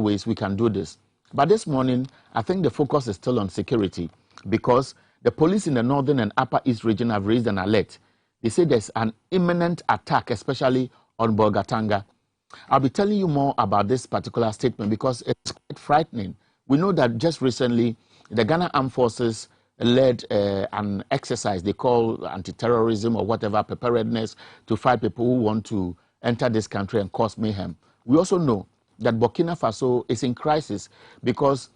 ways we can do this. But this morning, I think the focus is still on security because the police in the northern and upper east region have raised an alert. They say there's an imminent attack, especially on Bolgatanga. I'll be telling you more about this particular statement because it's quite frightening. We know that just recently, the Ghana Armed Forces led an exercise they call anti-terrorism or whatever, preparedness to fight people who want to enter this country and cause mayhem. We also know that Burkina Faso is in crisis because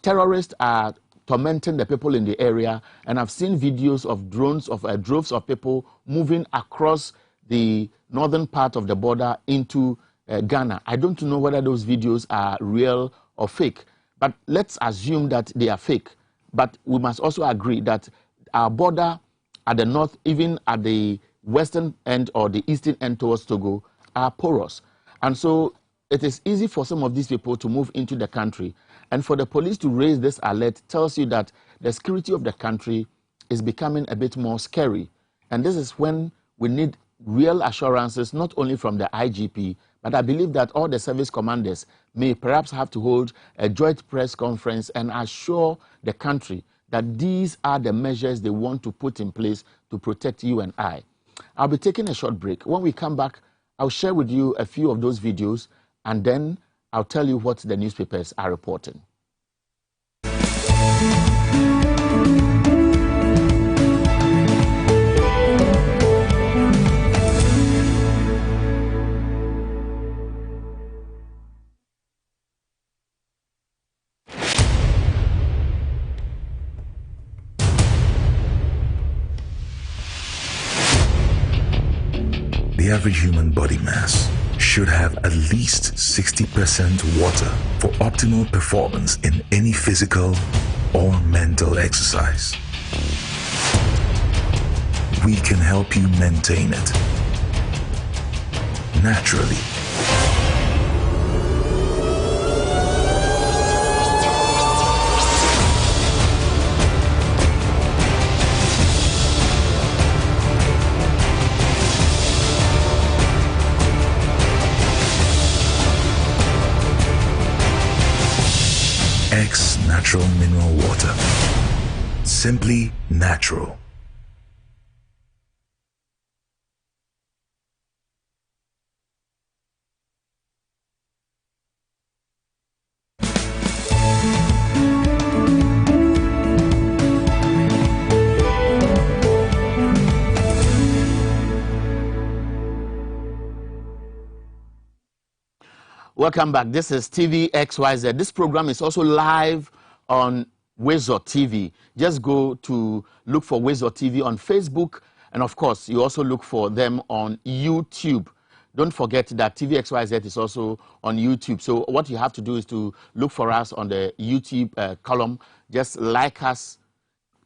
terrorists are tormenting the people in the area, and I've seen videos of drones of droves of people moving across the northern part of the border into Ghana. I don't know whether those videos are real or fake, but let's assume that they are fake. But we must also agree that our border at the north, even at the western end or the eastern end towards Togo, are porous. And so it is easy for some of these people to move into the country. And for the police to raise this alert tells you that the security of the country is becoming a bit more scary. And this is when we need real assurances, not only from the IGP, but I believe that all the service commanders may perhaps have to hold a joint press conference and assure the country that these are the measures they want to put in place to protect you and I. I'll be taking a short break. When we come back, I'll share with you a few of those videos, and then I'll tell you what the newspapers are reporting. The average human body mass should have at least 60% water for optimal performance in any physical or mental exercise. We can help you maintain it naturally. X Natural Mineral Water. Simply natural. Welcome back. This is TV XYZ. This program is also live on Xyz TV. Just go to look for Xyz TV on Facebook, and of course, you also look for them on YouTube. Don't forget that TV XYZ is also on YouTube. So what you have to do is to look for us on the YouTube column. Just like us,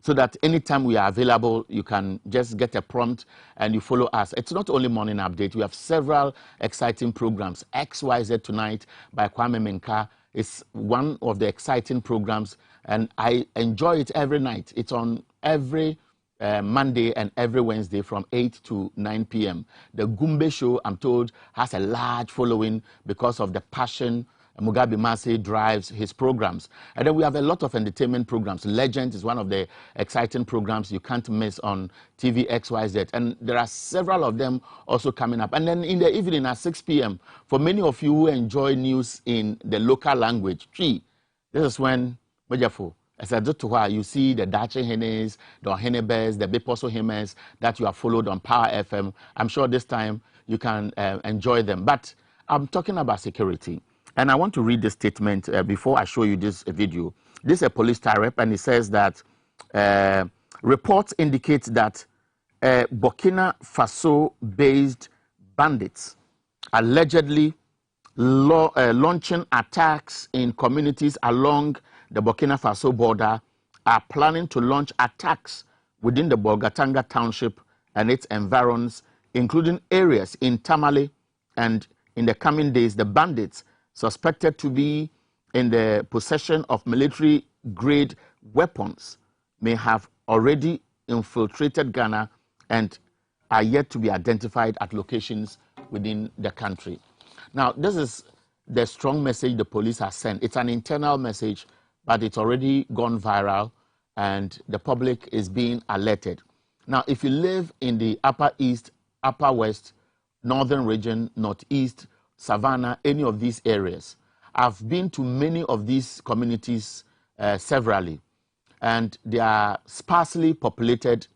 so that anytime we are available, you can just get a prompt and you follow us. It's not only morning update. We have several exciting programs. XYZ Tonight by Kwame Menka is one of the exciting programs, and I enjoy it every night. It's on every Monday and every Wednesday from 8 to 9 p.m. The Gumbe Show, I'm told, has a large following because of the passion Mugabe Mase drives his programs. And then we have a lot of entertainment programs. Legend is one of the exciting programs you can't miss on TV XYZ. And there are several of them also coming up. And then in the evening at 6 p.m., for many of you who enjoy news in the local language, this is when, as I do to where you see the Dache Hennes, the Hennebes, the Beposo Hemes that you have followed on Power FM. I'm sure this time you can enjoy them. But I'm talking about security. And I want to read this statement before I show you this video. This is a police tie-up, and it says that reports indicate that Burkina Faso-based bandits allegedly launching attacks in communities along the Burkina Faso border are planning to launch attacks within the Bolgatanga township and its environs, including areas in Tamale. And in the coming days, the bandits suspected to be in the possession of military-grade weapons may have already infiltrated Ghana and are yet to be identified at locations within the country. Now, this is the strong message the police has sent. It's an internal message, but it's already gone viral, and the public is being alerted. Now, if you live in the Upper East, Upper West, Northern region, Northeast, Savannah, any of these areas, I've been to many of these communities severally, and they are sparsely populated,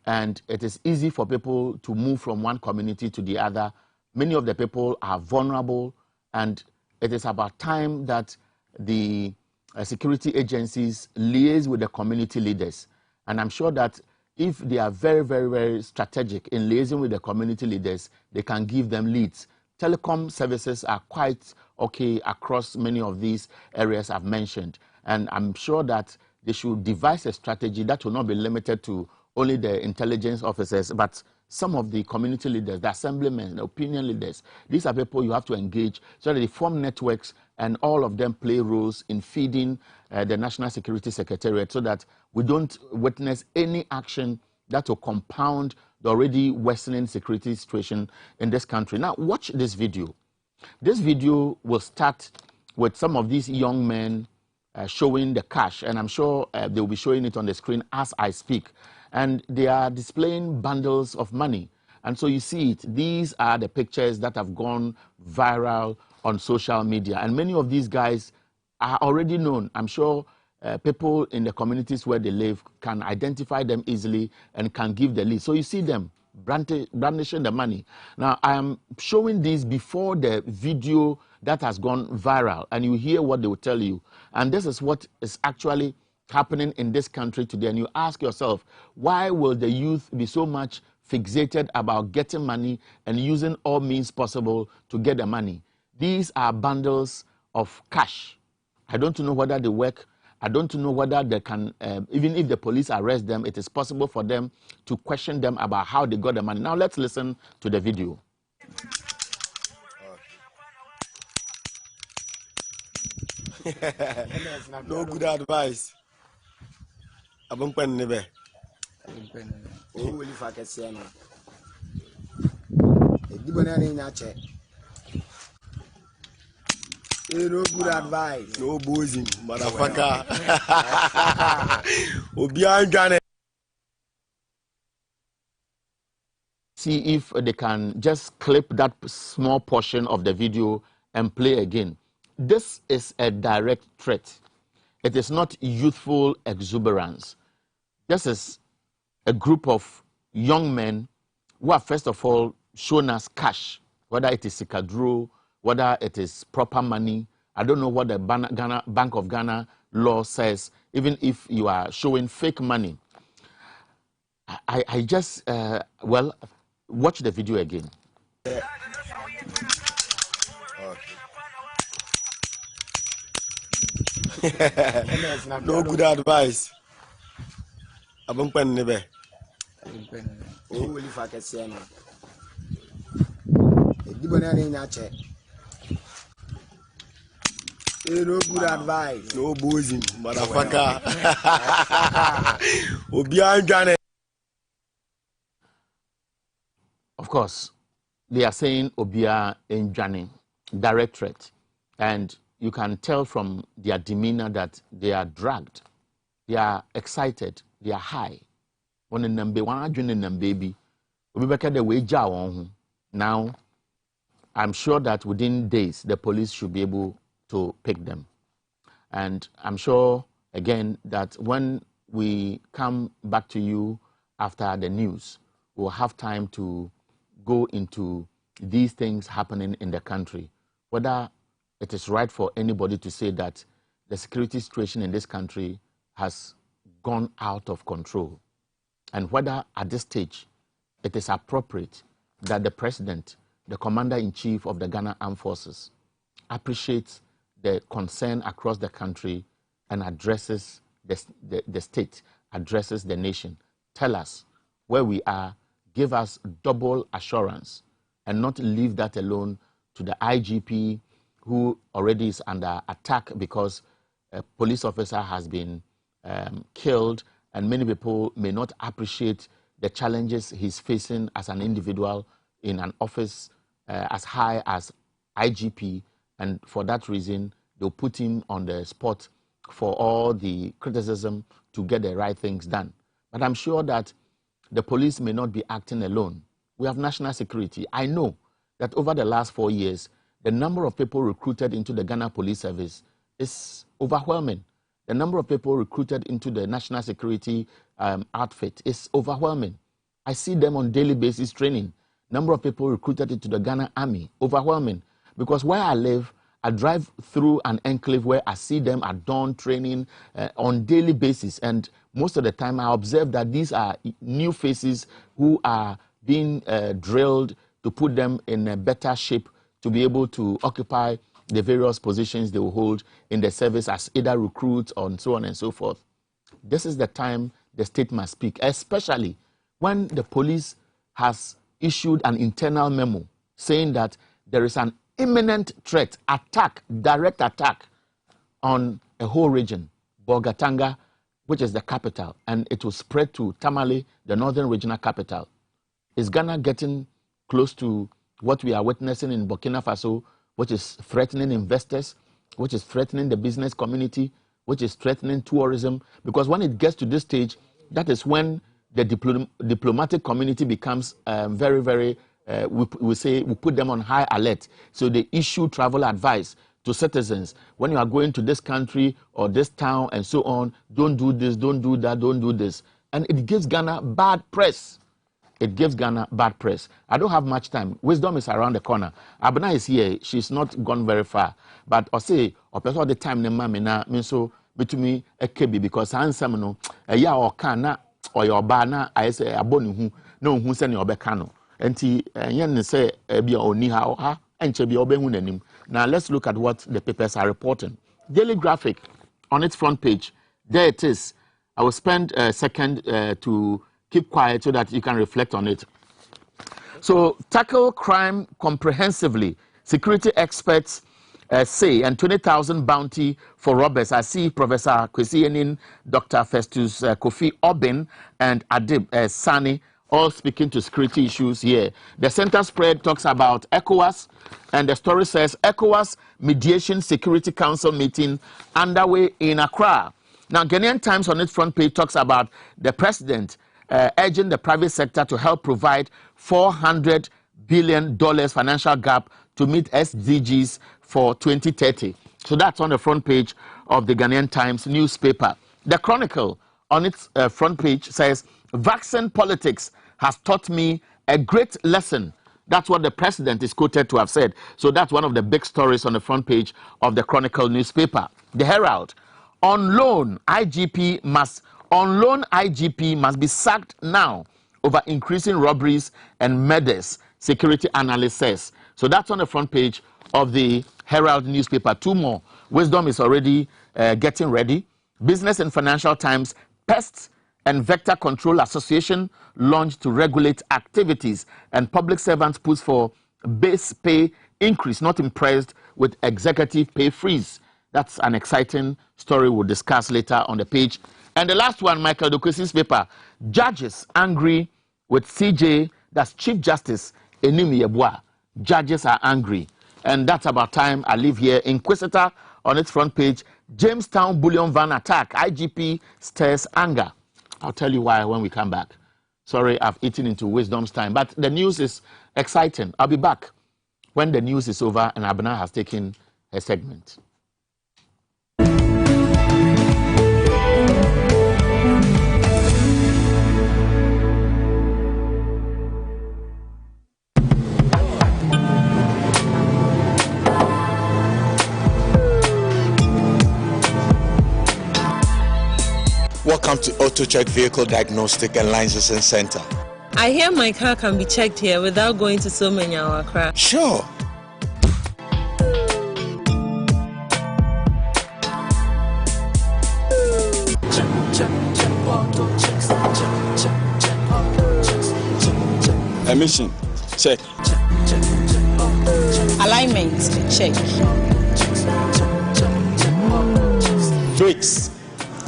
and it is easy for people to move from one community to the other. Many of the people are vulnerable, and it is about time that the security agencies liaise with the community leaders. And I'm sure that if they are very, very, very strategic in liaising with the community leaders, they can give them leads. Telecom services are quite okay across many of these areas I've mentioned. And I'm sure that they should devise a strategy that will not be limited to only the intelligence officers, but some of the community leaders, the assemblymen, the opinion leaders. These are people you have to engage so that they form networks and all of them play roles in feeding the National Security Secretariat so that we don't witness any action that will compound the already worsening security situation in this country. Now, watch this video. This video will start with some of these young men showing the cash, and I'm sure they'll be showing it on the screen as I speak. And they are displaying bundles of money. And so you see it. These are the pictures that have gone viral on social media. And many of these guys are already known. I'm sure people in the communities where they live can identify them easily and can give the lead. So you see them brandishing the money. Now, I am showing this before the video that has gone viral, and you hear what they will tell you. And this is what is actually happening in this country today. And you ask yourself, why will the youth be so much fixated about getting money and using all means possible to get the money? These are bundles of cash. I don't know whether they work. I don't know whether they can, even if the police arrest them, it is possible for them to question them about how they got the money. Now let's listen to the video. No good advice. Abang pen ni be. Oh, will you fuck a no? Di banana in a check. No good advice. No boozing, motherfucker. Obian Ghana. See if they can just clip that small portion of the video and play again. This is a direct threat. It is not youthful exuberance. This is a group of young men who are first of all shown us cash, whether it is sikaduro, whether it is proper money. I don't know what the Bank of Ghana law says, even if you are showing fake money. I just, well, watch the video again. No good advice. Abang pen ni be. Oh, will you fuck a no? Di banana in a check. No good advice. No boozing, motherfucker. Obian Ghana. Of course, they are saying Obia Njani, direct threat. And you can tell from their demeanor that they are dragged. They are excited. They are high. Now, I'm sure that within days, the police should be able to pick them. And I'm sure, again, that when we come back to you after the news, we'll have time to go into these things happening in the country. Whether it is right for anybody to say that the security situation in this country has gone out of control, and whether at this stage it is appropriate that the president, the commander-in-chief of the Ghana Armed Forces, appreciates the concern across the country and addresses the state, addresses the nation. Tell us where we are, give us double assurance, and not leave that alone to the IGP, who already is under attack because a police officer has been killed, and many people may not appreciate the challenges he's facing as an individual in an office as high as IGP, And for that reason, they'll put him on the spot for all the criticism to get the right things done. But I'm sure that the police may not be acting alone. We have national security. I know that over the last 4 years, the number of people recruited into the Ghana Police Service is overwhelming. The number of people recruited into the national security outfit is overwhelming. I see them on daily basis training. Number of people recruited into the Ghana Army, overwhelming. Because where I live, I drive through an enclave where I see them at dawn training on daily basis. And most of the time I observe that these are new faces who are being drilled to put them in a better shape to be able to occupy the various positions they will hold in the service as either recruits or so on and so forth. This is the time the state must speak, especially when the police has issued an internal memo saying that there is an imminent threat, attack, direct attack on a whole region, Bolgatanga, which is the capital, and it will spread to Tamale, the northern regional capital. Is Ghana getting close to what we are witnessing in Burkina Faso, which is threatening investors, which is threatening the business community, which is threatening tourism? Because when it gets to this stage, that is when the diplomatic community becomes very, very, we put them on high alert. So they issue travel advice to citizens. When you are going to this country or this town and so on, don't do this, don't do that, don't do this. And it gives Ghana bad press. It gives Ghana bad press. I don't have much time. Wisdom is around the corner. Abena is here. She's not gone very far. But I say, all the time, so between a kebi because I answer no, a ya or kana or your bana, I say a boni who no who send your becano. And yen say be oni ha and chebi obehunanim. Now let's look at what the papers are reporting. Daily Graphic on its front page. There it is. I will spend a second to keep quiet so that you can reflect on it. So, tackle crime comprehensively. Security experts say, and 20,000 bounty for robbers. I see Professor Kwesi Enin, Dr. Festus Kofi Obin, and Adib Sani all speaking to security issues here. The center spread talks about ECOWAS, and the story says ECOWAS Mediation Security Council meeting underway in Accra. Now, Ghanaian Times on its front page talks about the president urging the private sector to help provide $400 billion financial gap to meet SDGs for 2030. So that's on the front page of the Ghanaian Times newspaper. The Chronicle on its front page says, vaccine politics has taught me a great lesson. That's what the president is quoted to have said. So that's one of the big stories on the front page of the Chronicle newspaper. The Herald, on loan IGP must be sacked now over increasing robberies and murders, security analyst says. So that's on the front page of the Herald newspaper. Two more. Wisdom is already getting ready. Business and Financial Times, Pests and Vector Control Association launched to regulate activities, and public servants push for base pay increase, not impressed with executive pay freeze. That's an exciting story we'll discuss later on the page. And the last one, Michael Dokwesi's paper, judges angry with CJ, that's Chief Justice Enimi Yeboah. Judges are angry. And that's about time I leave here. Inquisitor on its front page, Jamestown bullion van attack, IGP stirs anger. I'll tell you why when we come back. Sorry, I've eaten into Wisdom's time, but the news is exciting. I'll be back when the news is over and Abena has taken a segment. Welcome to AutoCheck Vehicle Diagnostic and Licensing Center. I hear my car can be checked here without going to so many hour crash. Sure. Emission, check. Alignment, check. Brakes,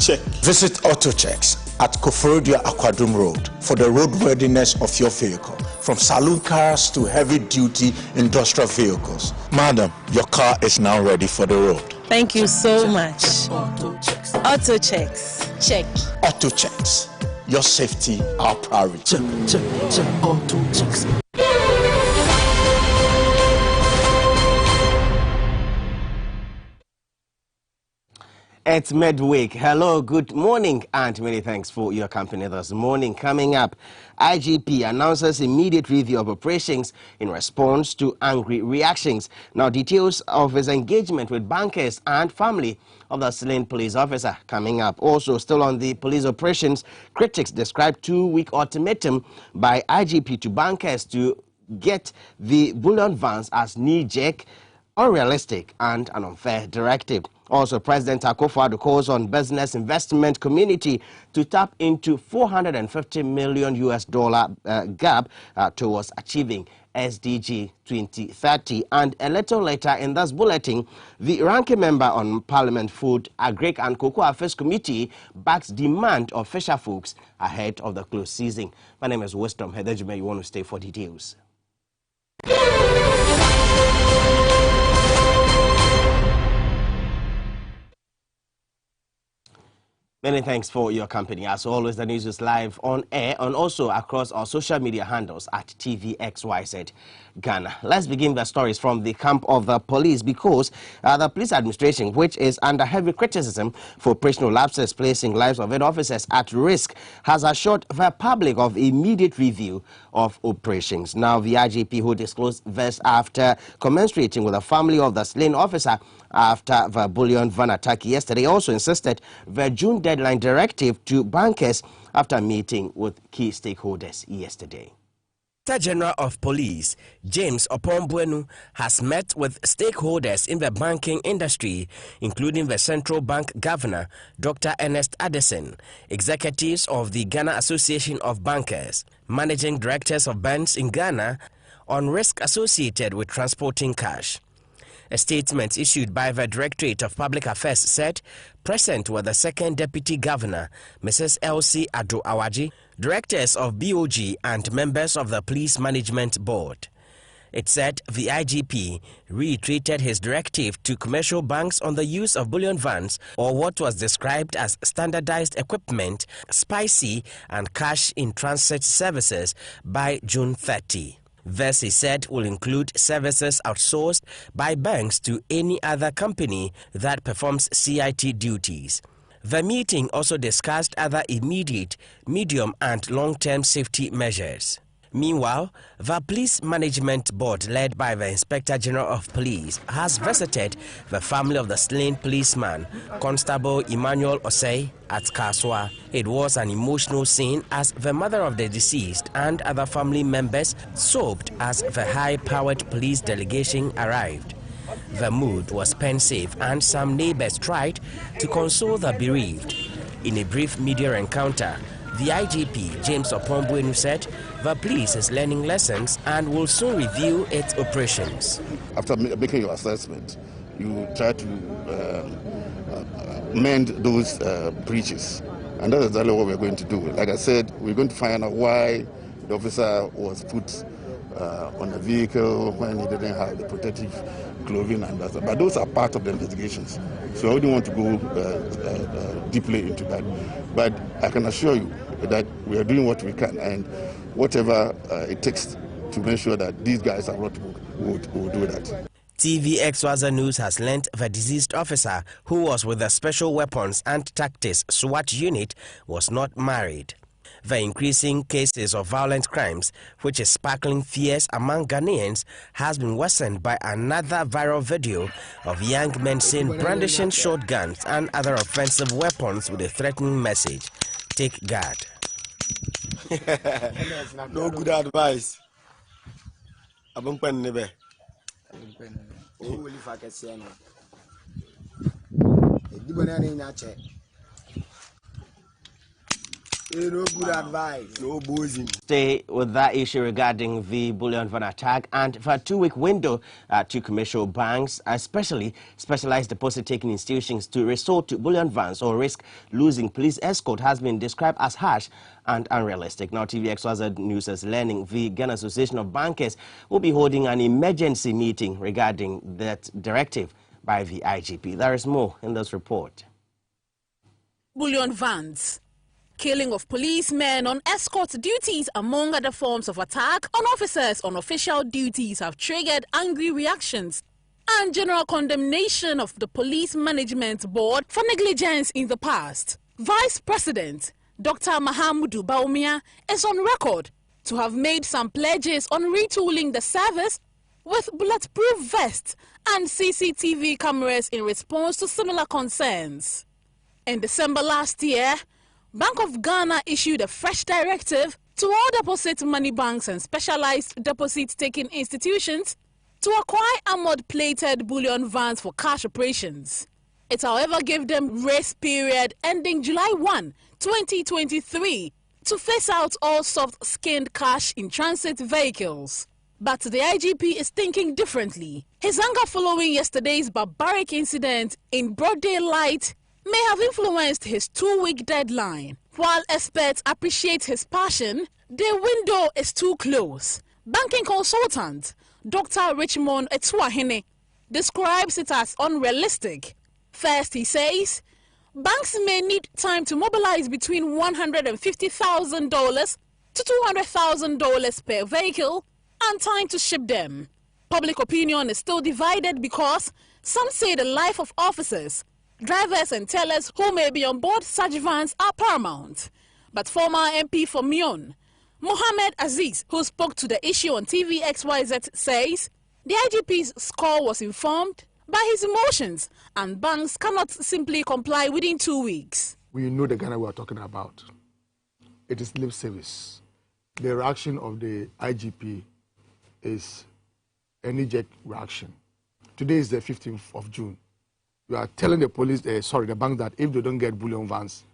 check. Visit AutoChecks at Koforidua Aquadrum Road for the roadworthiness of your vehicle, from saloon cars to heavy-duty industrial vehicles. Madam, your car is now ready for the road. Thank you so much. Auto checks. Check. Auto checks. Your safety, our priority. Check, auto checks. It's midweek. Hello, good morning, and many thanks for your company this morning. Coming up, IGP announces immediate review of operations in response to angry reactions. Now, details of his engagement with bankers and family of the slain police officer coming up. Also, still on the police operations, critics describe 2-week ultimatum by IGP to bankers to get the bullion vans as knee-jerk, unrealistic, and an unfair directive. Also, President Akufo-Addo calls on business investment community to tap into $450 million gap towards achieving SDG 2030. And a little later in this bulletin, the ranking member on Parliament Food, Agric and Cocoa Affairs Committee backs demand of fisher folks ahead of the close season. My name is Wisdom Hedejime. You want to stay for details. Many thanks for your company. As always, the news is live on air and also across our social media handles at TVXYZ Ghana. Let's begin the stories from the camp of the police because the police administration, which is under heavy criticism for operational lapses placing lives of its officers at risk, has assured the public of immediate review of operations. Now, the IGP, who disclosed this after commiserating with the family of the slain officer after the bullion van attack yesterday, also insisted the June deadline directive to bankers after meeting with key stakeholders yesterday. Director General of Police, James Opombuenu, has met with stakeholders in the banking industry, including the Central Bank Governor, Dr. Ernest Addison, executives of the Ghana Association of Bankers, managing directors of banks in Ghana, on risk associated with transporting cash. A statement issued by the Directorate of Public Affairs said, present were the Second Deputy Governor, Mrs. Elsie Ado-Awaji, directors of BOG and members of the Police Management Board. It said the IGP reiterated his directive to commercial banks on the use of bullion vans or what was described as standardized equipment, spicy and cash in transit services by June 30. This, he said, will include services outsourced by banks to any other company that performs CIT duties. The meeting also discussed other immediate, medium and long-term safety measures. Meanwhile, the Police Management Board, led by the Inspector General of Police, has visited the family of the slain policeman, Constable Emmanuel Osei, at Kaswa. It was an emotional scene as the mother of the deceased and other family members sobbed as the high-powered police delegation arrived. The mood was pensive and some neighbors tried to console the bereaved. In a brief media encounter, the IGP, James Opombuenu, said the police is learning lessons and will soon review its operations. After making your assessment, you try to mend those breaches. And that's exactly what we're going to do. Like I said, we're going to find out why the officer was put on the vehicle when he didn't have the protective clothing and that. But those are part of the investigations. So I wouldn't want to go deeply into that. But I can assure you that we are doing what we can, and whatever it takes to make sure that these guys are not will do that. TVXYZ News has learnt the deceased officer, who was with the Special Weapons and Tactics SWAT unit, was not married. The increasing cases of violent crimes, which is sparkling fears among Ghanaians, has been worsened by another viral video of young men seen brandishing shotguns and other offensive weapons with a threatening message. Take guard. No good advice. No good advice. No boozing. Stay with that issue regarding the bullion van attack and for a 2-week window to commercial banks, especially specialized deposit-taking institutions, to resort to bullion vans or risk losing police escort has been described as harsh and unrealistic. Now, Xyz News is learning the Ghana Association of Bankers will be holding an emergency meeting regarding that directive by the IGP. There is more in this report. Bullion vans. Killing of policemen on escort duties, among other forms of attack on officers on official duties, have triggered angry reactions and general condemnation of the Police Management Board for negligence in the past. Vice President Dr. Mahamudu Bawumia is on record to have made some pledges on retooling the service with bulletproof vests and CCTV cameras in response to similar concerns. In December last year, Bank of Ghana issued a fresh directive to all deposit money banks and specialized deposit-taking institutions to acquire armored-plated bullion vans for cash operations. It, however, gave them grace period ending July 1, 2023 to phase out all soft-skinned cash in transit vehicles. But the IGP is thinking differently. His anger following yesterday's barbaric incident in broad daylight may have influenced his 2-week deadline. While experts appreciate his passion, the window is too close. Banking consultant Dr. Richmond Etuahene describes it as unrealistic. First, he says, banks may need time to mobilize between $150,000 to $200,000 per vehicle and time to ship them. Public opinion is still divided because some say the life of officers, drivers and tellers who may be on board such vans are paramount. But former MP for Mion, Mohammed Aziz, who spoke to the issue on TV XYZ, says the IGP's score was informed by his emotions and banks cannot simply comply within 2 weeks. We know the Ghana we are talking about. It is lip service. The reaction of the IGP is a knee-jerk reaction. Today is the 15th of June. You are telling the police, the bank, that if they don't get bullion vans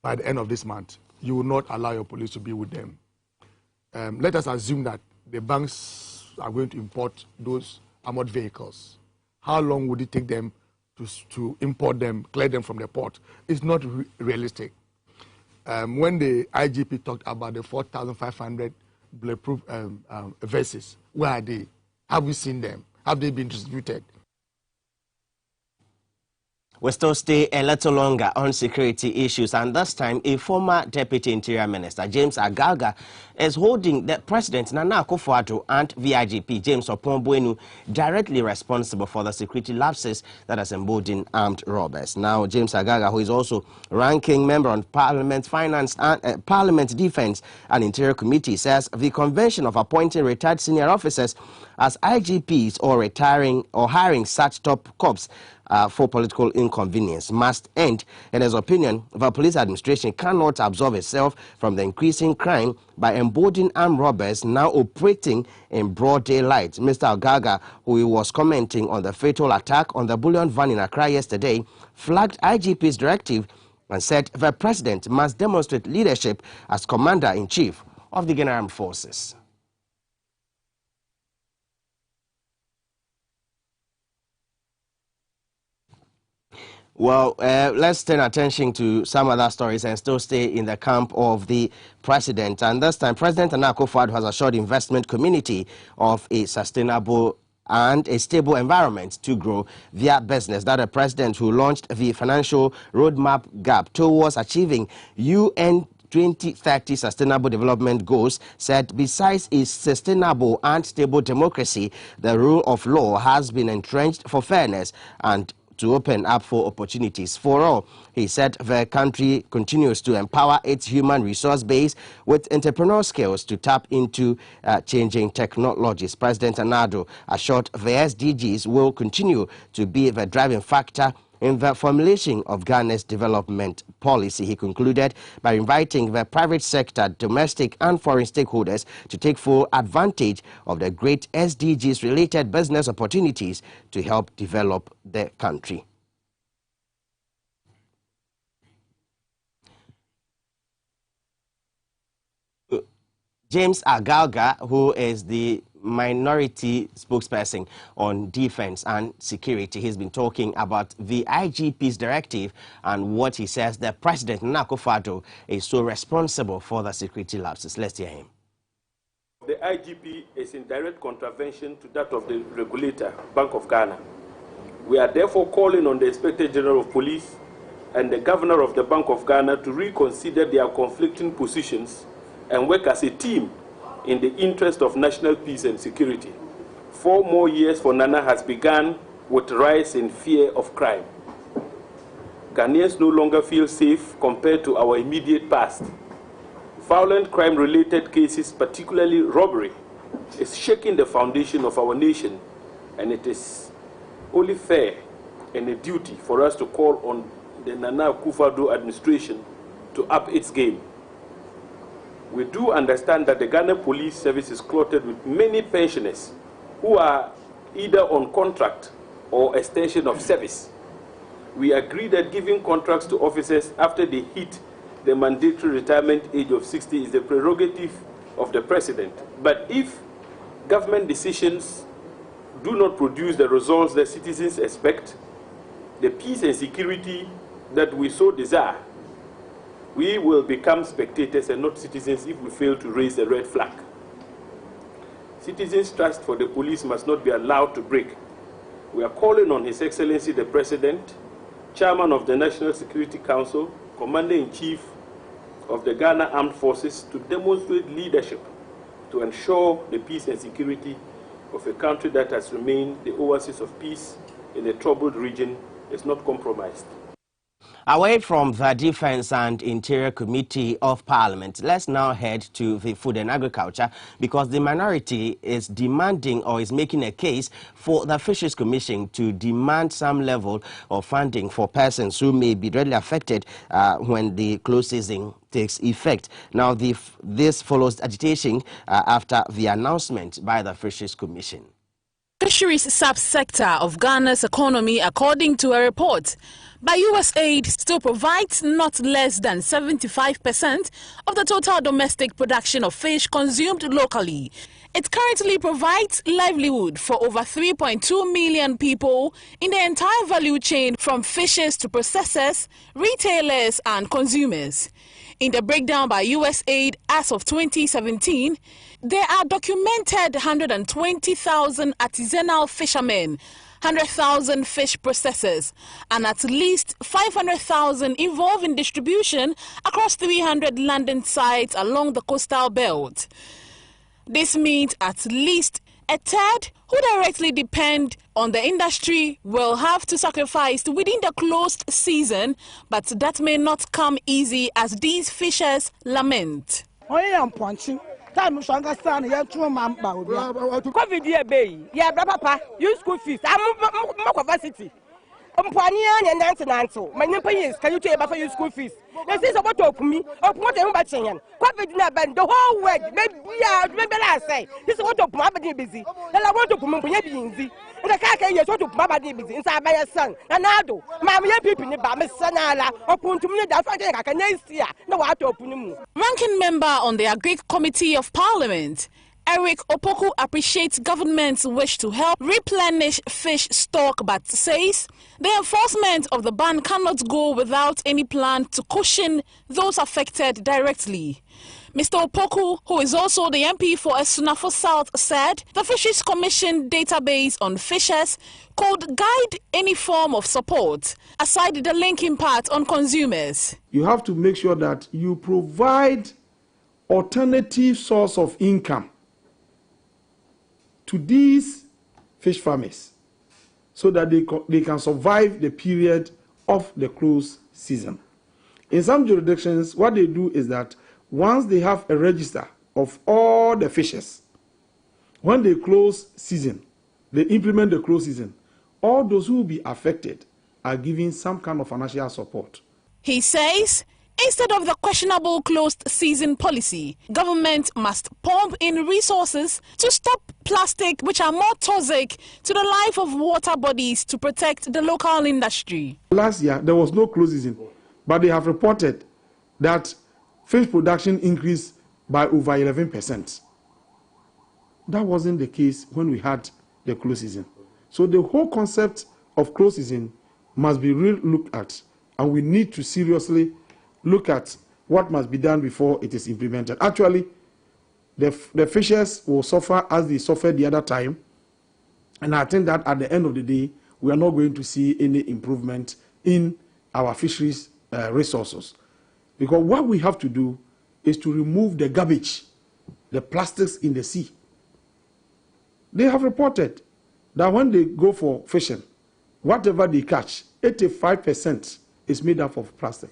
by the end of this month, you will not allow your police to be with them. Let us assume that the banks are going to import those armored vehicles. How long would it take them to import them, clear them from the port? It's not realistic. When the IGP talked about the 4,500 bulletproof vests, where are they? Have we seen them? Have they been distributed? We still stay a little longer on security issues, and this time a former Deputy Interior Minister, James Agaga, is holding the President Nana Akufo-Addo and VIGP James Opon-Buenu directly responsible for the security lapses that has emboldened armed robbers. Now, James Agaga, who is also ranking member on Parliament Finance and Parliament Defence and Interior Committee, says the convention of appointing retired senior officers as IGPs or retiring or hiring such top cops for political inconvenience must end. In his opinion, the police administration cannot absolve itself from the increasing crime by emboldening armed robbers now operating in broad daylight. Mr. Agaga, who was commenting on the fatal attack on the bullion van in Accra yesterday, flagged IGP's directive and said the president must demonstrate leadership as commander-in-chief of the Ghana Armed Forces. Well, let's turn attention to some other stories and still stay in the camp of the president. And this time, President Nana Akufo-Addo has assured the investment community of a sustainable and a stable environment to grow their business. That the president, who launched the financial roadmap gap towards achieving UN 2030 Sustainable Development Goals, said besides a sustainable and stable democracy, the rule of law has been entrenched for fairness and to open up for opportunities for all. He said the country continues to empower its human resource base with entrepreneurial skills to tap into changing technologies. President Anado assured the SDGs will continue to be the driving factor in the formulation of Ghana's development policy. He concluded by inviting the private sector, domestic and foreign stakeholders to take full advantage of the great SDGs-related business opportunities to help develop the country. James Agalga, who is the minority spokesperson on defense and security, he's been talking about the IGP's directive and what he says the President Nana Akufo-Addo is so responsible for the security lapses. Let's hear him. The IGP is in direct contravention to that of the regulator, Bank of Ghana. We are therefore calling on the Inspector General of Police and the Governor of the Bank of Ghana to reconsider their conflicting positions and work as a team in the interest of national peace and security. 4 more years for Nana has begun with rise in fear of crime. Ghanaians no longer feel safe compared to our immediate past. Violent crime-related cases, particularly robbery, is shaking the foundation of our nation, and it is only fair and a duty for us to call on the Nana Akufo-Addo administration to up its game. We do understand that the Ghana Police Service is cluttered with many pensioners who are either on contract or extension of service. We agree that giving contracts to officers after they hit the mandatory retirement age of 60 is the prerogative of the President. But if government decisions do not produce the results that citizens expect, the peace and security that we so desire, we will become spectators and not citizens if we fail to raise the red flag. Citizens' trust for the police must not be allowed to break. We are calling on His Excellency the President, Chairman of the National Security Council, Commander-in-Chief of the Ghana Armed Forces to demonstrate leadership to ensure the peace and security of a country that has remained the oasis of peace in a troubled region is not compromised. Away from the Defense and Interior Committee of Parliament, let's now head to the Food and Agriculture, because the minority is demanding or is making a case for the Fisheries Commission to demand some level of funding for persons who may be directly affected when the close season takes effect. Now, this follows agitation after the announcement by the Fisheries Commission. Fisheries subsector of Ghana's economy, according to a report by USAID, still provides not less than 75% of the total domestic production of fish consumed locally. It currently provides livelihood for over 3.2 million people in the entire value chain, from fishers to processors, retailers and consumers. In the breakdown by USAID as of 2017, there are documented 120,000 artisanal fishermen, 100,000 fish processors, and at least 500,000 involved in distribution across 300 landing sites along the coastal belt. This means at least a third who directly depend on the industry will have to sacrifice within the closed season, but that may not come easy, as these fishers lament. Time so understand ya too man ba obi covid year bay ya bra papa use school fees am capacity mpani anya nanto manimpa yes can you tell about your school fees they say about opumi opumi dem ba chenyan covid na ban the whole world maybe I say this is what opumi ba dey busy and I want to opumi mpunya bi nzi the car can yes what opumi ba dey busy inside by your son and nado mam ya pipi ni ba me sanala opuntumi da fa ka kan sia na wa to opuni mu. Ranking member on the Agric Committee of Parliament, Eric Opoku, appreciates government's wish to help replenish fish stock, but says the enforcement of the ban cannot go without any plan to cushion those affected directly. Mr. Opoku, who is also the MP for Esunafo South, said the Fisheries Commission database on fishers could guide any form of support, aside the linking part on consumers. You have to make sure that you provide alternative source of income to these fish farmers so that they can survive the period of the close season. In some jurisdictions, what they do is that once they have a register of all the fishes, when they close season, they implement the close season, all those who will be affected are given some kind of financial support. He says instead of the questionable closed season policy, government must pump in resources to stop plastic, which are more toxic to the life of water bodies, to protect the local industry. Last year, there was no close season, but they have reported that fish production increased by over 11%. That wasn't the case when we had the close season. So the whole concept of close season must be looked at, and we need to seriously look at what must be done before it is implemented. Actually, the fishers will suffer as they suffered the other time, and I think that at the end of the day, we are not going to see any improvement in our fisheries resources. Because what we have to do is to remove the garbage, the plastics in the sea. They have reported that when they go for fishing, whatever they catch, 85% is made up of plastic.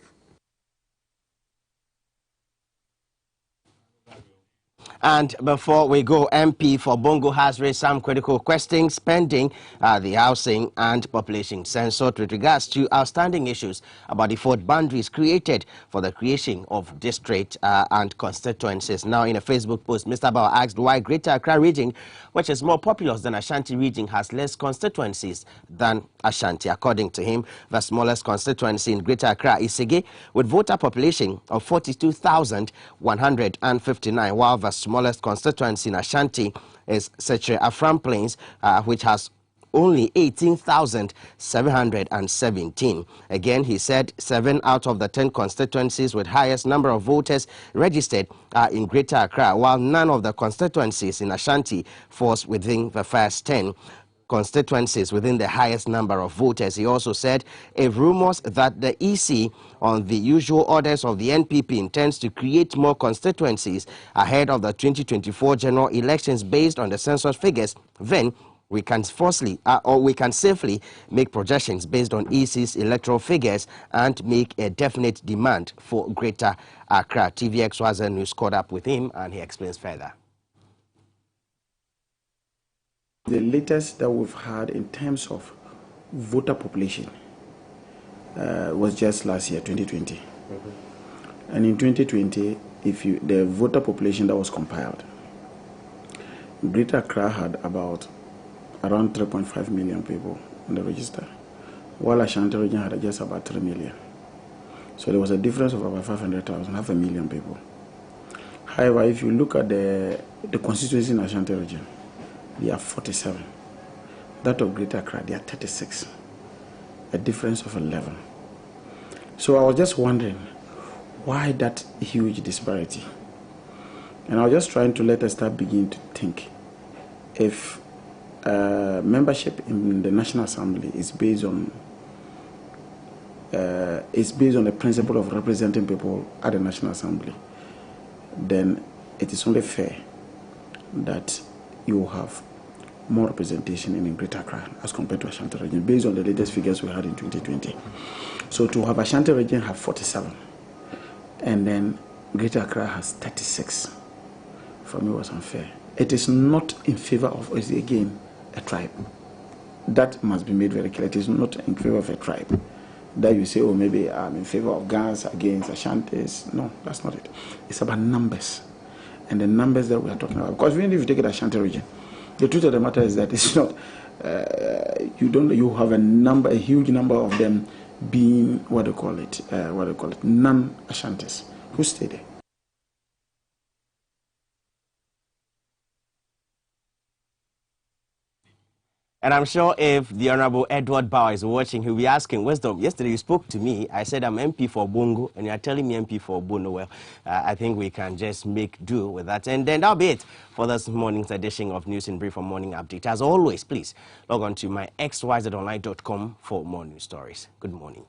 And before we go, MP for Bongo has raised some critical questions pending the housing and population census with regards to outstanding issues about the fourth boundaries created for the creation of district and constituencies. Now, in a Facebook post, Mr. Bao asked why Greater Accra region, which is more populous than Ashanti region, has less constituencies than Ashanti. According to him, the smallest constituency in Greater Accra is Sege, with voter population of 42,159, while the smallest constituency in Ashanti is Sechere Afram Plains, which has only 18,717. Again, he said 7 out of the 10 constituencies with highest number of voters registered are in Greater Accra, while none of the constituencies in Ashanti falls within the first 10 constituencies within the highest number of voters. He also said if rumors that the EC on the usual orders of the NPP intends to create more constituencies ahead of the 2024 general elections based on the census figures, then we can safely make projections based on EC's electoral figures and make a definite demand for Greater Accra. Xyz News caught up with him and he explains further. The latest that we've had in terms of voter population was just last year, 2020. And in 2020, the voter population that was compiled, Greater Accra had around 3.5 million people on the register, while Ashanti region had just about 3 million. So there was a difference of about 500,000, 500,000 people. However, if you look at the constituency in Ashanti region, they are 47. That of Greater Accra, they are 36. A difference of 11. So I was just wondering, why that huge disparity? And I was just trying to let us start begin to think. If membership in the National Assembly is based on the principle of representing people at the National Assembly, then it is only fair that you will have more representation in Greater Accra as compared to Ashanti region, based on the latest figures we had in 2020. So to have Ashanti region have 47, and then Greater Accra has 36, for me was unfair. It is not in favor of, again, a tribe. That must be made very clear. It is not in favor of a tribe. That you say, oh, maybe I'm in favor of Gans against Ashantis. No, that's not it. It's about numbers. And the numbers that we are talking about. Because even if you take it Ashanti region, the truth of the matter is that it's not, you have a huge number of them being, non-Ashantis who stay there. And I'm sure if the Honorable Edward Bauer is watching, he'll be asking, Wisdom, yesterday you spoke to me. I said I'm MP for Bongo, and you're telling me MP for Bono. Well, I think we can just make do with that. And then that'll be it for this morning's edition of News in Brief for Morning Update. As always, please log on to my xyzonline.com for more news stories. Good morning.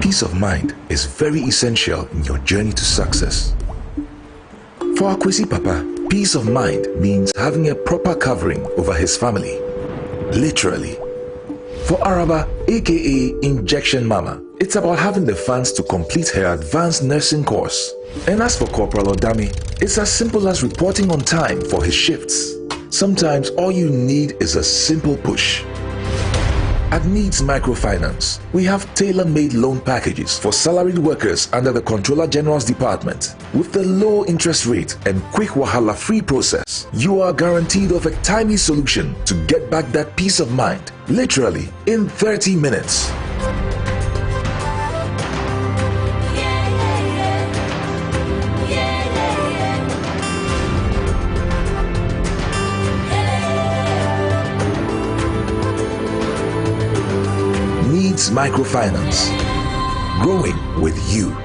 peace of mind is very essential in your journey to success. For Akwesi Papa, peace of mind means having a proper covering over his family. Literally. For Araba, aka Injection Mama, it's about having the funds to complete her advanced nursing course. And as for Corporal Odami, it's as simple as reporting on time for his shifts. Sometimes all you need is a simple push. At Needs Microfinance, we have tailor-made loan packages for salaried workers under the Controller General's Department. With the low interest rate and quick wahala-free process, you are guaranteed of a timely solution to get back that peace of mind, literally in 30 minutes. Needs Microfinance. Growing with you.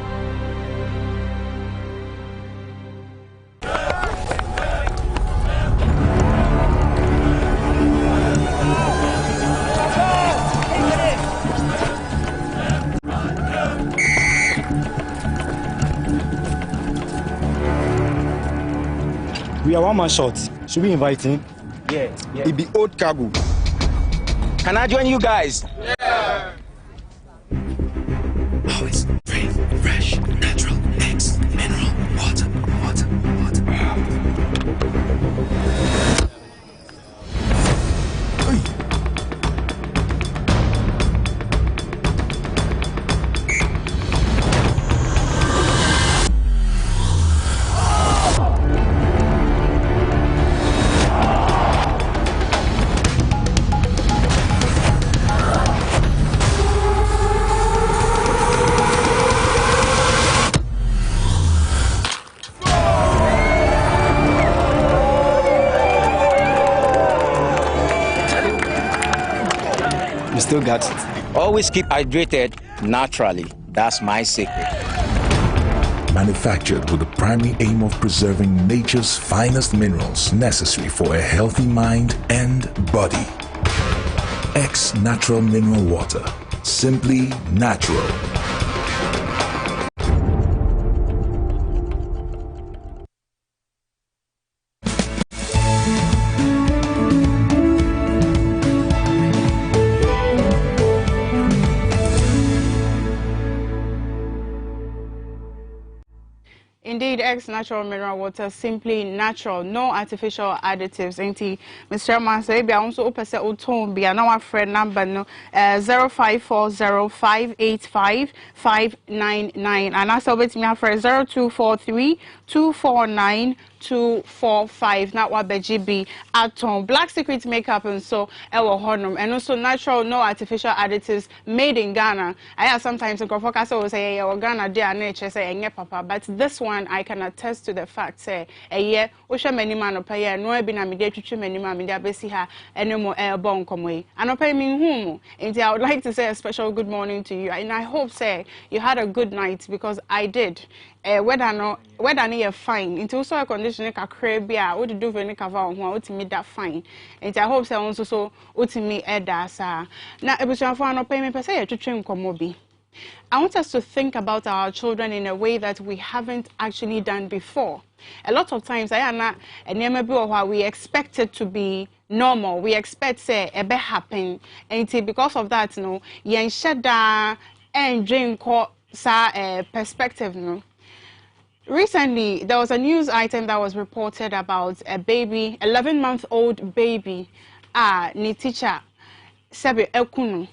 We are one man short. Should we invite him? Yeah. It be old cargo. Can I join you guys? Yeah. Always free, fresh, natural, X, mineral, water. Still got it. Always keep hydrated naturally. That's my secret. Manufactured with the primary aim of preserving nature's finest minerals necessary for a healthy mind and body. X Natural Mineral Water. Simply natural. Indeed, X Natural Mineral Water, simply natural, no artificial additives. Ain't Mr. Master, maybe I also open say tone be now our friend number no 0540585599 and I saw with me for 0243249245 not what BGB atom black secret makeup and so our honum and also natural, no artificial additives made in Ghana. I have sometimes in Kofokasa will say Ghana dear nature say papa, but this one I can attest to the fact say a year Osha many man of pay no be na media to many man media besi ha any more airborne come way and I me whom and I would like to say a special good morning to you and I hope say you had a good night because I did. Whether you're fine into also a condition like a crabia what to do for any cover on what to me that fine and I hope so also so what me edasa now it was your final payment per se to train komobi. I want us to think about our children in a way that we haven't actually done before. A lot of times I am not and we expect it to be normal. We expect say a be happen and because of that no yen shada and drink sa perspective no. Recently, there was a news item that was reported about a baby, 11-month-old baby, ni teacher, sebe ekunu.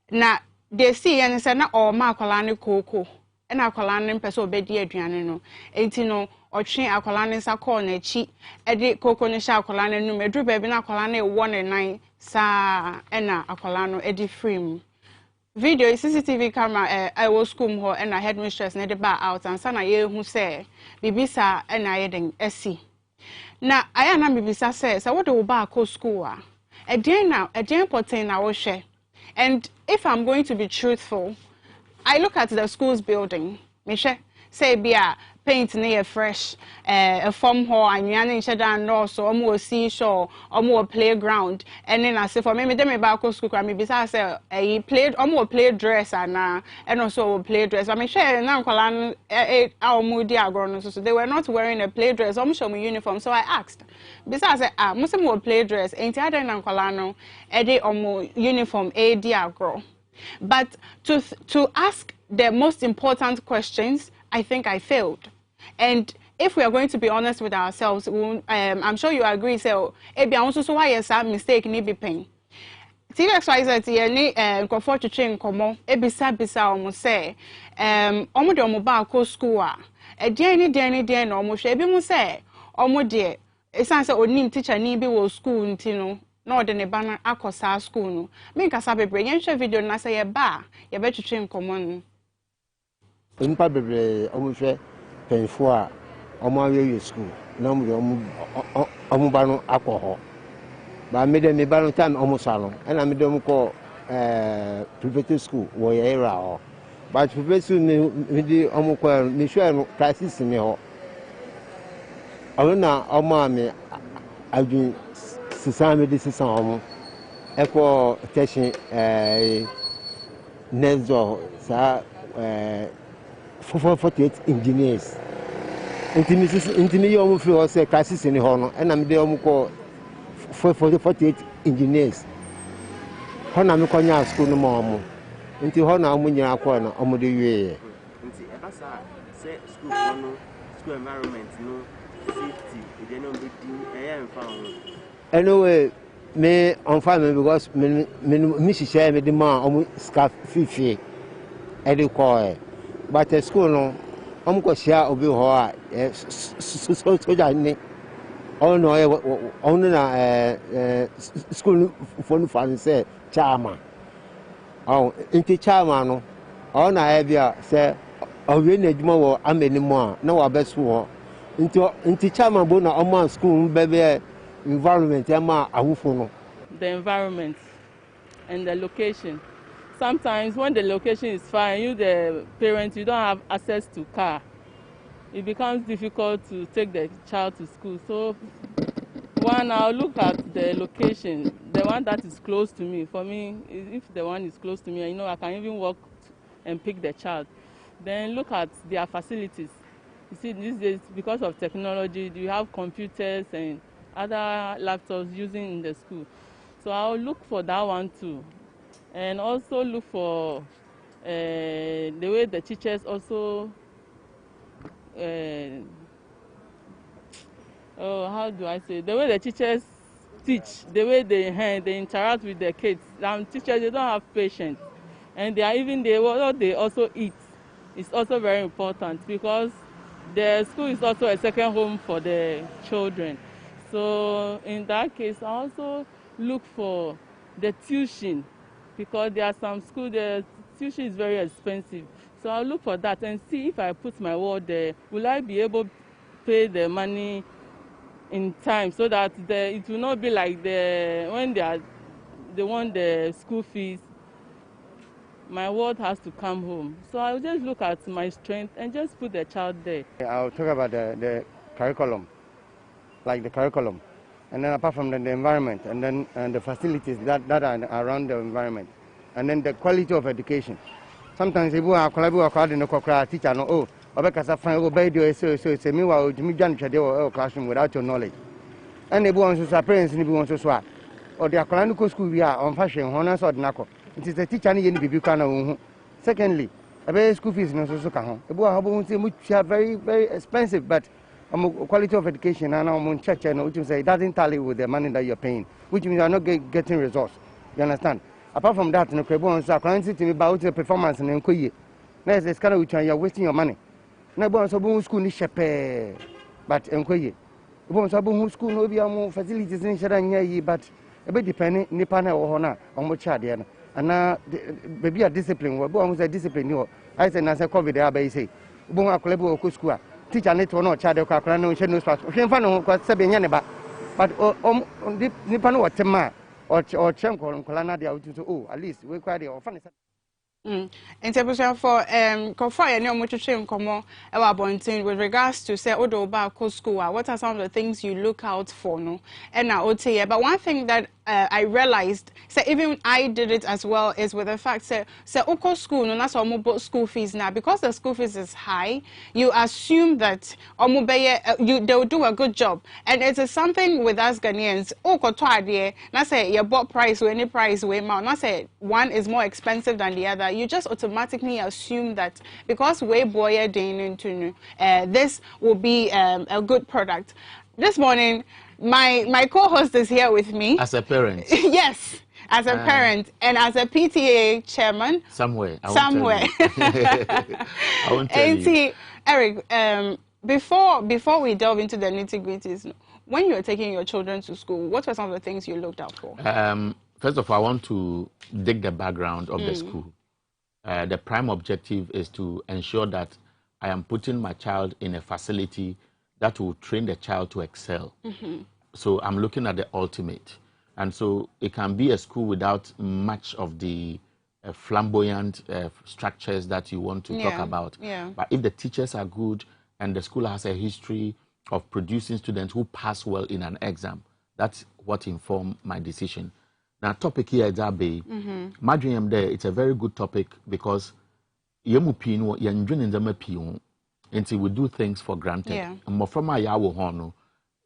Na they see and say na o ma akwala ne koko, e na akwala ne mpese obedi aduane no. Enti no otwe akwala ne sa call na chi, e de koko ne sha akwala ne no, edru baby na akwala ne 1 sa e na akwala no e di frame. Video CCTV camera I was school ho and I headmistress na the bar out and sana ye hu say bibisa and I den esi na aya na bibisa say what do ba ko school a den important na wo hwe and if I'm going to be truthful I look at the school's building me hwe say bia paint near fresh, a foam hall, and yanning shadan also, almost seashore, almost playground, and then I say for me, them about school, I mean, besides a play, almost play dress and also play dress. I mean, share now, Colan, our moody agronomies, so they were not wearing a play dress, almost show me uniform, so I asked. Besides, most more play dress, ain't I then Colano, Eddie or more uniform, a diagro. But to ask the most important questions, I think I failed. And if we are going to be honest with ourselves, I'm sure you agree, so it be also so why is that mistake need be paying. Xyz any comfort to train come bisa almost say omo de omo ba ko school a dey no omo hwe ebi mu say omo de esan say onim teacher ni bi wo school ntino na ode ne ba na akosa school no me nkasa bebre yen hwe video na say ye ba ye be twetwe nkomo no npa bebre omo hwe penfo a omo awe school na omo ba no akoho ba me de me ba no time omo salon na me de mo ko private school wo ye era ho but private school me di omo ko me hwe no crisis me ho na omo me adun sisan me di sisan omo e ko teshin nezo sa 448 engineers intimi yo omo free o say crisis ni ho no na me de omo ko 48 engineers. Hona me konya school no mo. Nti hona amu nyira akọ na omo de wie. Nti ebasa say school no school environment no safety e dey no be di enfa ho. Anyway, me on farm because me share me the man omo scarf fifi e dey call. But the school no omo ko share obi ho a so jani. Oh no, only na school for no fan say chairman. Oh, into chairman no. Oh na ebia say owe na adwuma wo ameni mo na wa beso ho. Into chairman bo na omo school bebe environment ama awufo no. The environment and the location. Sometimes when the location is far and you the parents you don't have access to car, it becomes difficult to take the child to school. So one, I'll look at the location, the one that is close to me. For me, if the one is close to me, I can even walk and pick the child. Then look at their facilities. You see, these days, because of technology, you have computers and other laptops using in the school. So I'll look for that one too. And also look for the way the teachers also how do I say? The way the teachers teach, the way they interact with the kids. Teachers, they don't have patience, and what they also eat is also very important because the school is also a second home for the children. So in that case, I also look for the tuition because there are some schools the tuition is very expensive. So I'll look for that and see if I put my word there, will I be able to pay the money in time so that it will not be like when they want the school fees, my word has to come home. So I'll just look at my strength and just put the child there. I'll talk about the curriculum, like the curriculum, and then apart from the environment, and then the facilities that are around the environment, and then the quality of education. Sometimes people are collaborating with the teacher. Oh, obekasa fine. Obey do so. Meanwhile, you can try to classroom without your knowledge. And they want to parents ni want to swap. Or they are calling to school we are on fashion. Honors or nako. It is the teacher ni be kana. Secondly, a school fees no so kaho. The boy which are very expensive, but quality of education and on church which means it doesn't tally with the money that you're paying, which means you are not getting results. You understand? Apart from that, no crebo so currency to me about the performance and enkoye. Next is kind of which you are wasting your money. Na bon so bon school ni shepe but enkoye. Bon so bon school no be am facilities ni shara nya yi but e be depend nipa na wo ho na omo cha de na. Ana baby a discipline wo bon say discipline ni wo. I say na say covid dey abai say. Bon akole bo ko school a teacher net wo no cha de ko akora na wo she no space. Hwe fa no ko se be nya ne ba. But nipa no wo tema or chem kola na dia oh at least we kwa dey ofan Interpretation for any with regards to say Odo school, what are some of the things you look out for? No, and now but one thing that I realized, so even I did it as well, is with the fact say Oko school, no, that's almost school fees now because the school fees is high. You assume that they'll do a good job, and it is something with us Ghanaians. Oko toadie, na say your bought price or any price way amount, na say one is more expensive than the other. You just automatically assume that because we boy into this will be a good product. This morning, my co-host is here with me. As a parent. Yes, as a parent and as a PTA chairman. Somewhere. I won't tell you. Eric, before we delve into the nitty-gritties, when you were taking your children to school, what were some of the things you looked out for? First of all, I want to dig the background of the school. The prime objective is to ensure that I am putting my child in a facility that will train the child to excel. So I'm looking at the ultimate. And so it can be a school without much of the flamboyant structures that you want to talk about. But if the teachers are good and the school has a history of producing students who pass well in an exam, that's what informed my decision. Now, topic here is my dream there. It's a very good topic because until we do things for granted.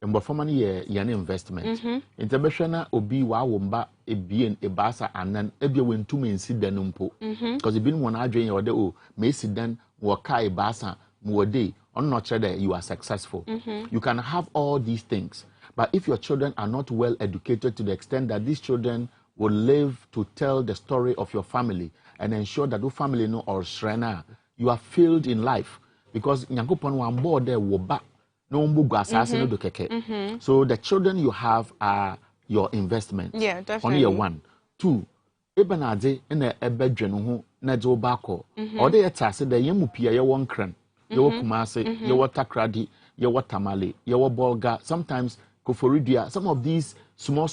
Investment. International obi wa womba ebien ebasa anan ebia wentum ensida no mpo. Because it been one adwen your day oh me sidan wo kai ebasa mo day on not sure that you are successful. You can have all these things, but if your children are not well educated to the extent that these children will live to tell the story of your family and ensure that your family know or shrena, you are failed in life because nyankopon wan board there wo ba. So the children you have are your investment. Yeah, definitely. Only a one. Two, Ebenade in a bedroom who Najo Bako. Or they attack the Yamupia, your one cran, your Kumase, your Takradi, your Tamale, your Bolga, sometimes Koforidia, some of these small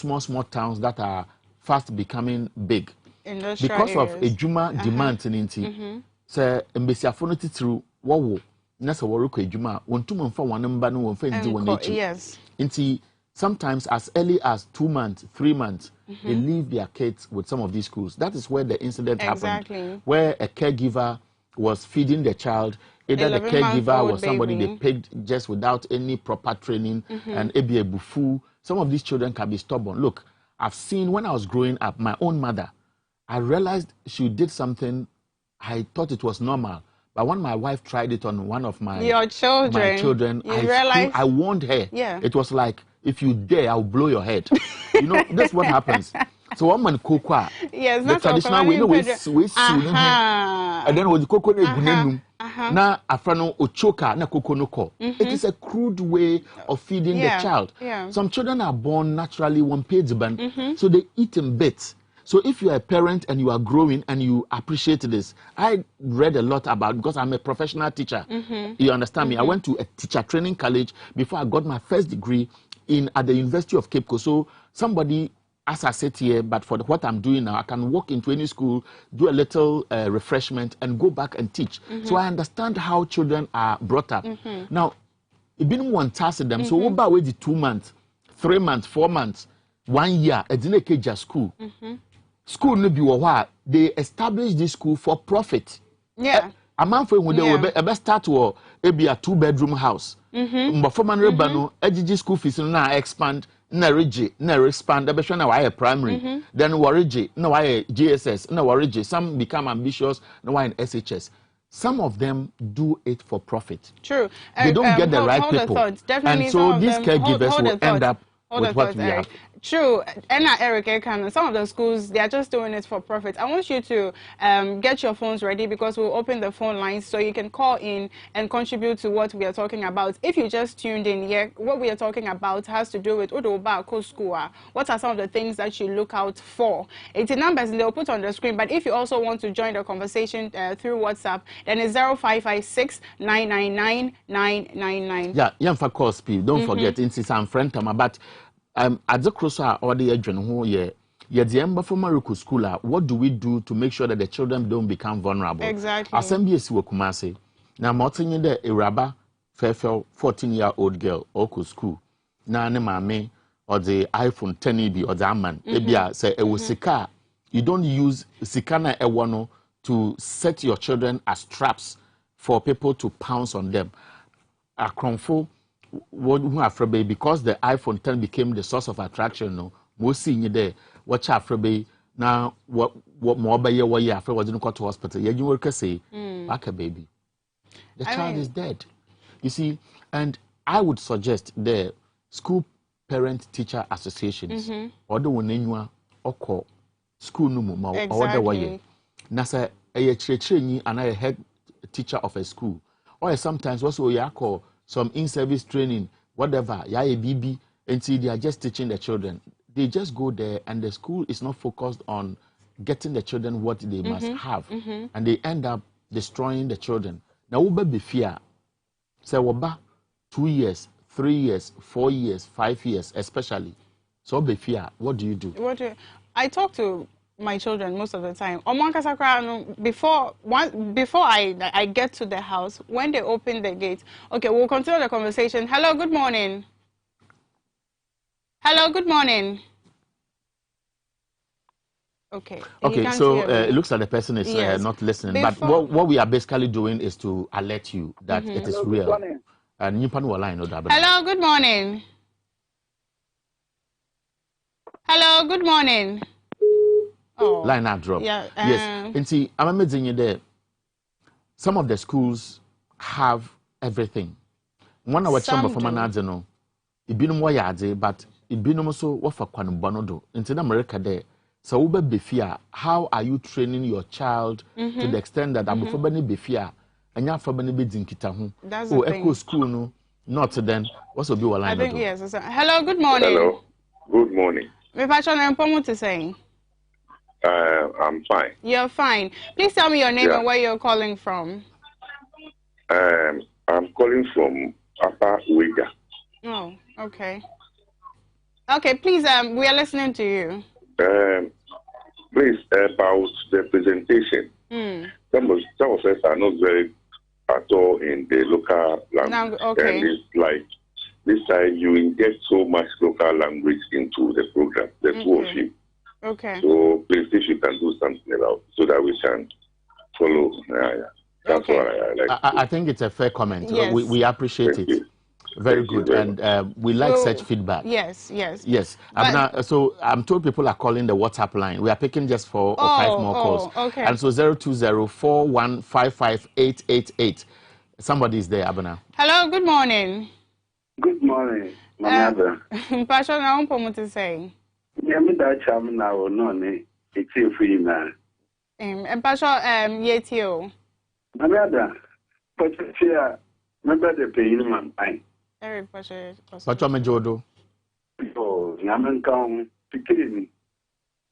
towns that are fast becoming big. Because of a Juma demand in Inti. Sir, Embassy Affinity through Wawo. Yes. Sometimes as early as 2 months, 3 months, they leave their kids with some of these schools. That is where the incident happened, where a caregiver was feeding the child. Either the caregiver was somebody they picked just without any proper training, and maybe a bufu. Some of these children can be stubborn. Look, I've seen when I was growing up, my own mother, I realized she did something, I thought it was normal. But when my wife tried it on one of my children, I warned her. Yeah. It was like, if you dare, I'll blow your head. You know, that's what happens. So one man cocoa, the traditional way, and then with the cocoa na afrano ochoka na cocoa. It is a crude way of feeding the child. Some children are born naturally one page band, so they eat in bits. So if you are a parent and you are growing and you appreciate this, I read a lot about, because I'm a professional teacher. You understand me? I went to a teacher training college before I got my first degree at the University of Cape Coast. So somebody, as I said here, but for what I'm doing now, I can walk into any school, do a little refreshment and go back and teach. So I understand how children are brought up. Now, it been one task them. So what about the 2 months, 3 months, 4 months, 1 year, at the school. School no be what they established this school for profit. Yeah. A man for when they will start to be a 2-bedroom house. But for man rebano, EGG school fees now expand, na expand. They be now I primary, then warigi, no I GSS, no warigi. Some become ambitious, no I in SHS. Some of them do it for profit. True. They don't get the right people, and so these caregivers will end up with what we have. True. And Eric, some of the schools, they are just doing it for profit. I want you to get your phones ready because we'll open the phone lines so you can call in and contribute to what we are talking about. If you just tuned in here, what we are talking about has to do with Udoba School. What are some of the things that you look out for? 80 numbers and they'll put on the screen. But if you also want to join the conversation through WhatsApp, then it's 0556 999 999. Yeah, for course, don't forget, it's some friend, but at the cross or the agent who Yet the ember from Maruku school, what do we do to make sure that the children don't become vulnerable? Exactly. Assembly is Kumase. Now, Martin in the Iraba, Fairfield, 14-year-old girl, Oko school. Now, mame or the iPhone 10 EB or the Amman, Ebia say, it was Sika. You don't use Sikana Ewano to set your children as traps for people to pounce on them. A Kronfo, who afraid because the iPhone 10 became the source of attraction, no, most seeing there, watch afraid now, what more by your way after was in to hospital. You work say, back a baby. The child is dead. You see, and I would suggest the school parent teacher associations or the one or call school no more or the way. Nasa a training and a head teacher of a school. Or sometimes also you call some in-service training, whatever, ya a BB, and see they are just teaching the children. They just go there and the school is not focused on getting the children what they must have. And they end up destroying the children. Now, Uber be fear. Say, Waba, 2 years, 3 years, 4 years, 5 years, especially. So, be fear. What do you do? I talk to my children most of the time. Before I get to the house, when they open the gate, okay, we'll continue the conversation. Hello, good morning. Hello, good morning. Okay. Okay, so it looks like the person is not listening. But what we are basically doing is to alert you that it is real. And you line. Hello, good morning. Hello, good morning. Oh, line now drop. Yeah, yes. And see, I'm amazing you there. Some of the schools have everything. One of our chamber from Anadzeno, Ibinum Wayade, but Ibinum so what for Quanumbonodo. In America there. So Uber Befia, how are you training your child to the extent that I'm for Benny Befia and you're for Benny Bidding Kitahu? Oh, Echo School, no, not then. What's will be a line? I think yes. Hello, good morning. Hello, good morning. Me passion and Pomo to say. I'm fine. You're fine. Please tell me your name and where you're calling from. I'm calling from Upper Wega. Oh, okay. Okay, please, we are listening to you. Please, about the presentation. Some of us are not very at all in the local language. Okay. And it's like this time you inject so much local language into the program, the two of you. Okay. So please, if you can do something about so that we can follow. That's what I like. I think it's a fair comment. Yes. We appreciate Thank it. you. Very Thank you good. very And we like such feedback. Yes, yes. Yes. So I'm told people are calling the WhatsApp line. We are picking just 4 or 5 more calls. Okay. And so 020-4155-888. Somebody is there, Abana. Hello, good morning. Good morning, my mother. Passion, I want to say. Yeah, me that charm now, no, it's a free man. Passion, yetio. My mother, but here, my brother paying my pine. Eric Passion. Passion Mejodo. Oh, Yaman come to kill me.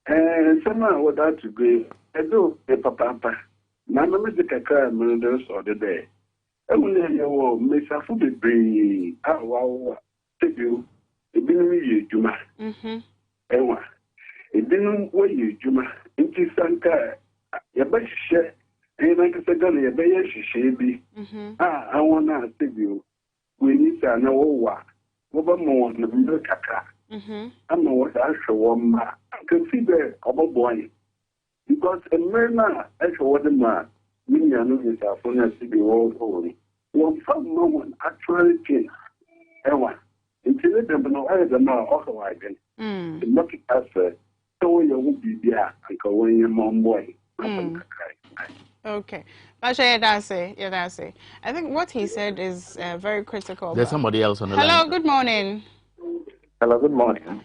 And someone would have to go. I do a papa. Mamma, the caca, murders or the day. I will let you miss a food bring. Ah, wow, take you. It didn't you, Juma. Ewa. It didn't weigh you, Juma. Into Sanka. Your best share. And like I said, your best share. Ah, I want to save you. We need to know what. What more than the caca. I'm not actually one man. I can see the other boy. Because a man, actually, what the man. Many are not in California to be all holy. One from no one actually came. Ewa. Until they don't know either now also again. The lucky as so you won't be there and go when your mom boy. Okay. Pasha, that's it. I think what he said is very critical. There's somebody else on the line. Hello, good morning. Hello, good morning.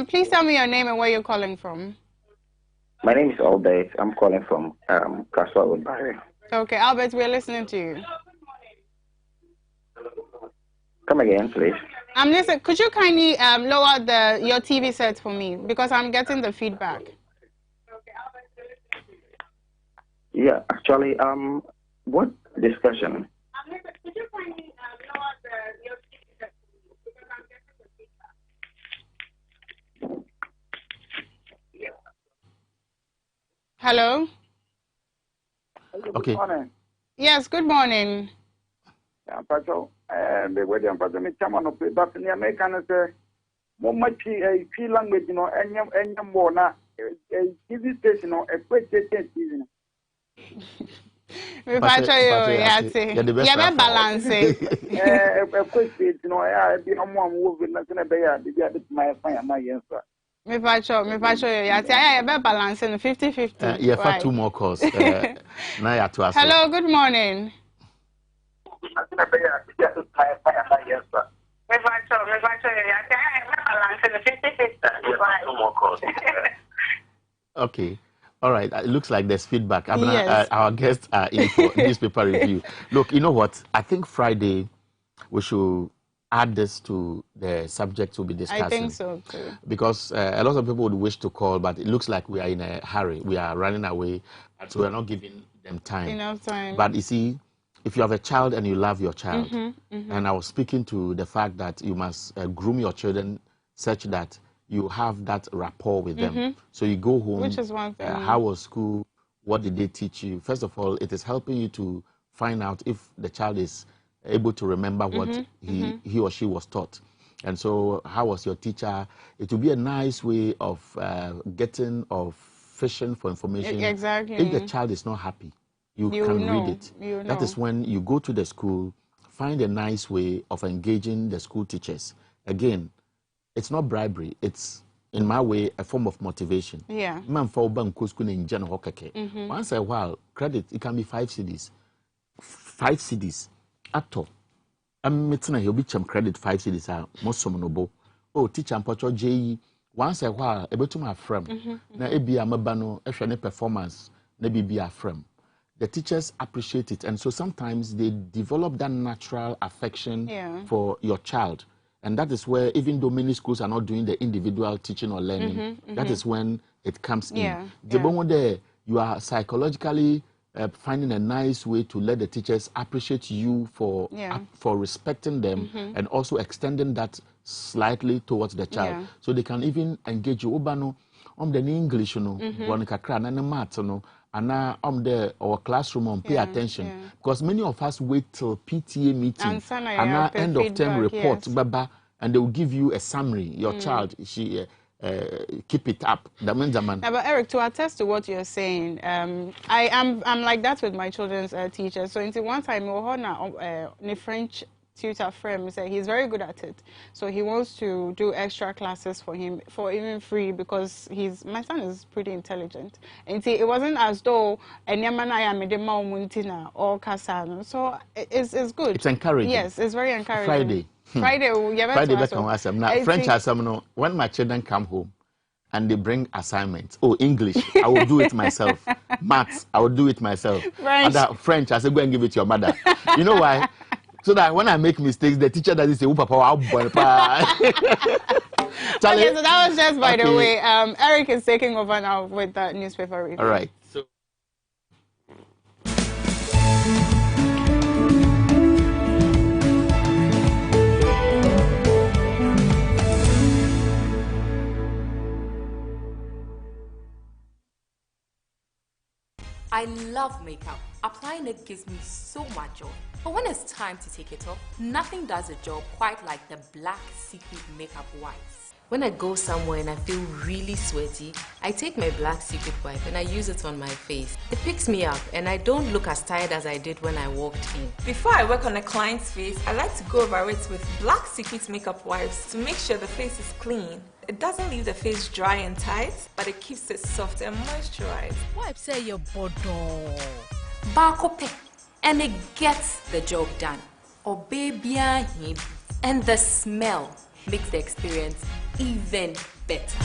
Please tell me your name and where you're calling from. My name is Albert. I'm calling from Kaswa Udbari. Okay, Albert, we're listening to you. Come again, please. I'm listening. Could you kindly lower your TV set for me because I'm getting the feedback. Yeah, actually, what discussion? Could you kindly lower your TV set for me because I'm getting the feedback. Hello. Okay. Good morning. Yes, good morning. Yeah, Pacho. The way I'm Pacho, me chairman of the but in the American say, Mama P language, you know, any more now. TV station or a quick season. Me Pacho, yeah, balance. A quick station, you know, I be on one moving, nothing about my answer. Me Pacho, yeah, I balance in 50-50. Yeah, for 2 more calls. Hello, good morning. Okay. All right. It looks like there's feedback. Yes. Our guests are in for newspaper review. Look, you know what? I think Friday we should add this to the subject we'll be discussing. I think so too. Because a lot of people would wish to call, but it looks like we are in a hurry. We are running away, so we are not giving them time. Enough time. But you see, if you have a child and you love your child, and I was speaking to the fact that you must groom your children such that you have that rapport with them. So you go home. Which is one thing. How was school? What did they teach you? First of all, it is helping you to find out if the child is able to remember what he or she was taught. And so, how was your teacher? It will be a nice way of fishing for information. Exactly. If the child is not happy, you can read it. That is when you go to the school, find a nice way of engaging the school teachers. Again, it's not bribery. It's, in my way, a form of motivation. Yeah. Once a while, credit, it can be 5 cedis. 5 cedis. Ato. Metina he'll be credit 5 cedis. Most noble. Oh, teacher and Pocho JE. Once a while, able to my friend. Na ebi amabano, efshane performance, maybe be a friend. The teachers appreciate it, and so sometimes they develop that natural affection for your child. And that is where, even though many schools are not doing the individual teaching or learning, that is when it comes in. You are psychologically finding a nice way to let the teachers appreciate you for respecting them and also extending that slightly towards the child. So they can even engage you. Obano, the English, maths, and now our classroom pay attention. Because many of us wait till PTA meeting and now end of term report, and they will give you a summary. Your child, she keep it up. But Eric, to attest to what you're saying, I'm like that with my children's teachers. So until one time, we French tutor friend said he's very good at it, so he wants to do extra classes for him for even free, because my son is pretty intelligent, and it wasn't as though or kasano. So it's good. It's encouraging. Yes, it's very encouraging. Friday, French assignment. When my children come home and they bring assignments, English, I will do it myself. Maths, I will do it myself. French, I say go and give it to your mother. You know why? So that when I make mistakes, the teacher doesn't say, "Oh, papa, I'll boy." Okay, so that was just by the way. Eric is taking over now with the newspaper review. All right. So. I love makeup. Applying it gives me so much joy. But when it's time to take it off, nothing does the job quite like the Black Secret Makeup Wipes. When I go somewhere and I feel really sweaty, I take my Black Secret wipe and I use it on my face. It picks me up and I don't look as tired as I did when I walked in. Before I work on a client's face, I like to go over it with Black Secret Makeup Wipes to make sure the face is clean. It doesn't leave the face dry and tight, but it keeps it soft and moisturized. Wipe say your bodo. Bakope, and it gets the job done. Or baby, and the smell makes the experience even better.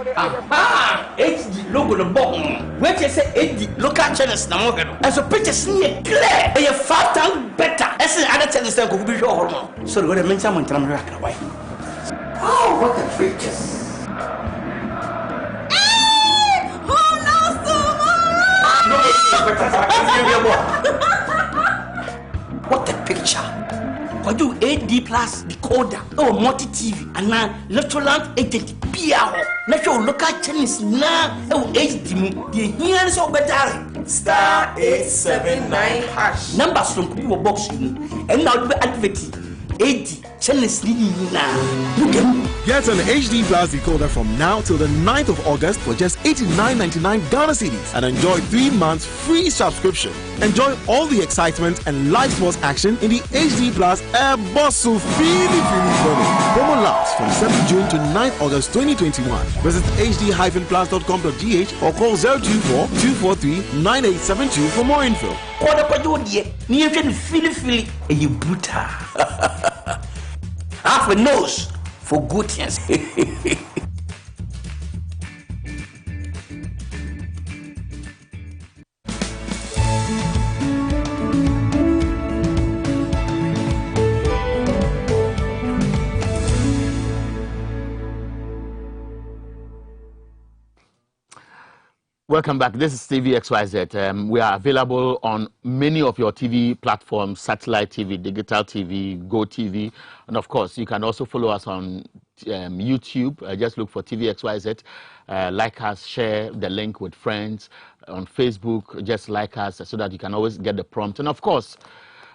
Aha! HD logo the bottom. Where you say HD local channels na mo hwe. And so pictures ni clear. They 5 times better. As in other channels that could be sure. So what I mention when I'm right away. Oh, what the pictures. What a picture! What do AD plus decoder or multi TV and now Electroland agent PR natural local channels now HD the here so better star 879 hash numbers from people box and now the advert AD channels now. Get an HD Plus decoder from now till the 9th of August for just $89.99 Ghana cedis and enjoy 3 months free subscription. Enjoy all the excitement and live sports action in the HD Plus Air Bosso Feely promo lasts from 7th June to 9th August 2021. Visit hd-plus.com.gh or call 024-243-9872 for more info. Half a nose for good things. Welcome back. This is TV XYZ. We are available on many of your TV platforms, satellite TV, digital TV, Go TV. And of course, you can also follow us on YouTube. Just look for TV XYZ. Like us, share the link with friends. On Facebook, just like us so that you can always get the prompt. And of course,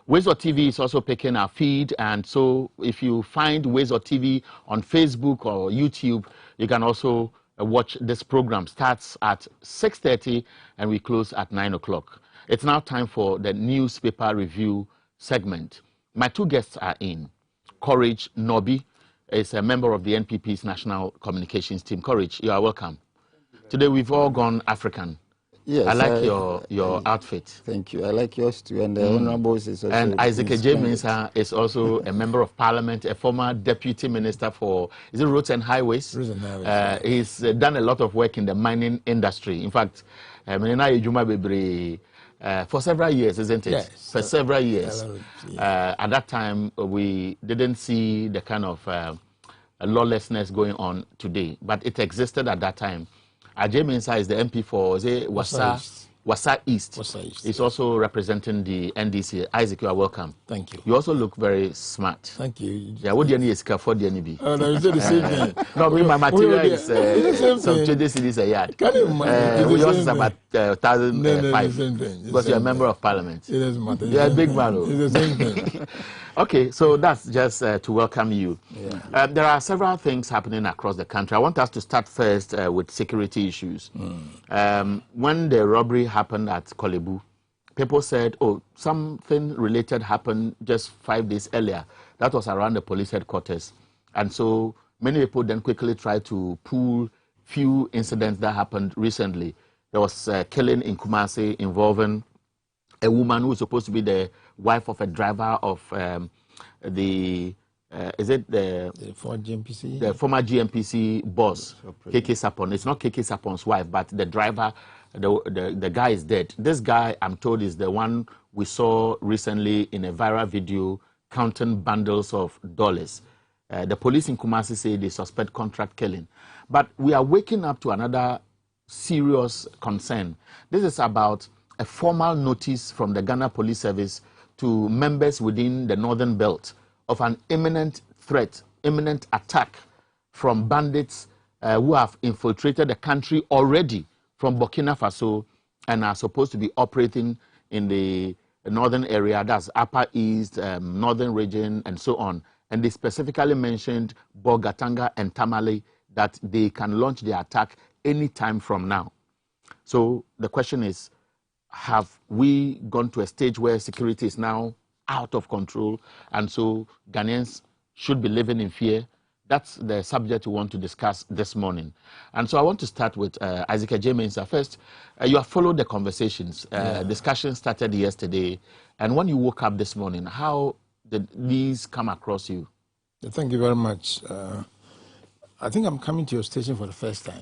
Xyz TV is also picking our feed. And so if you find Xyz TV on Facebook or YouTube, you can also watch this program. Starts at 6:30 and we close at 9 o'clock. It's now time for the newspaper review segment. My 2 guests are in. Courage Nobi is a member of the NPP's National Communications Team. Courage, you are welcome. Today we've all gone African. Yes, I like your outfit. Thank you. I like yours too. And the Honorable is also. And Xyz Morning is also a member of Parliament, a former Deputy Minister for Roads and Highways. Roads and Highways. He's done a lot of work in the mining industry. In fact, for several years, isn't it? Yes. For several years. At that time, we didn't see the kind of lawlessness going on today, but it existed at that time. Ajay Mensah is the MP for Wasa East. He's also representing the NDC. Isaac, you are welcome. Thank you. You also look very smart. Thanbe. Yeah, what do you need is for the NB? Oh, no, it's the same thing. No, my material is some 20 cities a yard. Can you imagine? Yours is about 1,005. Because you're a member of Parliament. It doesn't matter. You're a big man. It's the same thing. Okay, so that's just to welcome you. Yeah. There are several things happening across the country. I want us to start first with security issues. When the robbery happened at Kolebu, people said, oh, something related happened just 5 days earlier. That was around the police headquarters. And so many people then quickly tried to pull few incidents that happened recently. There was a killing in Kumasi involving a woman who was supposed to be the wife of a driver of the former GMPC? The former GMPC boss, KK Sapon. It's not KK Sapon's wife, but the driver, the guy is dead. This guy, I'm told, is the one we saw recently in a viral video counting bundles of dollars. The police in Kumasi say they suspect contract killing. But we are waking up to another serious concern. This is about a formal notice from the Ghana Police Service to members within the Northern Belt of an imminent threat, imminent attack from bandits who have infiltrated the country already from Burkina Faso and are supposed to be operating in the northern area, that's Upper East, Northern region, and so on. And they specifically mentioned Bogatanga and Tamale that they can launch the attack any time from now. So the question is, have we gone to a stage where security is now out of control and so Ghanaians should be living in fear? That's the subject we want to discuss this morning. And so I want to start with Xyz Morning. First, you have followed the conversations. Discussion started yesterday. And when you woke up this morning, how did these come across you? Thank you very much. I think I'm coming to your station for the first time.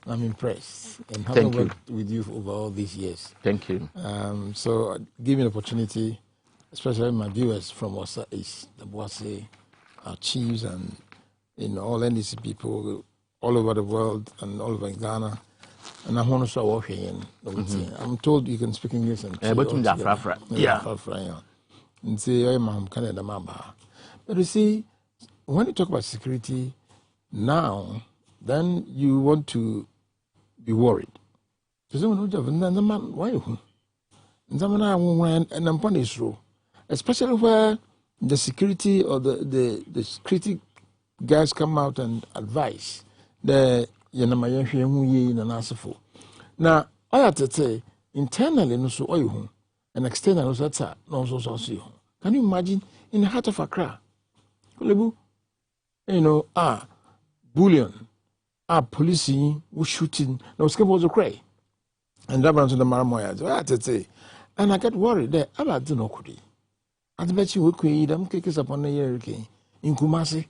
I'm impressed and having worked with you over all these years. Thank you. So give me an opportunity, especially my viewers from Wasa East, the Boise, our chiefs, and all NDC people all over the world and all over Ghana. And I want to start working. I'm told you can speak English and and say, I'm Canada Mamba. But you see, when you talk about security now, then you want to be worried. Especially where the security or the security guys come out and advise the now I have to say internally no so and externally no so no. Can you imagine in the heart of Accra? Bullion, policing, who shooting, no was a cray. And that runs to the Maramoya. I had to say, and I get worried there about the Nokudi. I bet you would create them kickers upon the year in Kumasi,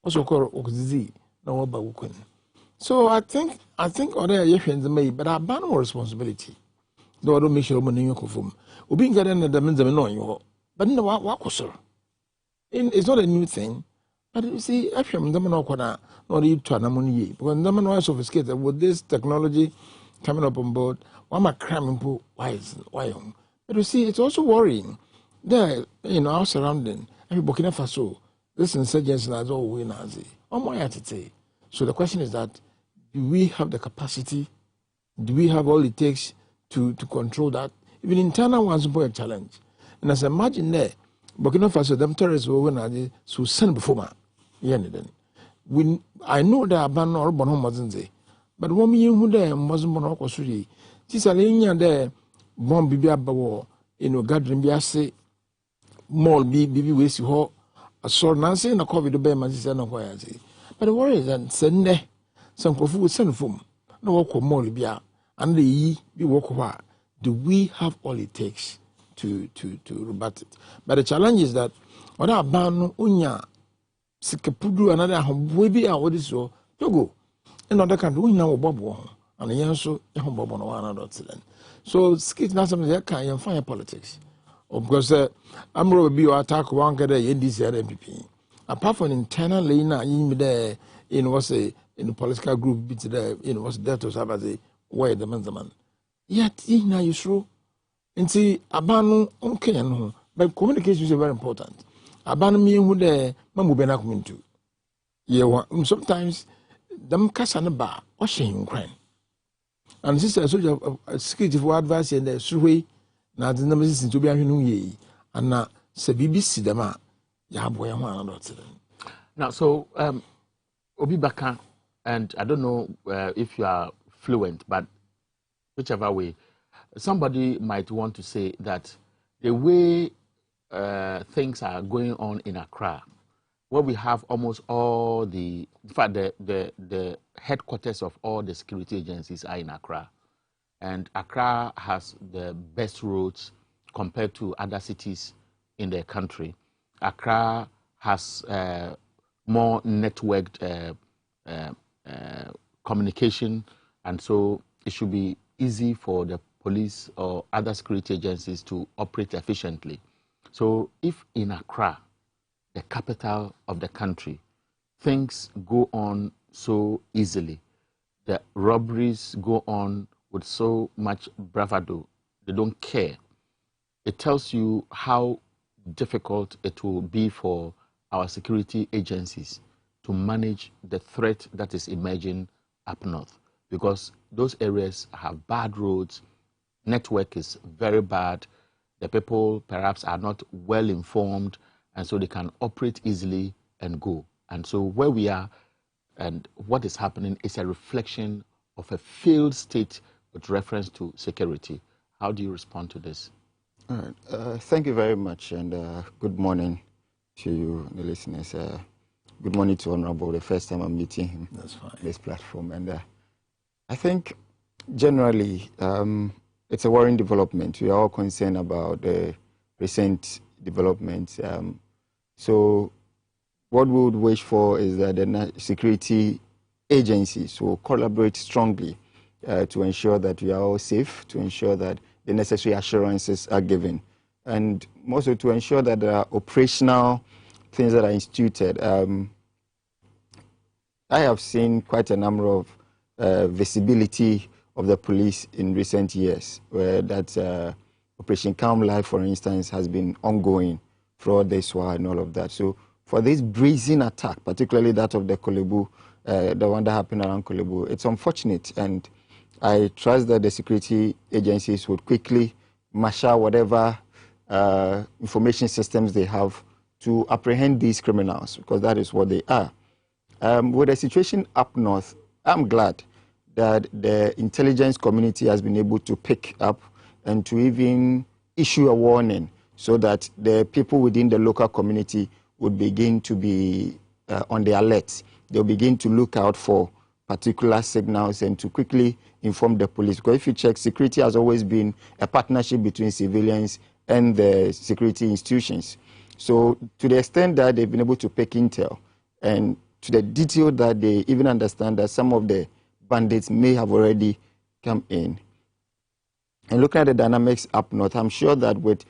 also called Okizi, no about Wukun. So I think other Yeshans may, but I ban more responsibility. Though I don't make sure money you confirm. We've been getting the means of knowing you, but no, what was sir? It's not a new thing. But you see, if you're not you to an ammonia, because the man was sophisticated with this technology coming up on board, why am I cramming? Why? But you see, it's also worrying. There, our surrounding, every Burkina Faso, this insurgency is all we Nazi. Oh my say. So the question is that, do we have the capacity? Do we have all it takes to control that? Even internal ones a challenge. And as I imagine there, Burkina Faso, them terrorists were when so send before me. I know that Aban or Bonham wasn't there. But when me who there wasn't Bonham was really. This is there, bomb Bibia Bawo, gathering Biase, mall Bibi West Ho, a sword Nancy and a COVID to bear my sister. But the worry is that send there some food send from no walk of Molibia and the be walk over. Do we have all it takes to rebut it? But the challenge is that what our ban unya sikapudu another maybe I would so Togo in other country we now bob and the answer bob on one another. So skits not something that can find politics. Because I'm going to be attack one get a NDC and MPP. Apart from internal lane, in there, what's in the political group, bit there, what's there to have as a way the man. Yet, now you true. And see, Abanu, okay, but communication is very important. Abanu me who there, Mamu Bena come into. Sometimes, them Casanaba, washing crime. And this is a sort of security for advice and the Suway, now the number is to be a new year, and now, BBC Dama. Now, so Obi Baka, and I don't know if you are fluent, but whichever way, somebody might want to say that the way things are going on in Accra, where we have almost all the, in fact, the headquarters of all the security agencies are in Accra, and Accra has the best roads compared to other cities in the country. Accra has more networked communication, and so it should be easy for the police or other security agencies to operate efficiently. So if in Accra, the capital of the country, things go on so easily, the robberies go on with so much bravado, they don't care. It tells you how difficult it will be for our security agencies to manage the threat that is emerging up north, because those areas have bad roads, network is very bad, the people perhaps are not well informed, and so they can operate easily and go. And so where we are and what is happening is a reflection of a failed state with reference to security. How do you respond to this? All right. Thank you very much, and good morning to you, the listeners. Good morning to Honorable, the first time I'm meeting him on this platform. And I think generally it's a worrying development. We are all concerned about the recent developments. So what we would wish for is that the security agencies will collaborate strongly to ensure that we are all safe, to ensure that the necessary assurances are given, and also to ensure that there are operational things that are instituted. I have seen quite a number of visibility of the police in recent years, where that Operation Calm Life, for instance, has been ongoing throughout this war and all of that. So for this brazen attack, particularly that of the Kolebu, the one that happened around Kolebu, it's unfortunate, and I trust that the security agencies would quickly marshal whatever information systems they have to apprehend these criminals, because that is what they are. With the situation up north, I'm glad that the intelligence community has been able to pick up and to even issue a warning so that the people within the local community would begin to be on the alert. They'll begin to look out for particular signals and to quickly inform the police. Because if you check, security has always been a partnership between civilians and the security institutions. So to the extent that they've been able to pick intel, and to the detail that they even understand that some of the bandits may have already come in. And looking at the dynamics up north, I'm sure that with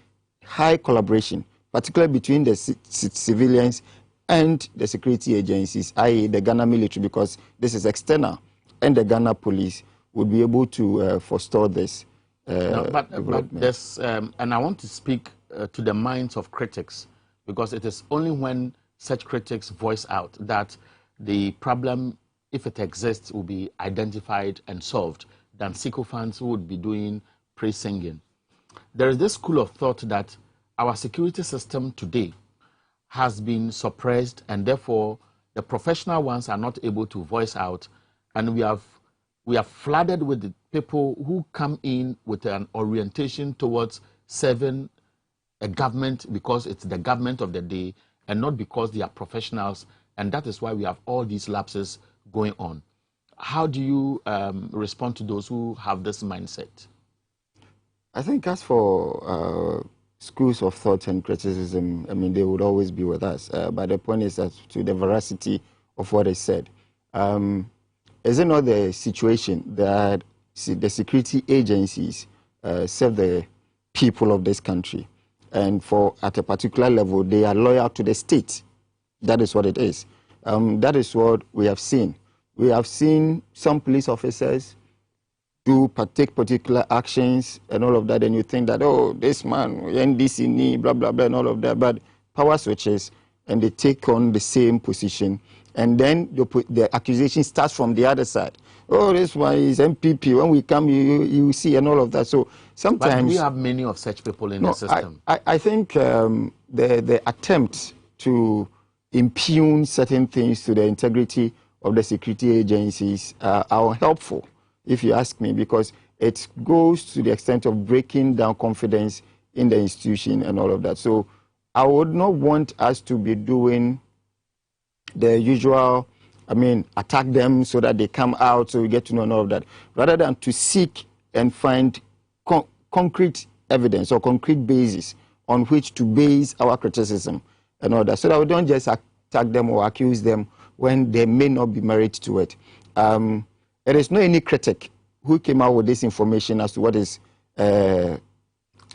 high collaboration, particularly between the civilians and the security agencies, i.e. the Ghana military, because this is external, and the Ghana police would be able to forestall this. But there's, and I want to speak to the minds of critics, because it is only when such critics voice out that the problem, if it exists, will be identified and solved than sycophants who would be doing praise singing. There is this school of thought that our security system today has been suppressed, and therefore the professional ones are not able to voice out, and we are flooded with the people who come in with an orientation towards serving a government because it's the government of the day and not because they are professionals, and that is why we have all these lapses going on. How do you respond to those who have this mindset? I think as for schools of thought and criticism, I mean, they would always be with us. But the point is that to the veracity of what is said. Is it not the situation that the security agencies serve the people of this country? And at a particular level, they are loyal to the state. That is what it is. That is what we have seen. We have seen some police officers take particular actions and all of that, and you think that, oh, this man, NDC, blah, blah, blah, and all of that. But power switches, and they take on the same position. And then the accusation starts from the other side. Oh, this one is MPP. When we come, you see, and all of that. So sometimes... But we have many of such people in the system. I think the attempt to impugn certain things to the integrity of the security agencies are unhelpful, if you ask me, because it goes to the extent of breaking down confidence in the institution and all of that. So I would not want us to be doing the usual, I mean, attack them so that they come out so we get to know all of that, rather than to seek and find concrete evidence or concrete basis on which to base our criticism and all that, so that we don't just attack them or accuse them when there may not be merit to it. There is no any critic who came out with this information as to what is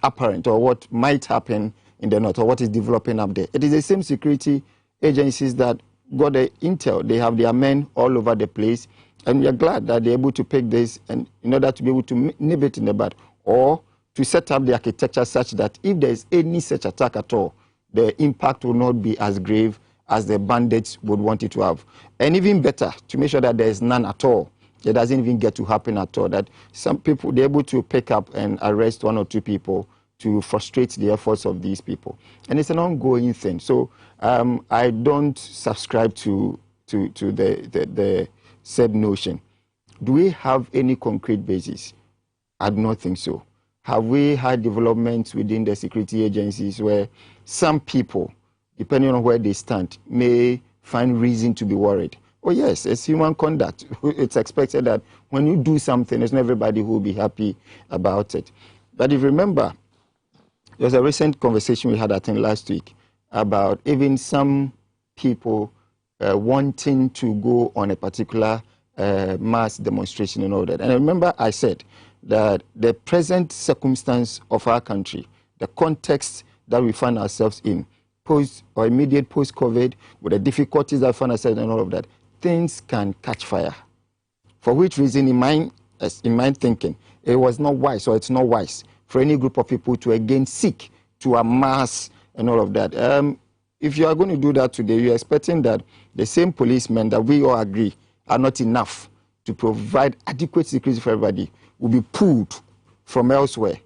apparent or what might happen in the north or what is developing up there. It is the same security agencies that got the intel. They have their men all over the place, and we are glad that they're able to pick this and in order to be able to nip it in the bud, or to set up the architecture such that if there is any such attack at all, the impact will not be as grave as the bandits would want it to have. And even better, to make sure that there is none at all. It doesn't even get to happen at all. That some people, they're able to pick up and arrest one or two people to frustrate the efforts of these people. And it's an ongoing thing. So I don't subscribe to the said notion. Do we have any concrete basis? I do not think so. Have we had developments within the security agencies where some people, depending on where they stand, may find reason to be worried? Oh yes, it's human conduct. It's expected that when you do something, it's not everybody who will be happy about it. But if you remember, there was a recent conversation we had, I think, last week, about even some people wanting to go on a particular mass demonstration and all that. And I remember I said that the present circumstance of our country, the context that we find ourselves in, post or immediate post-COVID, with the difficulties that we find ourselves in and all of that, things can catch fire. For which reason, in my thinking, it was not wise, or it's not wise for any group of people to again seek to amass and all of that. If you are going to do that today, you're expecting that the same policemen that we all agree are not enough to provide adequate security for everybody will be pulled from elsewhere.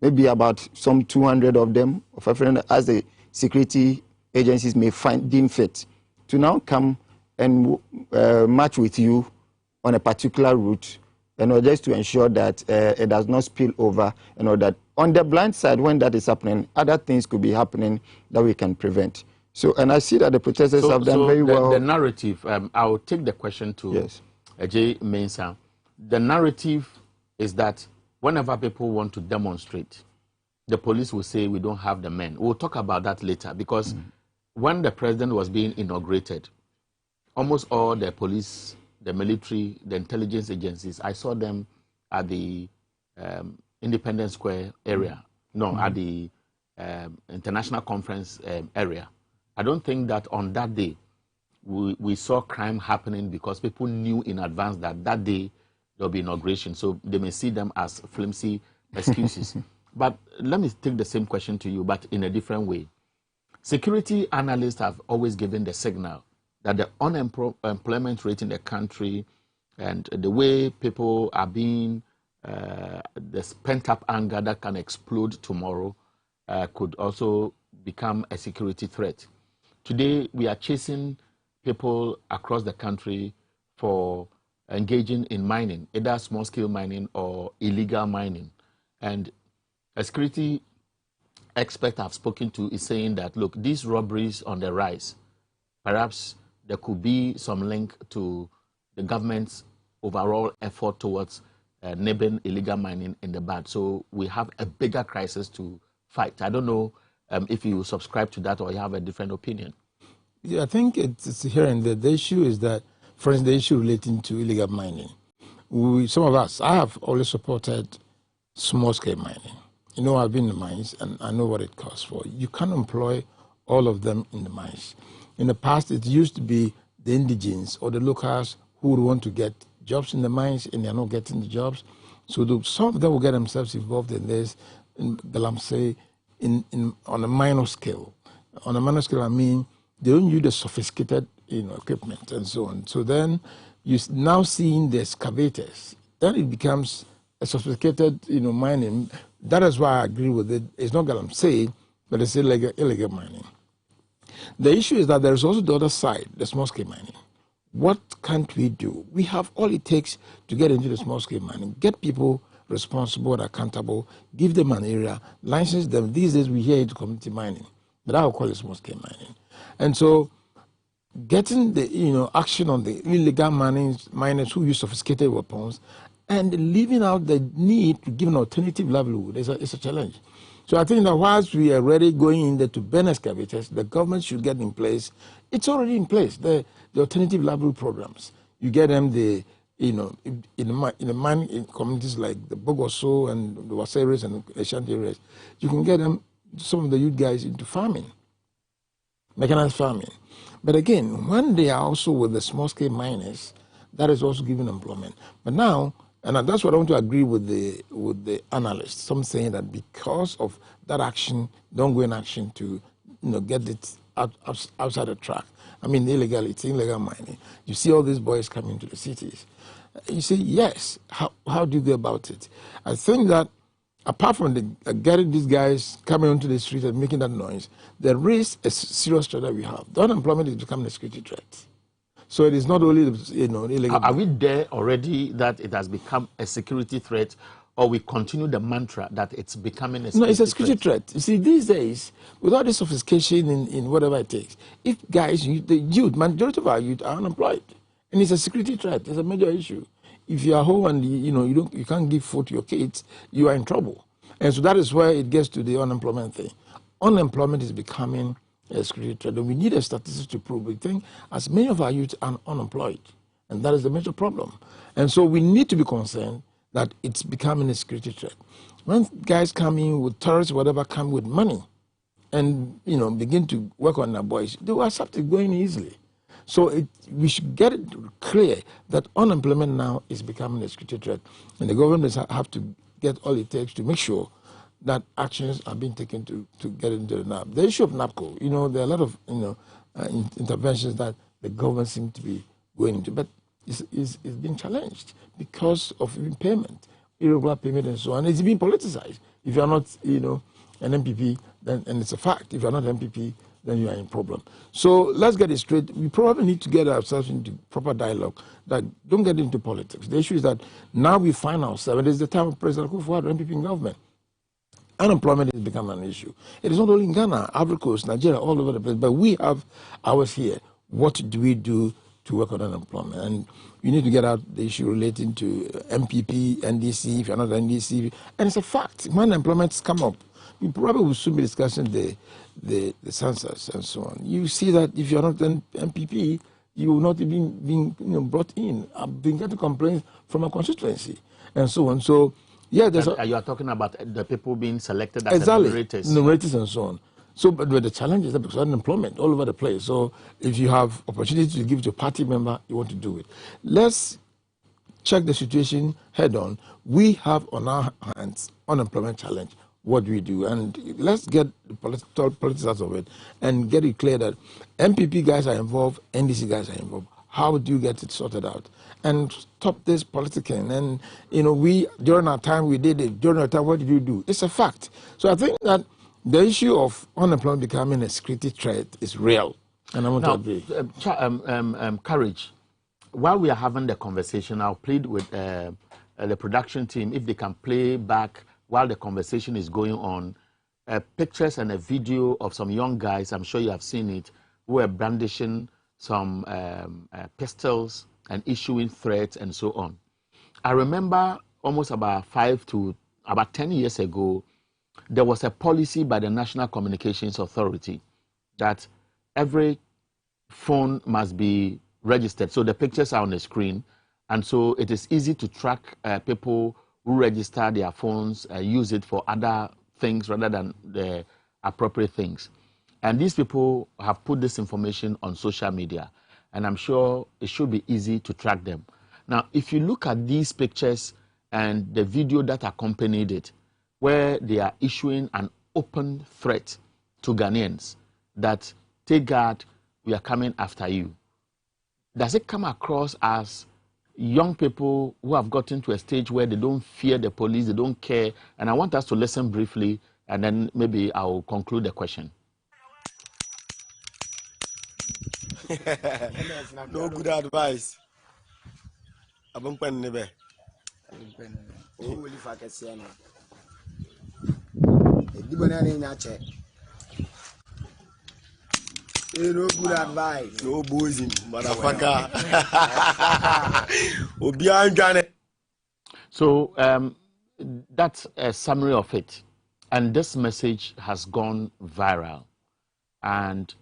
Maybe about some 200 of them, or 500, as the security agencies may deem fit, to now come and match with you on a particular route, just to ensure that it does not spill over, that on the blind side, when that is happening, other things could be happening that we can prevent. So, and I see that the protesters have done very well. The narrative, I will take the question to J. Mensah. The narrative is that whenever people want to demonstrate, the police will say we don't have the men. We'll talk about that later, because when the president was being inaugurated, almost all the police, the military, the intelligence agencies, I saw them at the Independence Square area, at the International Conference area. I don't think that on that day we saw crime happening, because people knew in advance that that day there will be inauguration. So they may see them as flimsy excuses. But let me take the same question to you, but in a different way. Security analysts have always given the signal that the unemployment rate in the country and the way people are being, the pent-up anger that can explode tomorrow could also become a security threat. Today, we are chasing people across the country for engaging in mining, either small-scale mining or illegal mining. And a security expert I've spoken to is saying that, look, these robberies on the rise, perhaps there could be some link to the government's overall effort towards nibbling illegal mining in the bud. So we have a bigger crisis to fight. I don't know if you subscribe to that or you have a different opinion. Yeah, I think it's here and there. The issue is that, for instance, the issue relating to illegal mining. Some of us, I have always supported small-scale mining. You know, I've been in the mines, and I know what it costs for. You can't employ all of them in the mines. In the past, it used to be the indigenes or the locals who would want to get jobs in the mines, and they're not getting the jobs. So some of them will get themselves involved in this, on a minor scale. On a minor scale, I mean, they don't use the sophisticated, equipment and so on. So then you now seeing the excavators. Then it becomes a sophisticated, mining. That is why I agree with it. It's not galamsey, but it's illegal mining. The issue is that there's also the other side, the small-scale mining. What can't we do? We have all it takes to get into the small-scale mining, get people responsible and accountable, give them an area, license them. These days we hear it community mining, but I will call it small-scale mining. And so getting the action on the illegal miners who use sophisticated weapons and leaving out the need to give an alternative livelihood is a challenge. So I think that whilst we are already going in there to ban excavators, the government should get in place. It's already in place. The alternative livelihood programs. You get them in communities like the Bogoso and the Waseres and the Ashanti areas. You can get them, some of the youth guys, into farming, mechanized farming. But again, when they are also with the small-scale miners, that is also giving employment. But now, and that's what I want to agree with the analysts. Some saying that because of that action, don't go in action to get it outside the track. I mean, illegal mining. You see all these boys coming to the cities. You say, yes, how do you go about it? I think that apart from getting these guys coming onto the street and making that noise, there is a serious threat that we have. The unemployment is becoming a security threat. So it is not only illegal. Are we there already that it has become a security threat, or we continue the mantra that it's becoming a security threat? No, it's a security threat. You see, these days, with all this sophistication in whatever it takes, if guys, the youth, majority of our youth are unemployed, and it's a security threat. It's a major issue. If you are home and you can't give food to your kids, you are in trouble. And so that is where it gets to the unemployment thing. Unemployment is becoming a security threat. And we need a statistics to prove. We think as many of our youth are unemployed, and that is the major problem. And so we need to be concerned that it's becoming a security threat. When guys come in with terrorists, whatever, come with money, and begin to work on our boys, they will accept it going easily. So we should get it clear that unemployment now is becoming a security threat, and the government have to get all it takes to make sure that actions are being taken to get into the NAP. The issue of NAPCO, there are a lot of interventions that the government seems to be going into, but it's being challenged because of payment, irregular payment, and so on. It's being politicized. If you are not, an MPP, then and it's a fact. If you are not an MPP, then you are in problem. So let's get it straight. We probably need to get ourselves into proper dialogue. That don't get into politics. The issue is that now we find ourselves. It is the time of President Kufuor, MPP in government. Unemployment has become an issue. It is not only in Ghana, Ivory Coast, Nigeria, all over the place. But we have ours here. What do we do to work on unemployment? And we need to get out the issue relating to MPP, NDC. If you're not NDC, and it's a fact. When unemployment's come up, we probably will soon be discussing the census and so on. You see that if you're not an MPP, you will not be being brought in. I've been getting complaints from a constituency and so on. So, yeah, you are talking about the people being selected as enumerators. Enumerators and so on. So, but the challenge is that because unemployment all over the place. So, if you have opportunity to give to a party member, you want to do it. Let's check the situation head on. We have on our hands unemployment challenge. What do we do? And let's get the politics out of it and get it clear that MPP guys are involved, NDC guys are involved. How do you get it sorted out? And stop this politicking. And, we, during our time, we did it. During our time, what did you do? It's a fact. So I think that the issue of unemployment becoming a security threat is real. And I want to agree. Courage. While we are having the conversation, I'll plead with the production team if they can play back while the conversation is going on, pictures and a video of some young guys, I'm sure you have seen it, who are brandishing some pistols and issuing threats and so on. I remember almost about 10 years ago, there was a policy by the National Communications Authority that every phone must be registered. So the pictures are on the screen, and so it is easy to track people who register their phones, use it for other things rather than the appropriate things. And these people have put this information on social media, and I'm sure it should be easy to track them. Now, if you look at these pictures and the video that accompanied it, where they are issuing an open threat to Ghanaians that, take guard, we are coming after you. Does it come across as young people who have gotten to a stage where they don't fear the police, they don't care? And I want us to listen briefly, and then maybe I'll conclude the question. No good advice. No good advice. No boys in motherfucker. So that's a summary of it. And this message has gone viral. And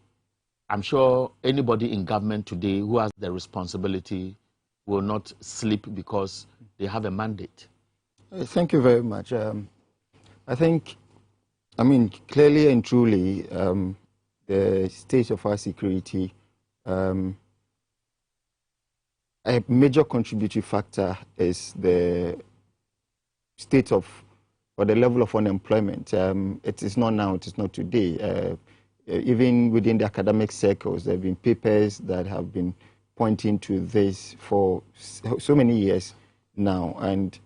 I'm sure anybody in government today who has the responsibility will not sleep because they have a mandate. Thank you very much. Clearly and truly, the state of our security, a major contributory factor is the state of, or the level of unemployment. It is not now, it is not today. Even within the academic circles, there have been papers that have been pointing to this for so many years now. And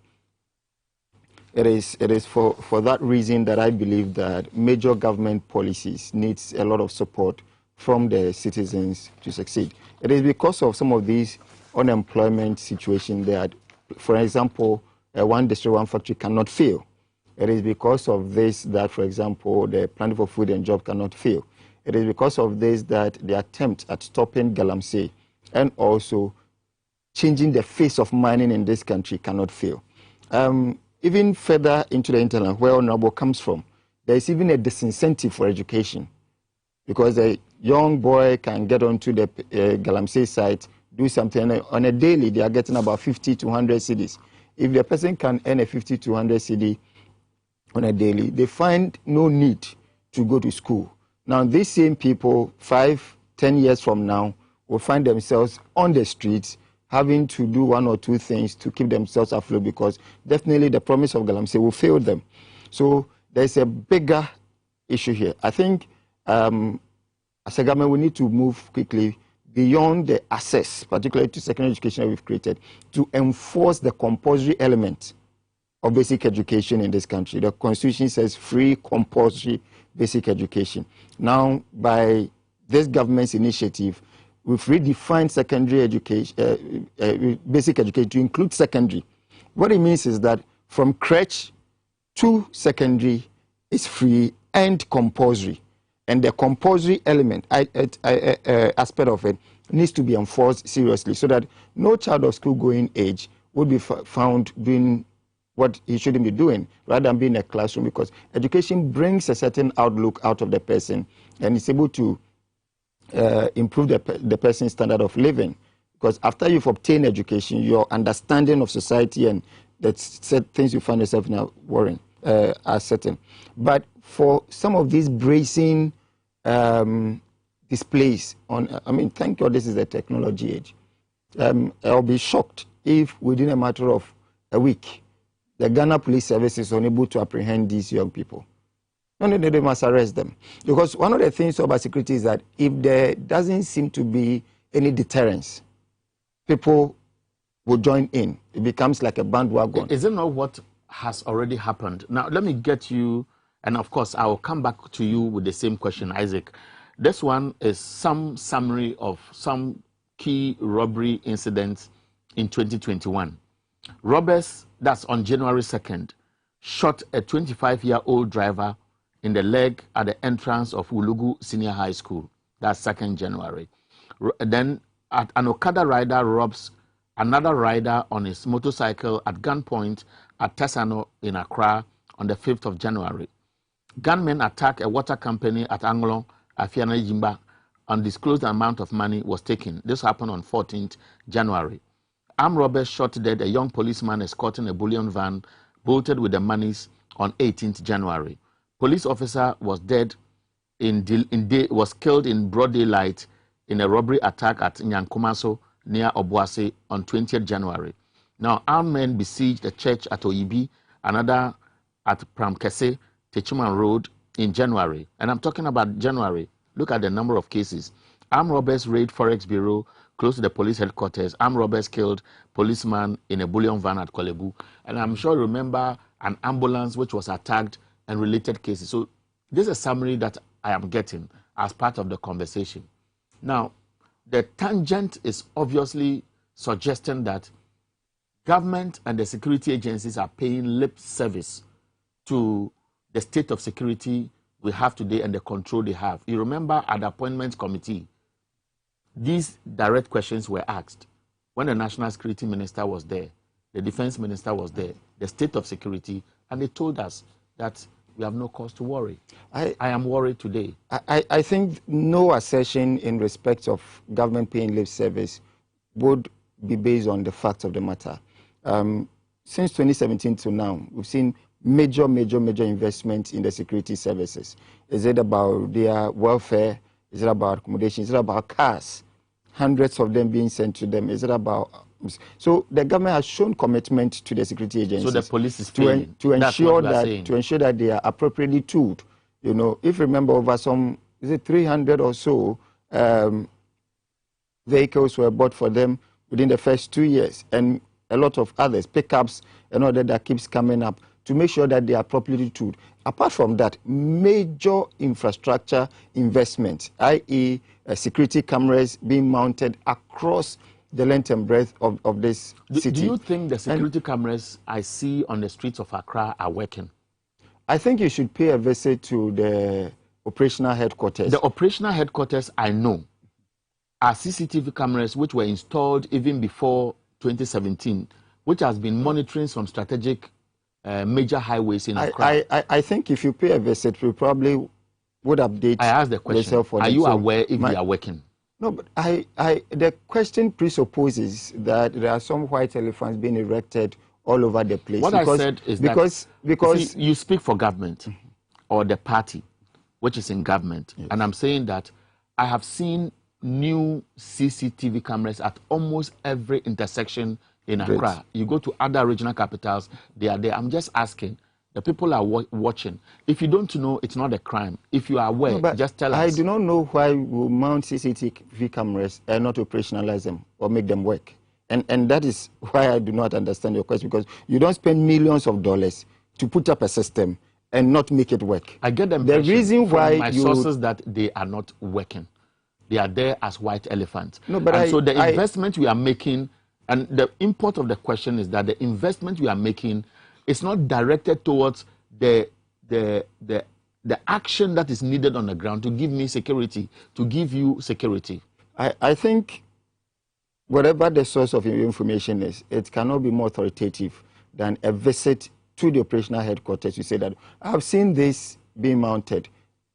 it is for that reason that I believe that major government policies needs a lot of support from the citizens to succeed. It is because of some of these unemployment situations that, for example, one district, one factory cannot fail. It is because of this that, for example, the Plan for Food and Jobs cannot fail. It is because of this that the attempt at stopping Galamsey and also changing the face of mining in this country cannot fail. Even further into the internet, where Honorable comes from, there is even a disincentive for education. because a young boy can get onto the Galamsey site, do something on a daily. They are getting about 50 to 100 cedis. If the person can earn a 50 to 100 cedi on a daily, they find no need to go to school. Now, these same people, 5, 10 years from now, will find themselves on the streets having to do one or two things to keep themselves afloat, because definitely the promise of Galamsey will fail them. So there's a bigger issue here. I think as a government, we need to move quickly beyond the access, particularly to secondary education that we've created, to enforce the compulsory element of basic education in this country. The Constitution says free, compulsory basic education. Now, by this government's initiative, we've redefined secondary education, basic education to include secondary. What it means is that from crèche to secondary is free and compulsory. And the compulsory element, aspect of it, needs to be enforced seriously, so that no child of school-going age would be found doing what he shouldn't be doing, rather than being in a classroom, because education brings a certain outlook out of the person and is able to improve the person's standard of living. Because after you've obtained education, your understanding of society and the things you find yourself now worrying are certain. But for some of these bracing displays on, I mean, thank God this is a technology age. I'll be shocked if within a matter of a week, the Ghana Police Service is unable to apprehend these young people. No, they must arrest them. Because one of the things about security is that if there doesn't seem to be any deterrence, people will join in. It becomes like a bandwagon. Is it not what has already happened? Now, let me get you, and of course, I will come back to you with the same question, Isaac. This one is some summary of some key robbery incidents in 2021. Robbers, that's on January 2nd, shot a 25-year-old driver in the leg at the entrance of Ulugu Senior High School. That's 2nd January. Then an Okada rider robs another rider on his motorcycle at gunpoint at Tesano in Accra on the 5th of January. Gunmen attack a water company at Anglong, Afiana Jimba. Undisclosed amount of money was taken. This happened on 14th January. Armed robbers shot dead a young policeman escorting a bullion van bolted with the monies on 18th January. Police officer was dead was killed in broad daylight in a robbery attack at Nyankumaso near Obuasi on 20th January. Now, armed men besieged a church at Oyibi, another at Pramkese, Techiman Road in January. And I'm talking about January. Look at the number of cases. Armed robbers raid Forex Bureau close to the police headquarters. Armed robbers killed policeman in a bullion van at Kolebu. And I'm sure you remember an ambulance which was attacked and related cases. So this is a summary that I am getting as part of the conversation. Now, the tangent is obviously suggesting that government and the security agencies are paying lip service to the state of security we have today and the control they have. You remember at the appointments committee, these direct questions were asked when the National Security Minister was there, the Defense Minister was there, the state of security, and they told us that we have no cause to worry. I am worried today. I think no assertion in respect of government paying lip service would be based on the facts of the matter. Since 2017 to now, we've seen major investment in the security services. Is it about their welfare? Is it about accommodation? Is it about cars? Hundreds of them being sent to them. Is it about... So the government has shown commitment to the security agencies. So the police is failing. To ensure that they are appropriately tooled. You know, if you remember, over some, is it 300 or so vehicles were bought for them within the first 2 years, and a lot of others, pickups and all that keeps coming up, to make sure that they are properly tooled. Apart from that, major infrastructure investment, i.e. security cameras being mounted across the length and breadth of this city. Do you think the security cameras I see on the streets of Accra are working? I think you should pay a visit to the operational headquarters. The operational headquarters, I know, are CCTV cameras which were installed even before 2017, which has been monitoring some strategic major highways in Accra. I think if you pay a visit, we probably would update. I asked the question. Are you aware if they are working? No, but the question presupposes that there are some white elephants being erected all over the place. What I said is because you speak for government or the party, which is in government, yes. And I'm saying that I have seen new CCTV cameras at almost every intersection in Accra. Great. You go to other regional capitals, they are there. I'm just asking. The people are watching. If you don't know, it's not a crime. If you are aware, just tell us. I do not know why we mount CCTV cameras and not operationalize them or make them work. And that is why I do not understand your question, because you don't spend millions of dollars to put up a system and not make it work. I get them. The reason why my sources that they are not working. They are there as white elephants. No, but so the investment we are making, and the import of the question is that the investment we are making is not directed towards the action that is needed on the ground to give me security, to give you security. I think whatever the source of information is, it cannot be more authoritative than a visit to the operational headquarters to say that I've seen this being mounted.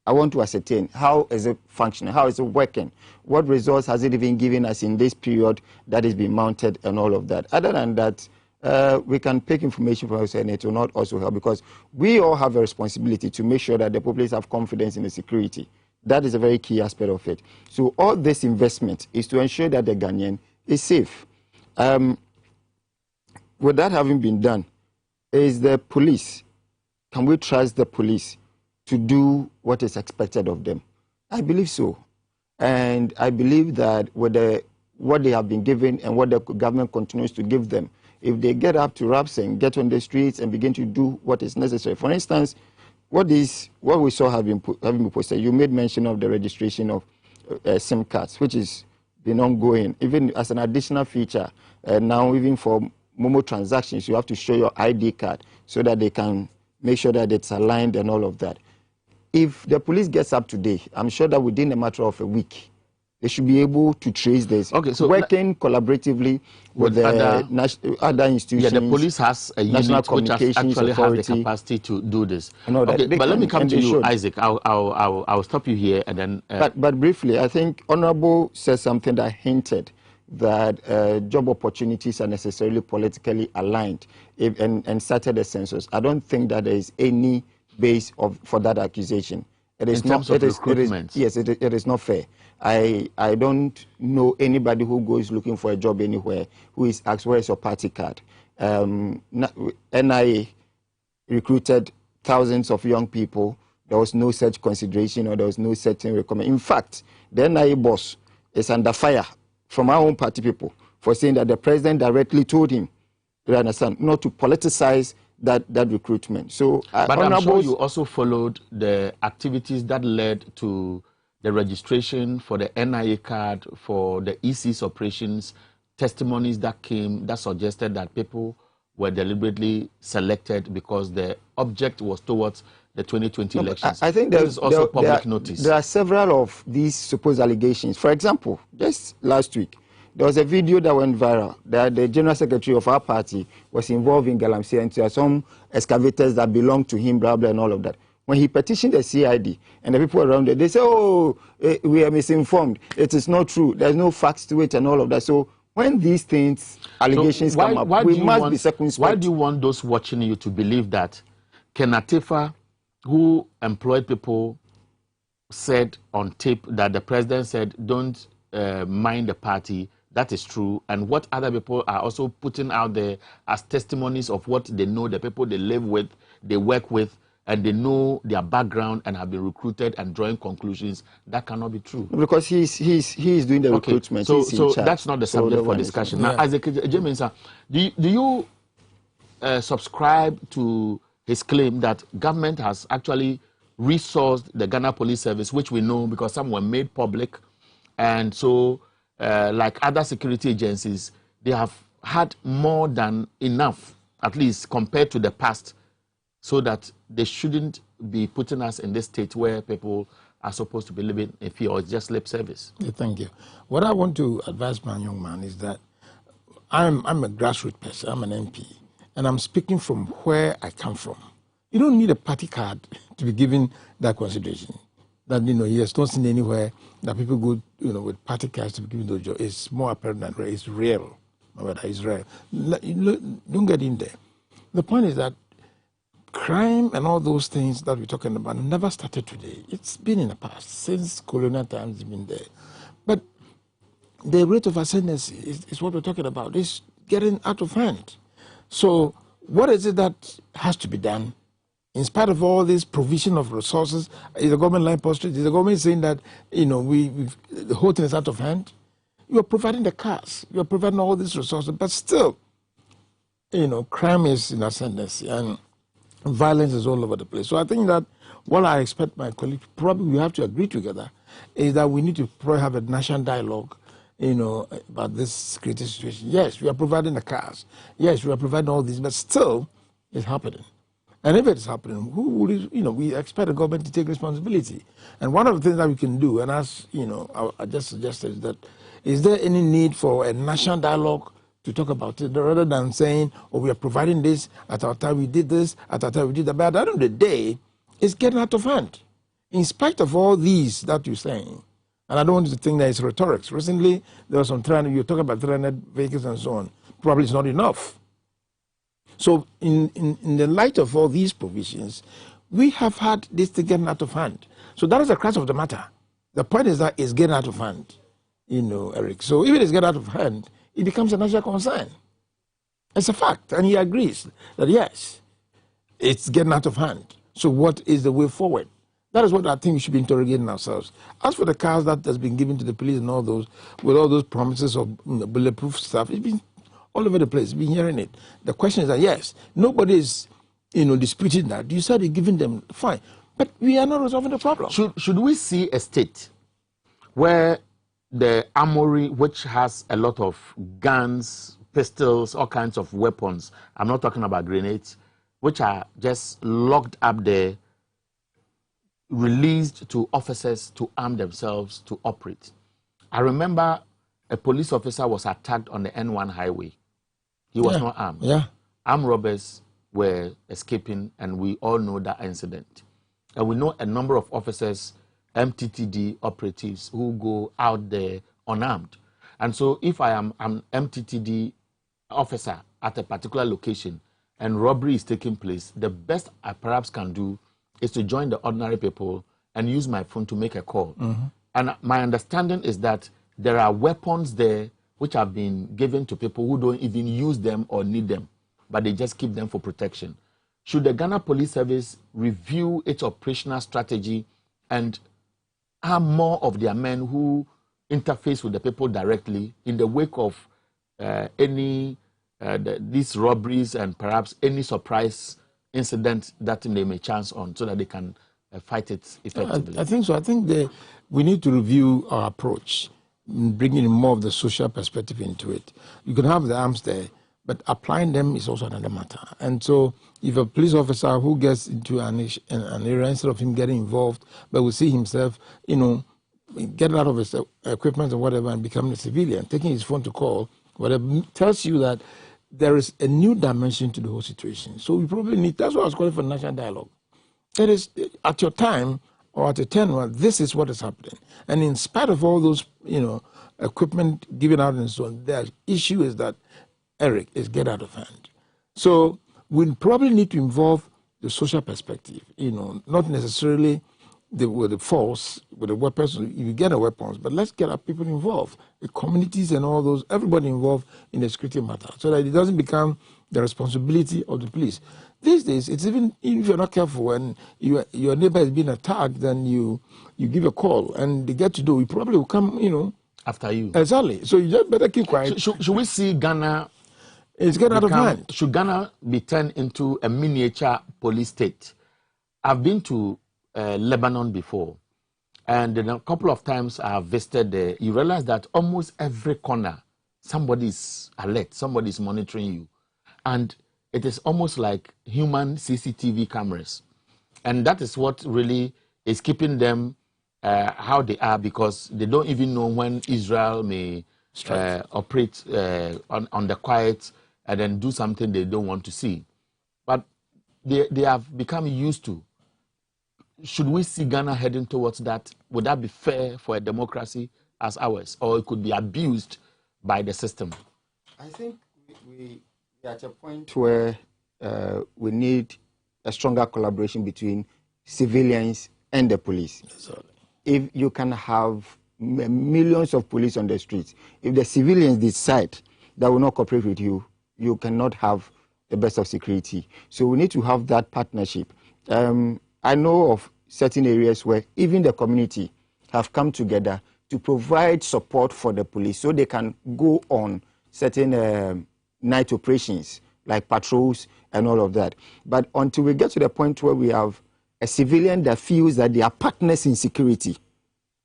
I want to ascertain how is it functioning, how is it working, what results has it even given us in this period that is being mounted and all of that. Other than that, we can take information from us and it will not also help, because we all have a responsibility to make sure that the populace have confidence in the security. That is a very key aspect of it. So all this investment is to ensure that the Ghanaian is safe. With that having been done, is the police, can we trust the police to do what is expected of them? I believe so. And I believe that with what they have been given and what the government continues to give them, if they get up to raps and get on the streets and begin to do what is necessary. For instance, what we saw having been posted, you made mention of the registration of SIM cards, which is been ongoing, even as an additional feature. Now, even for Momo transactions, you have to show your ID card so that they can make sure that it's aligned and all of that. If the police gets up today, I'm sure that within a matter of a week, they should be able to trace this. Okay, so working collaboratively with the other institutions. Yeah, the police has a unit which actually has the capacity to do this. Okay, but let me come to you, Isaac. I'll stop you here and then. But briefly, I think Honorable said something that hinted that job opportunities are necessarily politically aligned and started the census. I don't think that there is any base for that accusation. It is in terms of recruitment. Yes, it is not fair. I don't know anybody who goes looking for a job anywhere who is asked, where is your party card? NIA recruited thousands of young people. There was no such consideration or there was no certain requirement. In fact, the NIA boss is under fire from our own party people for saying that the president directly told him, you understand, not to politicize that recruitment. So, but I'm sure you also followed the activities that led to the registration for the NIA card, for the EC's operations, testimonies that came that suggested that people were deliberately selected because the object was towards the 2020 elections. I think there is also public notice. There are several of these supposed allegations. For example, just last week, there was a video that went viral that the General Secretary of our party was involved in Galamsey, and there are some excavators that belong to him, blah, blah, and all of that. When he petitioned the CID and the people around it, they say, oh, we are misinformed. It is not true. There's no facts to it and all of that. So when these things, allegations come up, we must be circumspect. Why do you want those watching you to believe that Ken Atefa, who employed people, said on tape that the president said, don't mind the party? That is true. And what other people are also putting out there as testimonies of what they know, the people they live with, they work with, and they know their background and have been recruited and drawing conclusions, that cannot be true. Because he is doing the recruitment. So that's not the subject for discussion. Now, Isaac James, do you subscribe to his claim that government has actually resourced the Ghana Police Service, which we know because some were made public, and so like other security agencies, they have had more than enough, at least compared to the past, so that they shouldn't be putting us in this state where people are supposed to be living in fear or just lip service. Yeah, thank you. What I want to advise my young man is that I'm a grassroots person, I'm an MP, and I'm speaking from where I come from. You don't need a party card to be given that consideration. that, he has not seen anywhere that people go, with party cash to be given those jobs. It's more apparent than real. It's real. It's real. Don't get in there. The point is that crime and all those things that we're talking about never started today. It's been in the past. Since colonial times, it's been there. But the rate of ascendancy is what we're talking about. It's getting out of hand. So what is it that has to be done? In spite of all this provision of resources, is the government lying prostrate? Is the government saying that, the whole thing is out of hand? You are providing the cars. You are providing all these resources. But still, crime is in ascendancy. And violence is all over the place. So I think that what I expect my colleagues, probably we have to agree together, is that we need to probably have a national dialogue, about this security situation. Yes, we are providing the cars. Yes, we are providing all this, but still, it's happening. And if it's happening, who would, we expect the government to take responsibility. And one of the things that we can do, and as, I just suggested, is that, is there any need for a national dialogue to talk about it, rather than saying, oh, we are providing this, at our time we did this, at our time we did that. But at the end of the day, it's getting out of hand. In spite of all these that you're saying, and I don't want you to think that it's rhetorics. Recently, there was some 300, you're talking about 300 vehicles and so on. Probably it's not enough. So in the light of all these provisions, we have had this thing getting out of hand. So that is the crux of the matter. The point is that it's getting out of hand, Eric. So if it is getting out of hand, it becomes a national concern. It's a fact, and he agrees that yes, it's getting out of hand. So what is the way forward? That is what I think we should be interrogating ourselves. As for the cars that has been given to the police and all those, with all those promises of bulletproof stuff, it's been all over the place. We've been hearing it. The question is that yes, nobody is, disputing that. You said you're giving them, fine, but we are not resolving the problem. Should we see a state where the armory, which has a lot of guns, pistols, all kinds of weapons, I'm not talking about grenades, which are just locked up there, released to officers to arm themselves to operate? I remember a police officer was attacked on the N1 highway. He was not armed. Yeah. Armed robbers were escaping, and we all know that incident. And we know a number of officers, MTTD operatives, who go out there unarmed. And so if I am an MTTD officer at a particular location and robbery is taking place, the best I perhaps can do is to join the ordinary people and use my phone to make a call. Mm-hmm. And my understanding is that there are weapons there which have been given to people who don't even use them or need them, but they just keep them for protection. Should the Ghana Police Service review its operational strategy and arm more of their men who interface with the people directly in the wake of these robberies and perhaps any surprise incident that they may chance on, so that they can fight it effectively? I think so. I think we need to review our approach, bringing more of the social perspective into it. You can have the arms there, but applying them is also another matter. And so if a police officer who gets into an area, instead of him getting involved, but will see himself, get out of his equipment or whatever and become a civilian, taking his phone to call, whatever, tells you that there is a new dimension to the whole situation. So we probably need, that's why I was calling for national dialogue. That is, at your time or at a turn, this is what is happening. And in spite of all those, equipment given out and so on, the issue is that, Eric, is get out of hand. So we probably need to involve the social perspective, not necessarily with the force, with the weapons. You get the weapons, but let's get our people involved, the communities and all those, everybody involved in the security matter, so that it doesn't become the responsibility of the police. These days, it's even if you're not careful, when your neighbor is being attacked, then you give a call, and they get to do. It probably will come, after you. Exactly. So you just better keep quiet. Should we see Ghana? It's getting out of hand. Should Ghana be turned into a miniature police state? I've been to Lebanon before, and a couple of times I have visited there. You realize that almost every corner, somebody is alert, somebody is monitoring you, and it is almost like human CCTV cameras, and that is what really is keeping them how they are, because they don't even know when Israel may operate on the quiet and then do something they don't want to see. But they have become used to should we see Ghana heading towards that? Would that be fair for a democracy as ours, or it could be abused by the system? I think we are at a point where we need a stronger collaboration between civilians and the police. If you can have millions of police on the streets, if the civilians decide that will not cooperate with you, you cannot have the best of security. So we need to have that partnership. I know of certain areas where even the community have come together to provide support for the police so they can go on certain night operations like patrols and all of that. But until we get to the point where we have a civilian that feels that they are partners in security,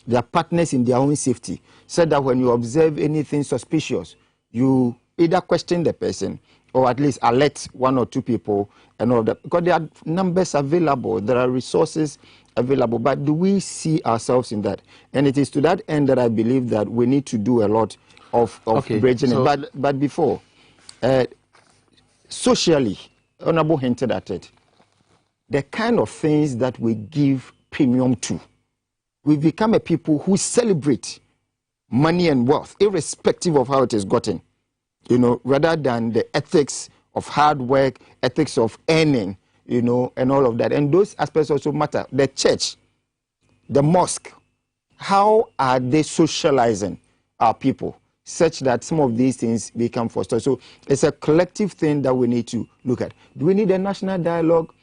they are partners in their own safety, so that when you observe anything suspicious, you either question the person or at least alert one or two people and all of that. Because there are numbers available, there are resources available, but do we see ourselves in that? And it is to that end that I believe that we need to do a lot of bridging it. But before, socially, Honorable hinted at it, the kind of things that we give premium to, we become a people who celebrate money and wealth, irrespective of how it is gotten, you know, rather than the ethics of hard work, ethics of earning, you know, and all of that. And those aspects also matter. The church, the mosque, how are they socializing our people such that some of these things become fostered? So it's a collective thing that we need to look at. Do we need a national dialogue?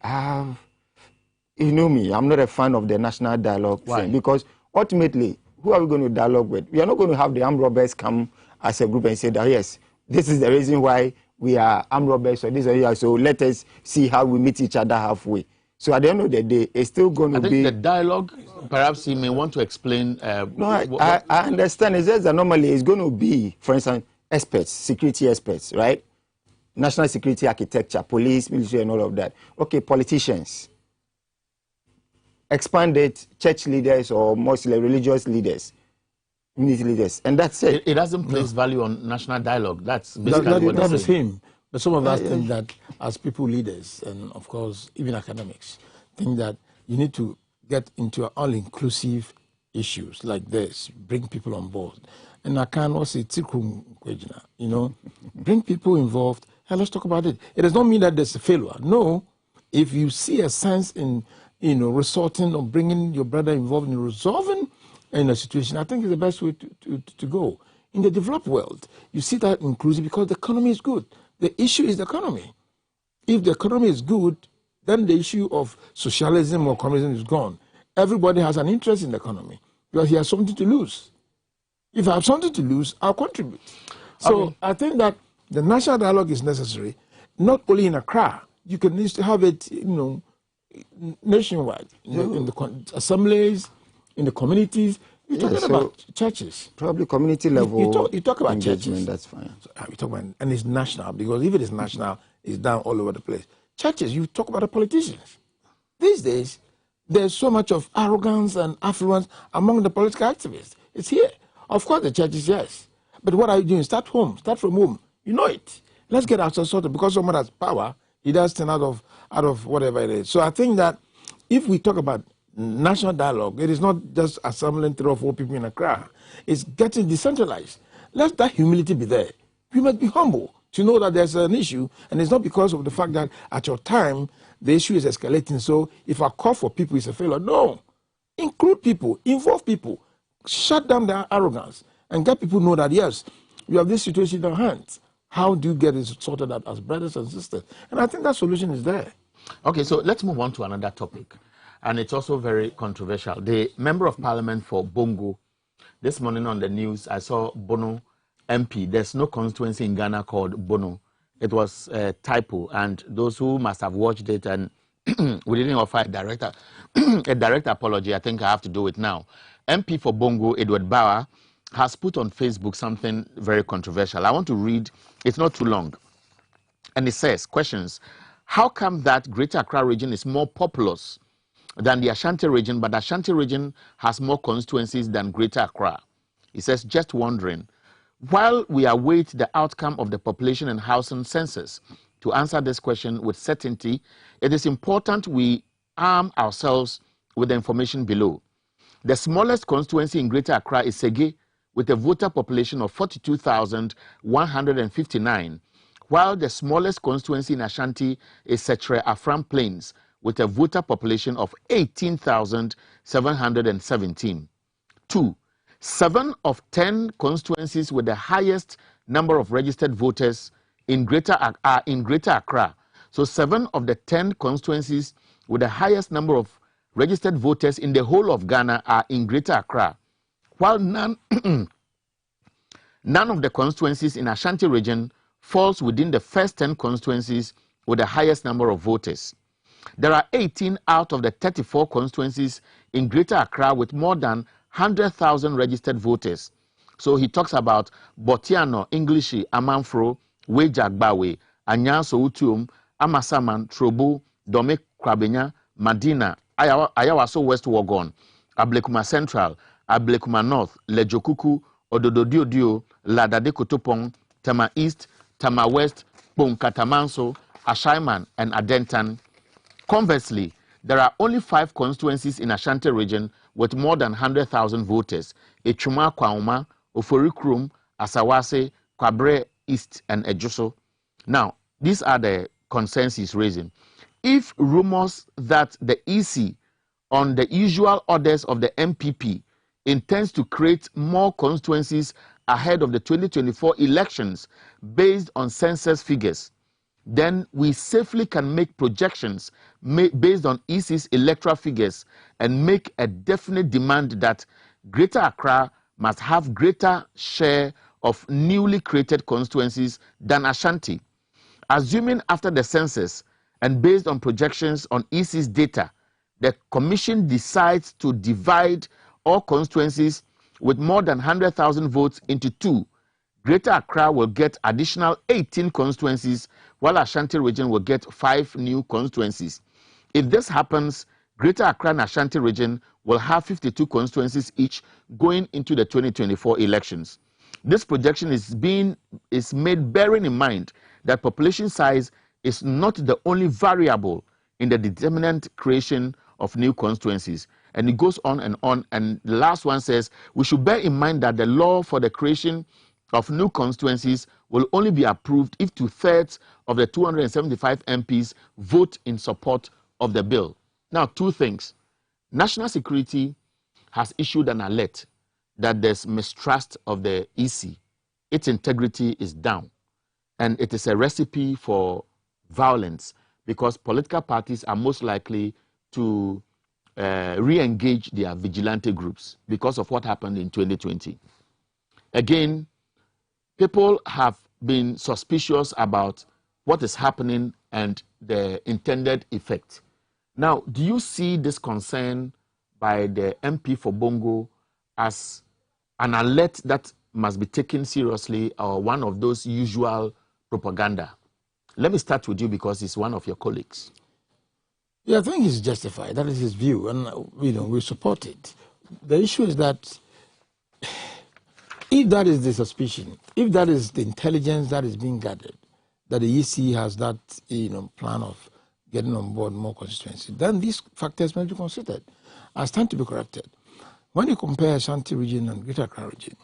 You know me, I'm not a fan of the national dialogue thing, because ultimately, who are we going to dialogue with? We are not going to have the armed robbers come as a group and say that, yes, this is the reason why we are armed robbers, or this or that, so let us see how we meet each other halfway. So at the end of the day, it's still going to be... I think the dialogue, perhaps you may want to explain... no, I understand. It's just that normally it's going to be, for instance, experts, security experts, right? National security architecture, police, military, and all of that. Okay, politicians. Expand it, church leaders or mostly religious leaders, community leaders, and that's it. It doesn't place value on national dialogue. That's basically what that is him. But some of us think that as people leaders, and of course even academics, think that you need to get into all-inclusive issues like this, bring people on board. And I can also say, you know, bring people involved, and let's talk about it. It does not mean that there's a failure. No, if you see a sense in, you know, resorting or bringing your brother involved in resolving in a situation, I think is the best way to go. In the developed world, you see that inclusive because the economy is good. The issue is the economy. If the economy is good, then the issue of socialism or communism is gone. Everybody has an interest in the economy because he has something to lose. If I have something to lose, I'll contribute. So I think that the national dialogue is necessary, not only in Accra. You can need to have it, you know, nationwide, in the assemblies, in the communities. You're talking about churches. Probably community level. You talk about churches. That's fine. So, we talk about, and it's national, because if it is national, it's down all over the place. Churches, you talk about the politicians. These days, there's so much of arrogance and affluence among the political activists. It's here. Of course, the churches, yes. But what are you doing? Start home. Start from home. You know it. Let's get ourselves sorted. Because someone has power, he does turn out of whatever it is. So I think that if we talk about national dialogue, it is not just assembling 3 or 4 people in Accra. It's getting decentralized. Let that humility be there. We must be humble to know that there's an issue, and it's not because of the fact that at your time, the issue is escalating. So if I call for people, it's a failure. No. Include people, involve people, shut down their arrogance, and get people to know that, yes, we have this situation in our hands. How do you get it sorted out as brothers and sisters? And I think that solution is there. Okay, so let's move on to another topic. And it's also very controversial. The Member of Parliament for Bongo, this morning on the news, I saw Bono MP. There's no constituency in Ghana called Bono. It was a typo, and those who must have watched it, and we didn't offer a direct apology. I think I have to do it now. MP for Bongo, Edward Bauer, has put on Facebook something very controversial. I want to read, it's not too long. And it says, questions, how come that Greater Accra region is more populous than the Ashanti region, but the Ashanti region has more constituencies than Greater Accra? He says, just wondering, while we await the outcome of the population and housing census to answer this question with certainty, it is important we arm ourselves with the information below. The smallest constituency in Greater Accra is Sege, with a voter population of 42,159, while the smallest constituency in Ashanti is Setre Afram Plains, with a voter population of 18,717. 2. 7 of 10 constituencies with the highest number of registered voters in Greater Accra. So 7 of the 10 constituencies with the highest number of registered voters in the whole of Ghana are in Greater Accra, while none of the constituencies in Ashanti region falls within the first 10 constituencies with the highest number of voters. There are 18 out of the 34 constituencies in Greater Accra with more than 100,000 registered voters. So he talks about Botiano, Englishi, Amanfro, Wejagbawe, Anyanso Utuum, Amasaman, Trobu, Dome Krabenya, Madina, Ayawaso West Wogon, Ablekuma Central, Ablekuma North, Lejokuku, Odododiodio, Ladade Kotopong, Tama East, Tama West, Ponkatamanso, Ashaiman, and Adentan. Conversely, there are only 5 constituencies in Ashanti region with more than 100,000 voters: Echuma Kwauma, Oforikrum, Asawase, Kwabre East, and Ejuso. Now, these are the concerns he's raising. If rumors that the EC, on the usual orders of the MPP, intends to create more constituencies ahead of the 2024 elections based on census figures, then we safely can make projections based on EC's electoral figures and make a definite demand that Greater Accra must have greater share of newly created constituencies than Ashanti. Assuming after the census and based on projections on EC's data, the Commission decides to divide all constituencies with more than 100,000 votes into 2, Greater Accra will get additional 18 constituencies, while Ashanti region will get 5 new constituencies. If this happens, Greater Accra and Ashanti region will have 52 constituencies each going into the 2024 elections. This projection is made bearing in mind that population size is not the only variable in the determinant creation of new constituencies. And it goes on, and the last one says, we should bear in mind that the law for the creation of new constituencies will only be approved if 2/3 of the 275 MPs vote in support of the bill. Now, 2 things. National Security has issued an alert that there's mistrust of the EC. Its integrity is down. And it is a recipe for violence because political parties are most likely to re-engage their vigilante groups because of what happened in 2020. Again, people have been suspicious about what is happening and the intended effect. Now, do you see this concern by the MP for Bongo as an alert that must be taken seriously or one of those usual propaganda? Let me start with you because he's one of your colleagues. Yeah, I think it's justified. That is his view, and we support it. The issue is that if that is the suspicion, if that is the intelligence that is being gathered, that the EC has that plan of getting on board more constituencies, then these factors must be considered. I stand to be corrected. When you compare Ashanti region and Greater Accra region,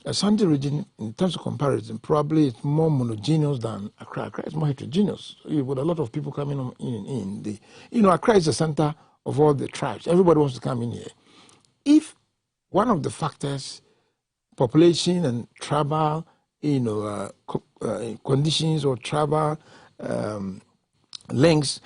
Ashanti region, in terms of comparison, probably it's more monogeneous than Accra. Accra is more heterogeneous, with a lot of people coming in. Accra is the center of all the tribes. Everybody wants to come in here. If one of the factors, population and tribal, conditions or tribal links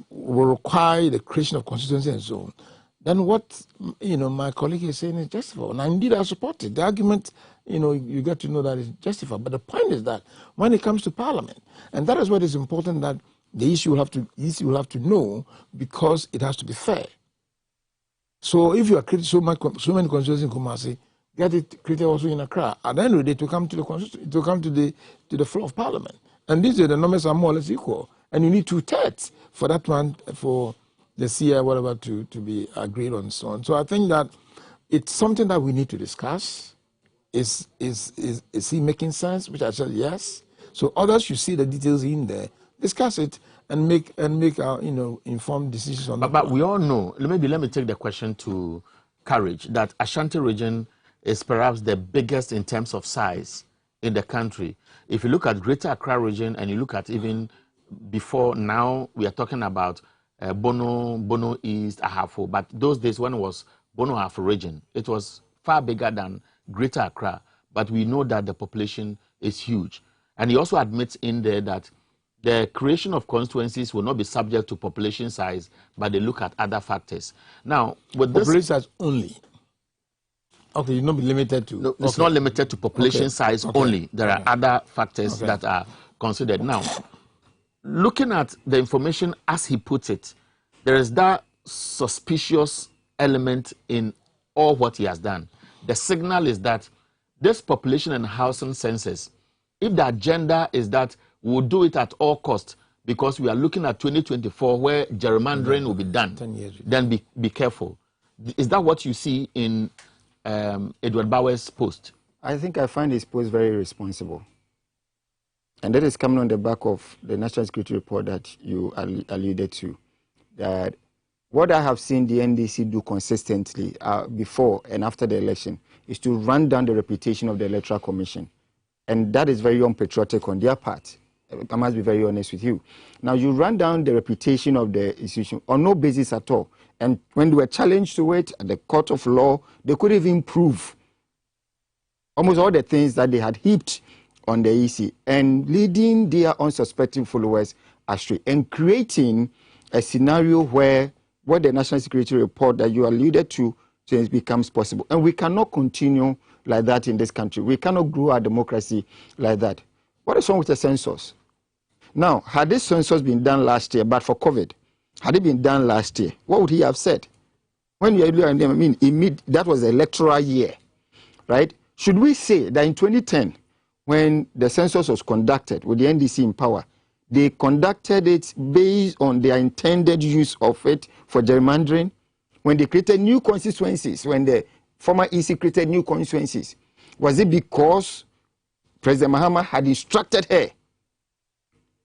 will require the creation of constituency and so on, then what my colleague is saying is justified. And indeed, I support it. The argument, you get to know that it's justified. But the point is that when it comes to Parliament, and that is what is important, that the issue will have to know, because it has to be fair. So if you are creating so many constituencies in Kumasi, get it created also in Accra. At the end of the day, to come to the floor of Parliament, and these are the numbers are more or less equal, and you need 2/3 for that one for the CI, whatever, to be agreed on, so on. So I think that it's something that we need to discuss. Is he making sense? Which I said yes. So others should see the details in there, discuss it, and make informed decisions on that. But we all know. Let me take the question to Courage, that Ashanti region is perhaps the biggest in terms of size in the country. If you look at Greater Accra region and you look at even before now, we are talking about Bono East, Ahafo. But those days when it was Bono Ahafo region, it was far bigger than Greater Accra. But we know that the population is huge. And he also admits in there that the creation of constituencies will not be subject to population size, but they look at other factors. Now, with population size only. Okay, you'll not be limited to. No, it's not limited to population size only. There are other factors that are considered. Now, looking at the information as he puts it, there is that suspicious element in all what he has done. The signal is that this population and housing census, if the agenda is that we'll do it at all costs because we are looking at 2024 where gerrymandering will be done, then be careful. Is that what you see in Edward Bower's post? I think I find his post very responsible. And that is coming on the back of the National Security Report that you alluded to. That what I have seen the NDC do consistently before and after the election is to run down the reputation of the Electoral Commission. And that is very unpatriotic on their part. I must be very honest with you. Now, you run down the reputation of the institution on no basis at all. And when they were challenged to it at the court of law, they couldn't even prove almost all the things that they had heaped on the EC and leading their unsuspecting followers astray and creating a scenario where what the National Security Report that you alluded to becomes possible. And we cannot continue like that in this country. We cannot grow our democracy like that. What is wrong with the census? Now, had this census been done last year, but for COVID, had it been done last year, what would he have said? When you that was the electoral year, right? Should we say that in 2010, when the census was conducted with the NDC in power, they conducted it based on their intended use of it for gerrymandering? When they created new constituencies, when the former EC created new constituencies, was it because President Mahama had instructed her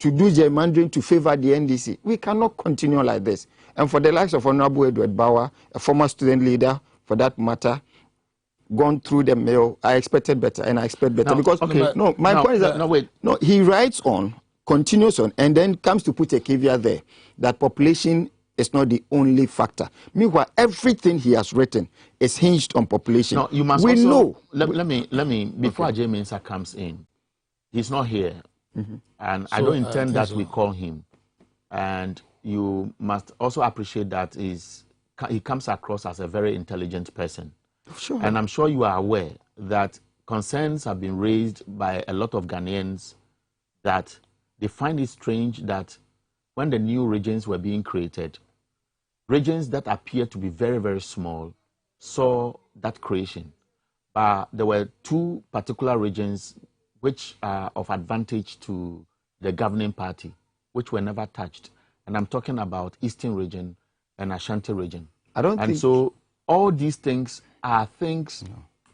to do gerrymandering to favor the NDC? We cannot continue like this. And for the likes of Honorable Edward Bower, a former student leader, for that matter, gone through the mill, I expected better, and I expect better. My point is that he writes on, continues on, and then comes to put a caveat there that population is not the only factor. Meanwhile, everything he has written is hinged on population. No, you must know. Let me before Ajay Mensah comes in, he's not here, and I don't intend that we call him. And you must also appreciate that he comes across as a very intelligent person. Sure. And I'm sure you are aware that concerns have been raised by a lot of Ghanaians that they find it strange that when the new regions were being created, regions that appear to be very, very small saw that creation. But there were two particular regions which are of advantage to the governing party, which were never touched. And I'm talking about Eastern region and Ashanti region. So all these things are things,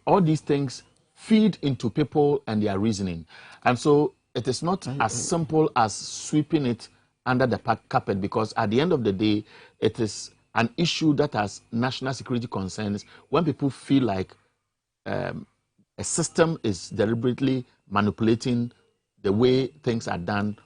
all these things feed into people and their reasoning. And so it is not as simple as sweeping it under the carpet, because at the end of the day, it is an issue that has national security concerns when people feel like a system is deliberately manipulating the way things are done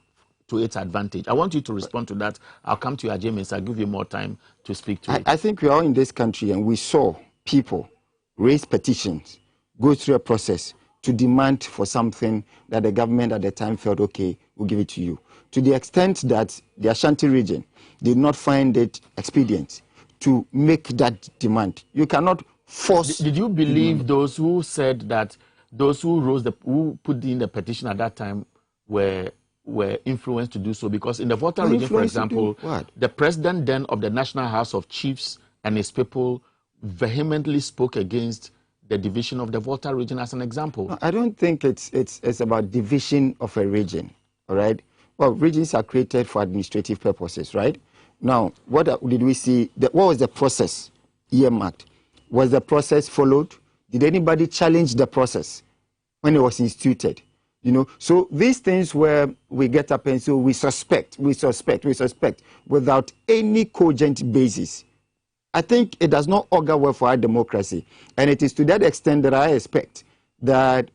to its advantage. I want you to respond to that. I'll come to you, Ajay Mensah. I'll give you more time to speak to it. I think we are in this country and we saw people raise petitions, go through a process to demand for something that the government at the time felt, okay, we'll give it to you. To the extent that the Ashanti region did not find it expedient to make that demand. You cannot force... Did you believe those who said that those who put in the petition at that time were influenced to do so? Because in the Volta region, for example, the president then of the National House of Chiefs and his people vehemently spoke against the division of the Volta region as an example. No, I don't think it's about division of a region, all right? Well, regions are created for administrative purposes, right? Now, what did we see? What was the process earmarked? Was the process followed? Did anybody challenge the process when it was instituted? You know, so these things where we get up and so we suspect without any cogent basis. I think it does not augur well for our democracy. And it is to that extent that I expect that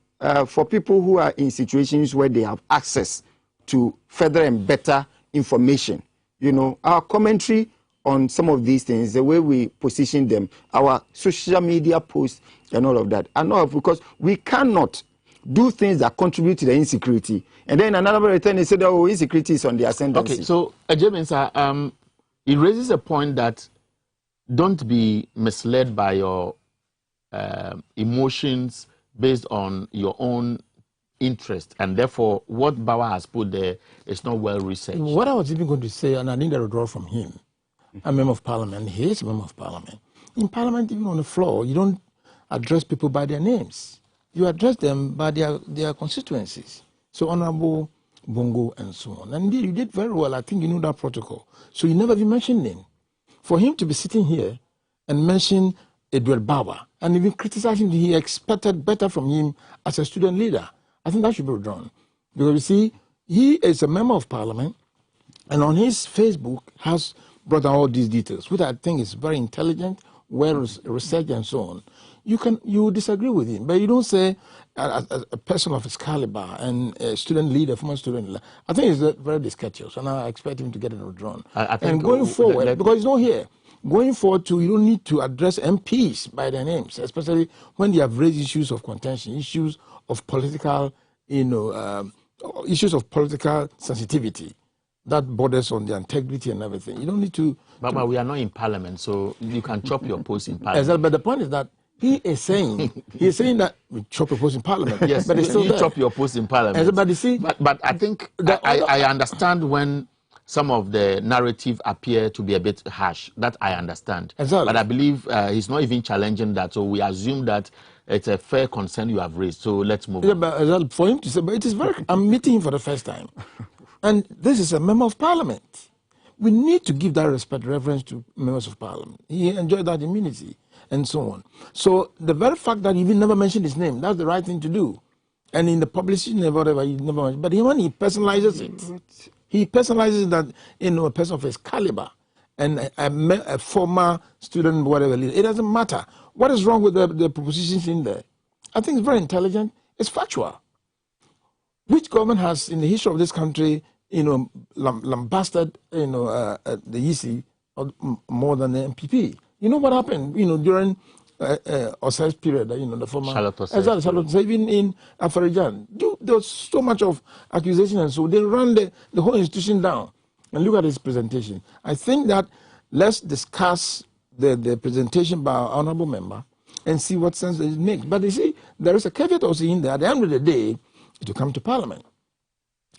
for people who are in situations where they have access to further and better information, you know, our commentary on some of these things, the way we position them, our social media posts and all of that, are not because we cannot do things that contribute to the insecurity. And then another return is said, oh, insecurity is on the ascendancy. Okay, so Ejebinsa, it raises a point that don't be misled by your emotions based on your own interest, and therefore what Bauer has put there is not well researched. What I was even going to say, and I need a withdrawal from him, a member of parliament, he is a member of parliament. In parliament, even on the floor, you don't address people by their names. You address them by their constituencies. So Honorable Bongo and so on. And indeed, you did very well. I think you know that protocol. So you never even mentioned him. For him to be sitting here and mention Edward Bauer and even criticize him, he expected better from him as a student leader. I think that should be withdrawn. Because you see, he is a member of parliament and on his Facebook has brought out all these details, which I think is very intelligent, well researched and so on. You disagree with him, but you don't say a person of his caliber and a student leader, former student leader. I think it's very discourteous, and I expect him to get it withdrawn. I think and going forward, because he's not here, going forward you don't need to address MPs by their names, especially when they have raised issues of contention, issues of political, issues of political sensitivity that borders on the integrity and everything. You don't need to. But we are not in parliament, so you can chop your post in parliament. Exactly, but the point is that he is saying that we chop your post in parliament. Yes, but it's still you there. chop your post in parliament. But you see, but I think I understand when some of the narrative appear to be a bit harsh. That I understand. Exactly. But I believe he's not even challenging that. So we assume that it's a fair concern you have raised. So let's move on. But for him to say, but it is very. I'm meeting him for the first time, and this is a member of parliament. We need to give that respect, reverence to members of parliament. He enjoyed that immunity and so on. So the very fact that you even never mentioned his name, that's the right thing to do. And in the publication and whatever, you never mentioned. But when he personalizes it, he personalizes that, a person of his caliber and a former student, whatever, it doesn't matter. What is wrong with the propositions in there? I think it's very intelligent. It's factual. Which government has, in the history of this country, lambasted, the EC more than the MPP? You know what happened, during Osai's period, the former... Charlotte Osai. Even in Afarijan. There was so much of accusation, and so they ran the whole institution down. And look at his presentation. I think that let's discuss the presentation by our honorable member and see what sense it makes. But you see, there is a caveat also in there. At the end of the day, it will come to Parliament.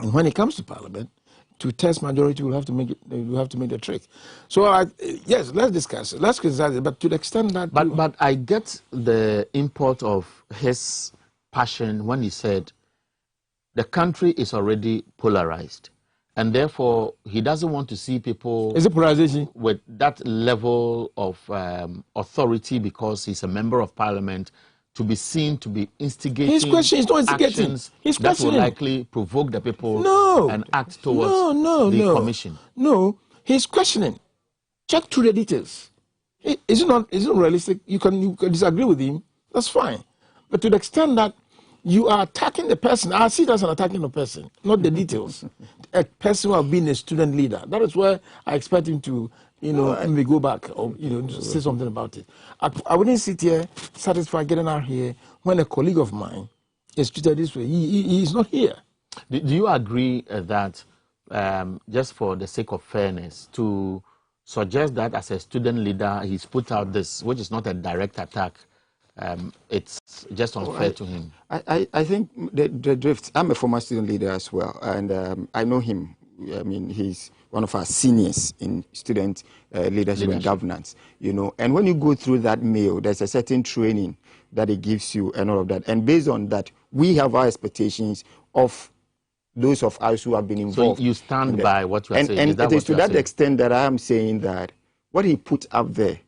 And when it comes to Parliament, to test majority, we'll have to make it. We'll have to make the trick. So yes, let's discuss it. Let's criticize it, but to the extent that. But I get the import of his passion when he said, the country is already polarized, and therefore he doesn't want to see people. Is it polarization with that level of authority because he's a member of parliament? To be seen to be instigating his question is not instigating. Actions He's that will questioning. likely provoke the people and act towards the commission. No, he's questioning. Check through the details. Is it not realistic? You can disagree with him. That's fine. But to the extent that you are attacking the person, I see that's an attacking the person, not the details. A person who has been a student leader. That is where I expect him to, and we go back or say something about it. I wouldn't sit here satisfied getting out here when a colleague of mine is treated this way. He is not here. Do you agree that just for the sake of fairness, to suggest that as a student leader he's put out this, which is not a direct attack, it's just unfair to him? I think the drift. I'm a former student leader as well, and I know him. I mean, he's one of our seniors in student leadership and governance, And when you go through that mail, there's a certain training that it gives you and all of that. And based on that, we have our expectations of those of us who have been involved. So you stand by what you are saying? And it is to that extent that I am saying that what he put out there,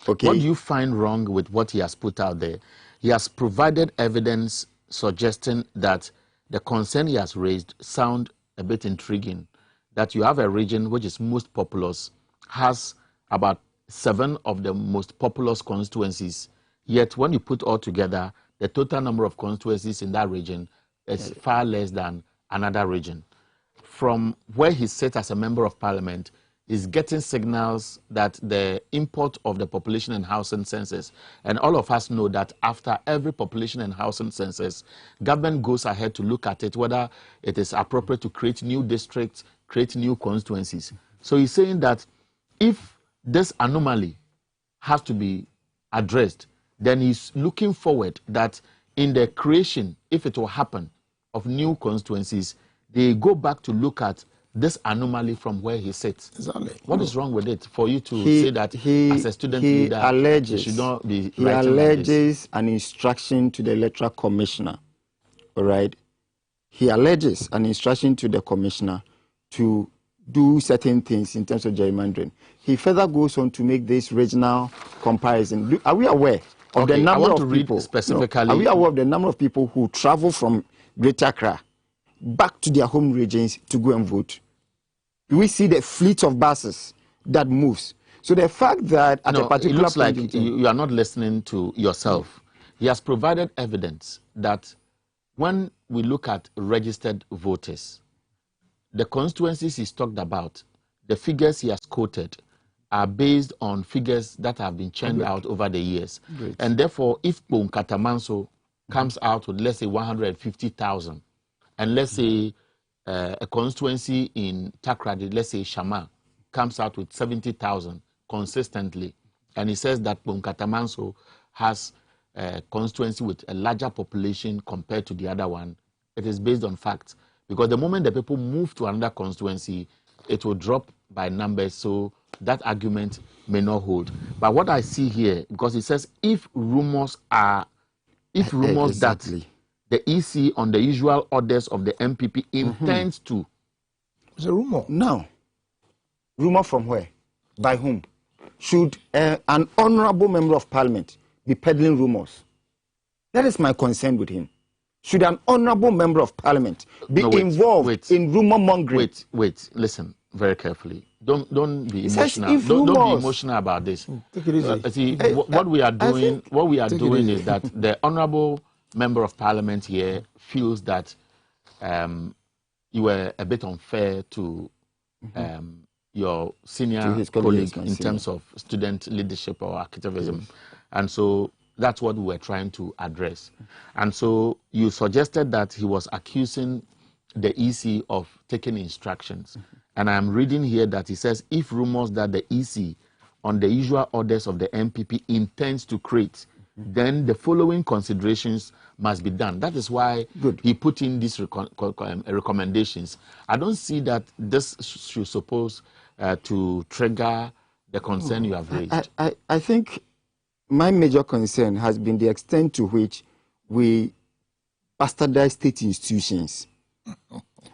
okay. What do you find wrong with what he has put out there? He has provided evidence suggesting that the concern he has raised sound a bit intriguing, that you have a region which is most populous, has about 7 of the most populous constituencies, yet when you put all together, the total number of constituencies in that region is far less than another region. From where he sits as a member of parliament, is getting signals that the import of the population and housing census, and all of us know that after every population and housing census, government goes ahead to look at it, whether it is appropriate to create new districts, create new constituencies. So he's saying that if this anomaly has to be addressed, then he's looking forward that in the creation, if it will happen, of new constituencies, they go back to look at this anomaly from where he sits. Exactly. What is wrong with it for you to say that as a student leader, alleges, you should not be he writing alleges like an instruction to the electoral commissioner, all right? He alleges an instruction to the commissioner to do certain things in terms of gerrymandering. He further goes on to make this regional comparison. Are we aware of the number of people? Specifically, are we aware of the number of people who travel from Greater Accra back to their home regions to go and vote? We see the fleet of buses that moves. So the fact that at a particular it looks like point in time, you are not listening to yourself. He has provided evidence that when we look at registered voters, the constituencies he's talked about, the figures he has quoted, are based on figures that have been churned out over the years. Great. And therefore, if Katamanso comes out with, let's say, 150,000, and let's say a constituency in Takrady, let's say Shama, comes out with 70,000 consistently, and he says that Katamanso has a constituency with a larger population compared to the other one, it is based on facts. Because the moment the people move to another constituency, it will drop by numbers, so that argument may not hold. But what I see here, because it says if rumors that the EC on the usual orders of the MPP intends to. It's a rumor. No. Rumor from where? By whom? Should an honorable member of parliament be peddling rumors? That is my concern with him. Should an honorable member of parliament be involved in rumor mongering? Wait, listen very carefully. Don't be emotional. Don't be emotional about this. Take it easy. See, what we are doing is that the honorable member of parliament here feels that you were a bit unfair to your senior colleague in terms of student leadership or activism. Yes. And so that's what we were trying to address. And so you suggested that he was accusing the EC of taking instructions. And I'm reading here that he says, if rumors that the EC on the usual orders of the MPP intends to create, then the following considerations must be done. That is why he put in these recommendations. I don't see that this should suppose to trigger the concern you have raised. I think my major concern has been the extent to which we bastardize state institutions.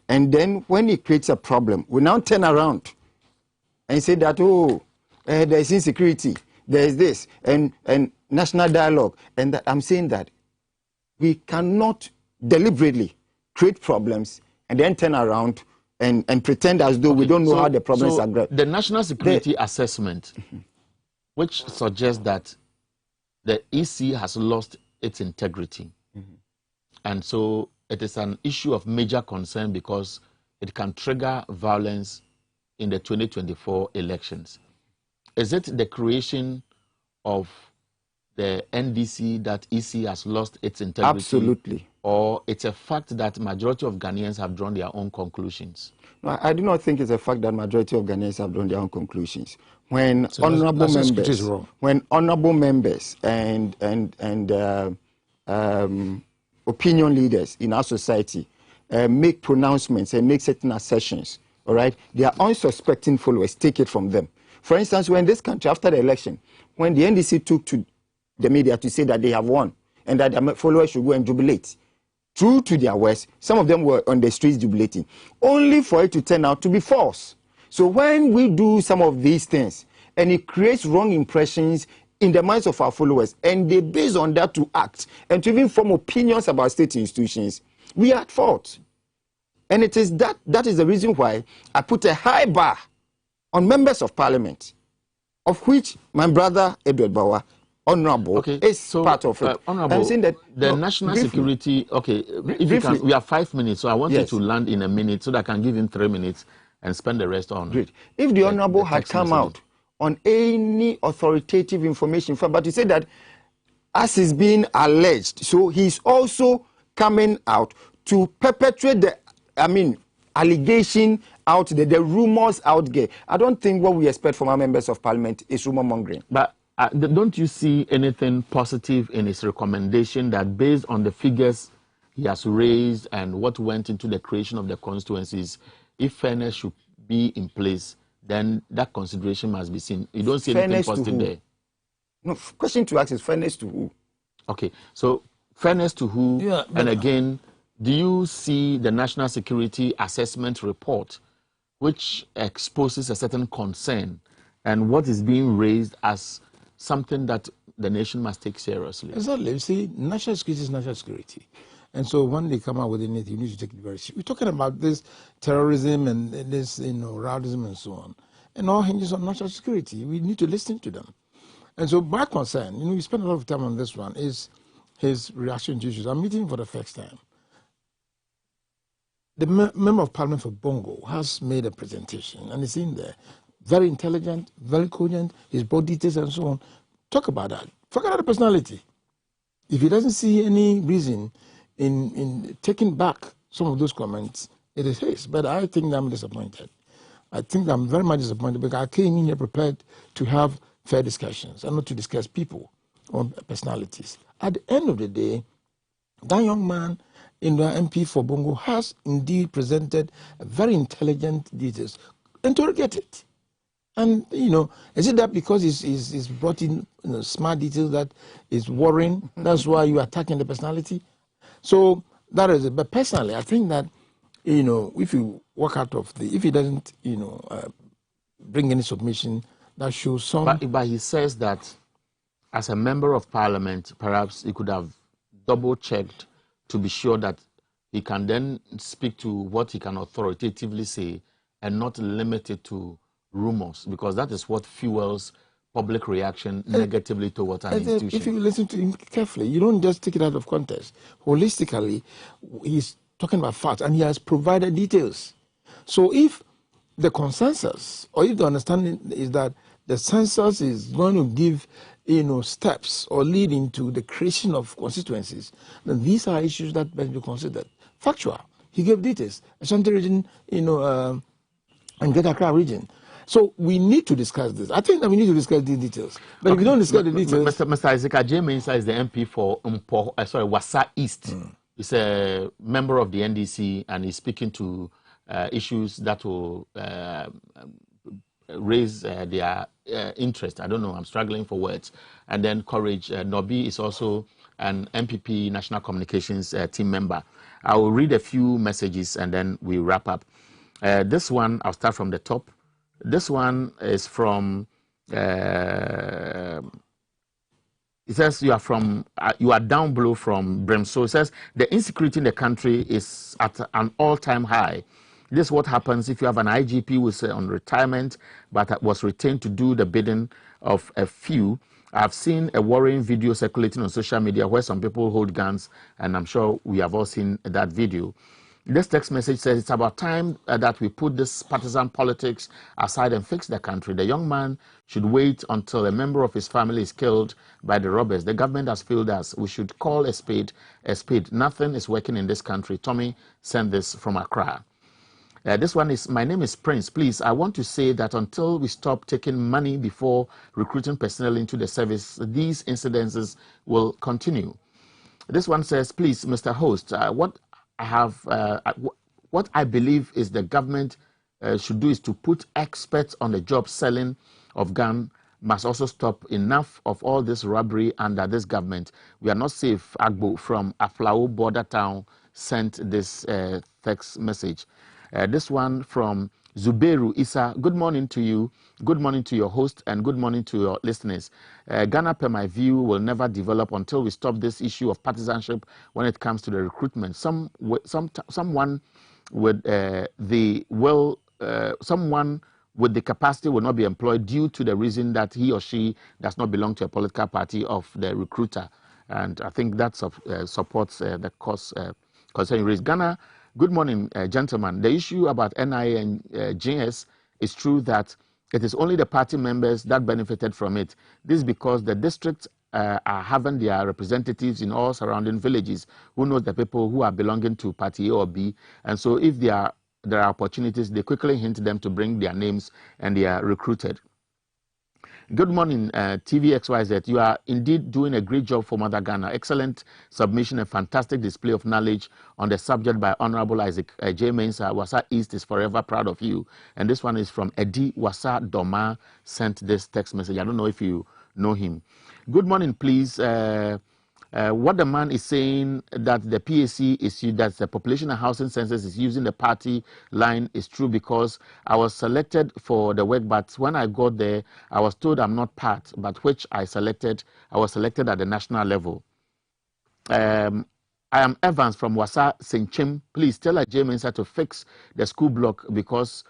And then when it creates a problem, we now turn around and say that, there's insecurity, there's this, and national dialogue. And that I'm saying that we cannot deliberately create problems and then turn around and pretend as though we don't know how the problems are great. The national security assessment, which suggests that the EC has lost its integrity. And so it is an issue of major concern because it can trigger violence in the 2024 elections. Is it the creation of the NDC that EC has lost its integrity? Absolutely. Or it's a fact that majority of Ghanaians have drawn their own conclusions? No, I do not think it's a fact that majority of Ghanaians have drawn their own conclusions. When honorable members and opinion leaders in our society make pronouncements and make certain assertions, all right, their unsuspecting followers take it from them. For instance, when this country, after the election, when the NDC took to the media to say that they have won and that their followers should go and jubilate, true to their words, some of them were on the streets jubilating, only for it to turn out to be false. So when we do some of these things and it creates wrong impressions in the minds of our followers, and they base on that to act and to even form opinions about state institutions, We are at fault. And it is that is the reason why I put a high bar on members of parliament, of which my brother Edward Bawa, honorable, is part of it. Honorable, I'm saying that the national security, if you can, we have 5 minutes, so I want you to land in a minute so that I can give him 3 minutes and spend the rest on. Great. If the honorable had come out on any authoritative information, but he said that as is being alleged, so he's also coming out to perpetuate the, allegation out there, the rumors out there. I don't think what we expect from our members of parliament is rumor mongering. But don't you see anything positive in his recommendation that based on the figures he has raised and what went into the creation of the constituencies, if fairness should be in place, then that consideration must be seen. You don't see anything positive there. No, question to ask is fairness to who? Okay, so fairness to who? Yeah, and again, do you see the National Security Assessment Report, which exposes a certain concern and what is being raised as something that the nation must take seriously? Exactly. You see, national security is national security. And so when they come out with anything, you need to take it very seriously. We're talking about this terrorism and this, rowdyism and so on. And all hinges on national security. We need to listen to them. And so my concern, we spent a lot of time on this one, is his reaction to issues. I'm meeting him for the first time. The member of parliament for Bongo has made a presentation, and it's in there. Very intelligent, very cogent, his brought details and so on. Talk about that. Forget about the personality. If he doesn't see any reason in taking back some of those comments, it is his. But I think I'm disappointed. I think I'm very much disappointed because I came in here prepared to have fair discussions and not to discuss people or personalities. At the end of the day, that young man in the MP for Bongo has indeed presented very intelligent details. Interrogate it. And, is it that because he's brought in smart details that is worrying, that's why you're attacking the personality? So that is it. But personally, I think that, if you walk out of if he doesn't, bring any submission, that shows some... But he says that as a member of parliament, perhaps he could have double-checked to be sure that he can then speak to what he can authoritatively say and not limit it to rumors, because that is what fuels public reaction negatively towards an institution. If you listen to him carefully, you don't just take it out of context. Holistically, he's talking about facts, and he has provided details. So if the consensus, or if the understanding is that the census is going to give, steps or lead into the creation of constituencies, then these are issues that must be considered. Factual. He gave details. Ashanti region, and Greater Accra region. So we need to discuss this. I think that we need to discuss the details. But if we don't discuss the details... Mr. Isaac Ajay Mensah is the MP for Wasa East. He's a member of the NDC, and he's speaking to issues that will raise their interest. I don't know, I'm struggling for words. And then Courage Nobi is also an MPP National Communications team member. I will read a few messages and then we wrap up. This one, I'll start from the top. This one is from, it says you are down below from Bremso. It says the insecurity in the country is at an all-time high. This is what happens if you have an IGP who is on retirement but was retained to do the bidding of a few. I've seen a worrying video circulating on social media where some people hold guns, and I'm sure we have all seen that video. This text message says it's about time that we put this partisan politics aside and fix the country. The young man should wait until a member of his family is killed by the robbers. The government has failed us. We should call a spade a spade. Nothing is working in this country. Tommy sent this from Accra. This one is, my name is Prince. Please, I want to say that until we stop taking money before recruiting personnel into the service, these incidences will continue. This one says, please, Mr. Host, what I believe is the government should do is to put experts on the job selling of gun. Must also stop enough of all this robbery under this government. We are not safe. Agbo from Aflao border town sent this text message. This one from Zubeiru Isa, good morning to you. Good morning to your host and good morning to your listeners. Ghana, per my view, will never develop until we stop this issue of partisanship when it comes to the recruitment. Someone with someone with the capacity will not be employed due to the reason that he or she does not belong to a political party of the recruiter. And I think that supports the cause concerning race. Ghana, good morning, gentlemen. The issue about NIA and JS is true that it is only the party members that benefited from it. This is because the districts are having their representatives in all surrounding villages who know the people who are belonging to party A or B. And so if there are opportunities, they quickly hint them to bring their names and they are recruited. Good morning, TVXYZ. You are indeed doing a great job for Mother Ghana. Excellent submission and fantastic display of knowledge on the subject by Honorable Isaac J. Mensah. Wasa East is forever proud of you. And this one is from Eddie Wasa Doma, sent this text message. I don't know if you know him. Good morning, please. What the man is saying that the PAC is that the population and housing census is using the party line is true, because I was selected for the work, but when I got there, I was told I'm not part, but which I was selected at the national level. I am Evans from Wasa Senchim. Please tell J. Mensah to fix the school block because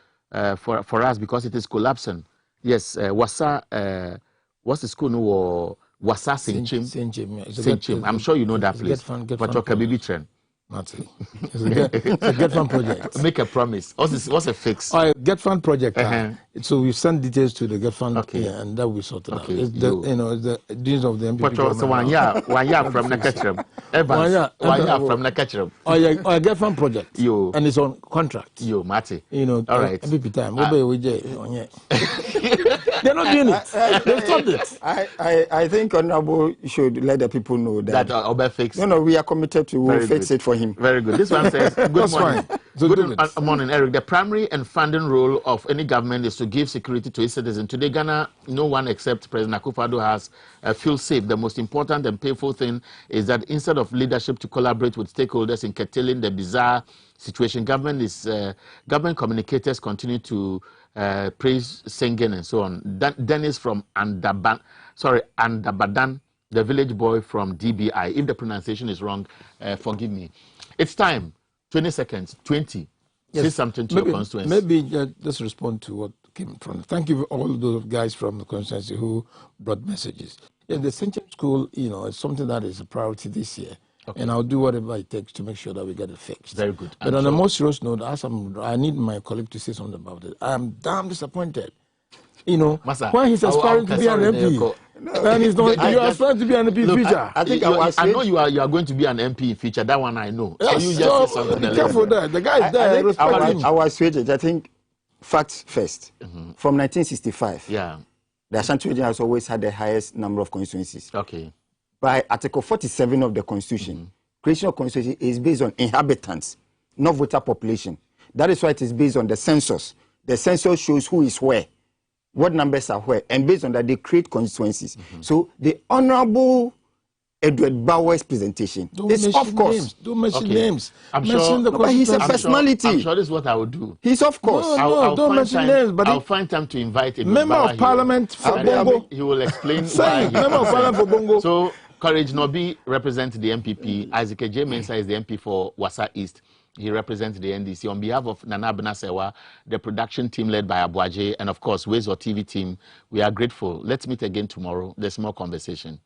for us, because it is collapsing. Yes, Wasa, what's the school? No, Wasa Senchim. Senchim. I'm sure you know that place. But your Kabibi trend. It's a Get Fund project. Make a promise. What's a fix? Get Fund project. So we send details to the Get Fund, and that we sort it out. It's the deans of the MPP government. So 1 year from Nakachram. Evans, 1 year from Nakachram. Or Get Fund project. And it's on contract. Mati. All right. MPP time. They're not doing it. They stopped it. I think Honorable should let the people know that Obe fix. No, we are committed to fix it for him. Very good. This one says, good morning. So good morning, Eric. The primary and funding role of any government is to give security to its citizens. Today, Ghana, no one except President Akufo-Addo has feel safe. The most important and painful thing is that instead of leadership to collaborate with stakeholders in curtailing the bizarre situation, government communicators continue to praise singing and so on. Dennis from Andabadan, the village boy from DBI. If the pronunciation is wrong, forgive me. It's time. 20 seconds. 20. Yes. Say something to your constituency. Maybe just respond to what came from. Thank you all those guys from the constituency who brought messages. Yeah, the Central School, it's something that is a priority this year. Okay. And I'll do whatever it takes to make sure that we get it fixed. Very good. But on a more serious note, I need my colleague to say something about it. I'm damn disappointed. Masa, when he's aspiring to be an MP, and he's not, you are aspiring to be an MP in future. I know you are going to be an MP in future. That one I know. Yes, so you just say something. Be careful there. The guy is there. Respect him. I was switched. I think facts first. From 1965, the Ashanti region has always had the highest number of constituencies. Okay. By Article 47 of the Constitution, creation of constituency is based on inhabitants, not voter population. That is why it is based on the census. The census shows who is where, what numbers are where, and based on that, they create constituencies. So the Honorable Edward Bauer's presentation is, of course. Don't mention names. I'm sure, but he's a personality. I'm sure this is what I would do. He's, of course. Don't mention names. But I'll find time to invite a member of Parliament for Bongo. He will explain why. Member of Parliament for Bongo. So, Courage Nobi represents the MPP. Isaac J. Mensah is the MP for Wasa East. He represents the NDC. On behalf of Nana Benasewa, the production team led by Abuaje, and of course, Xyz TV team, we are grateful. Let's meet again tomorrow. There's more conversation.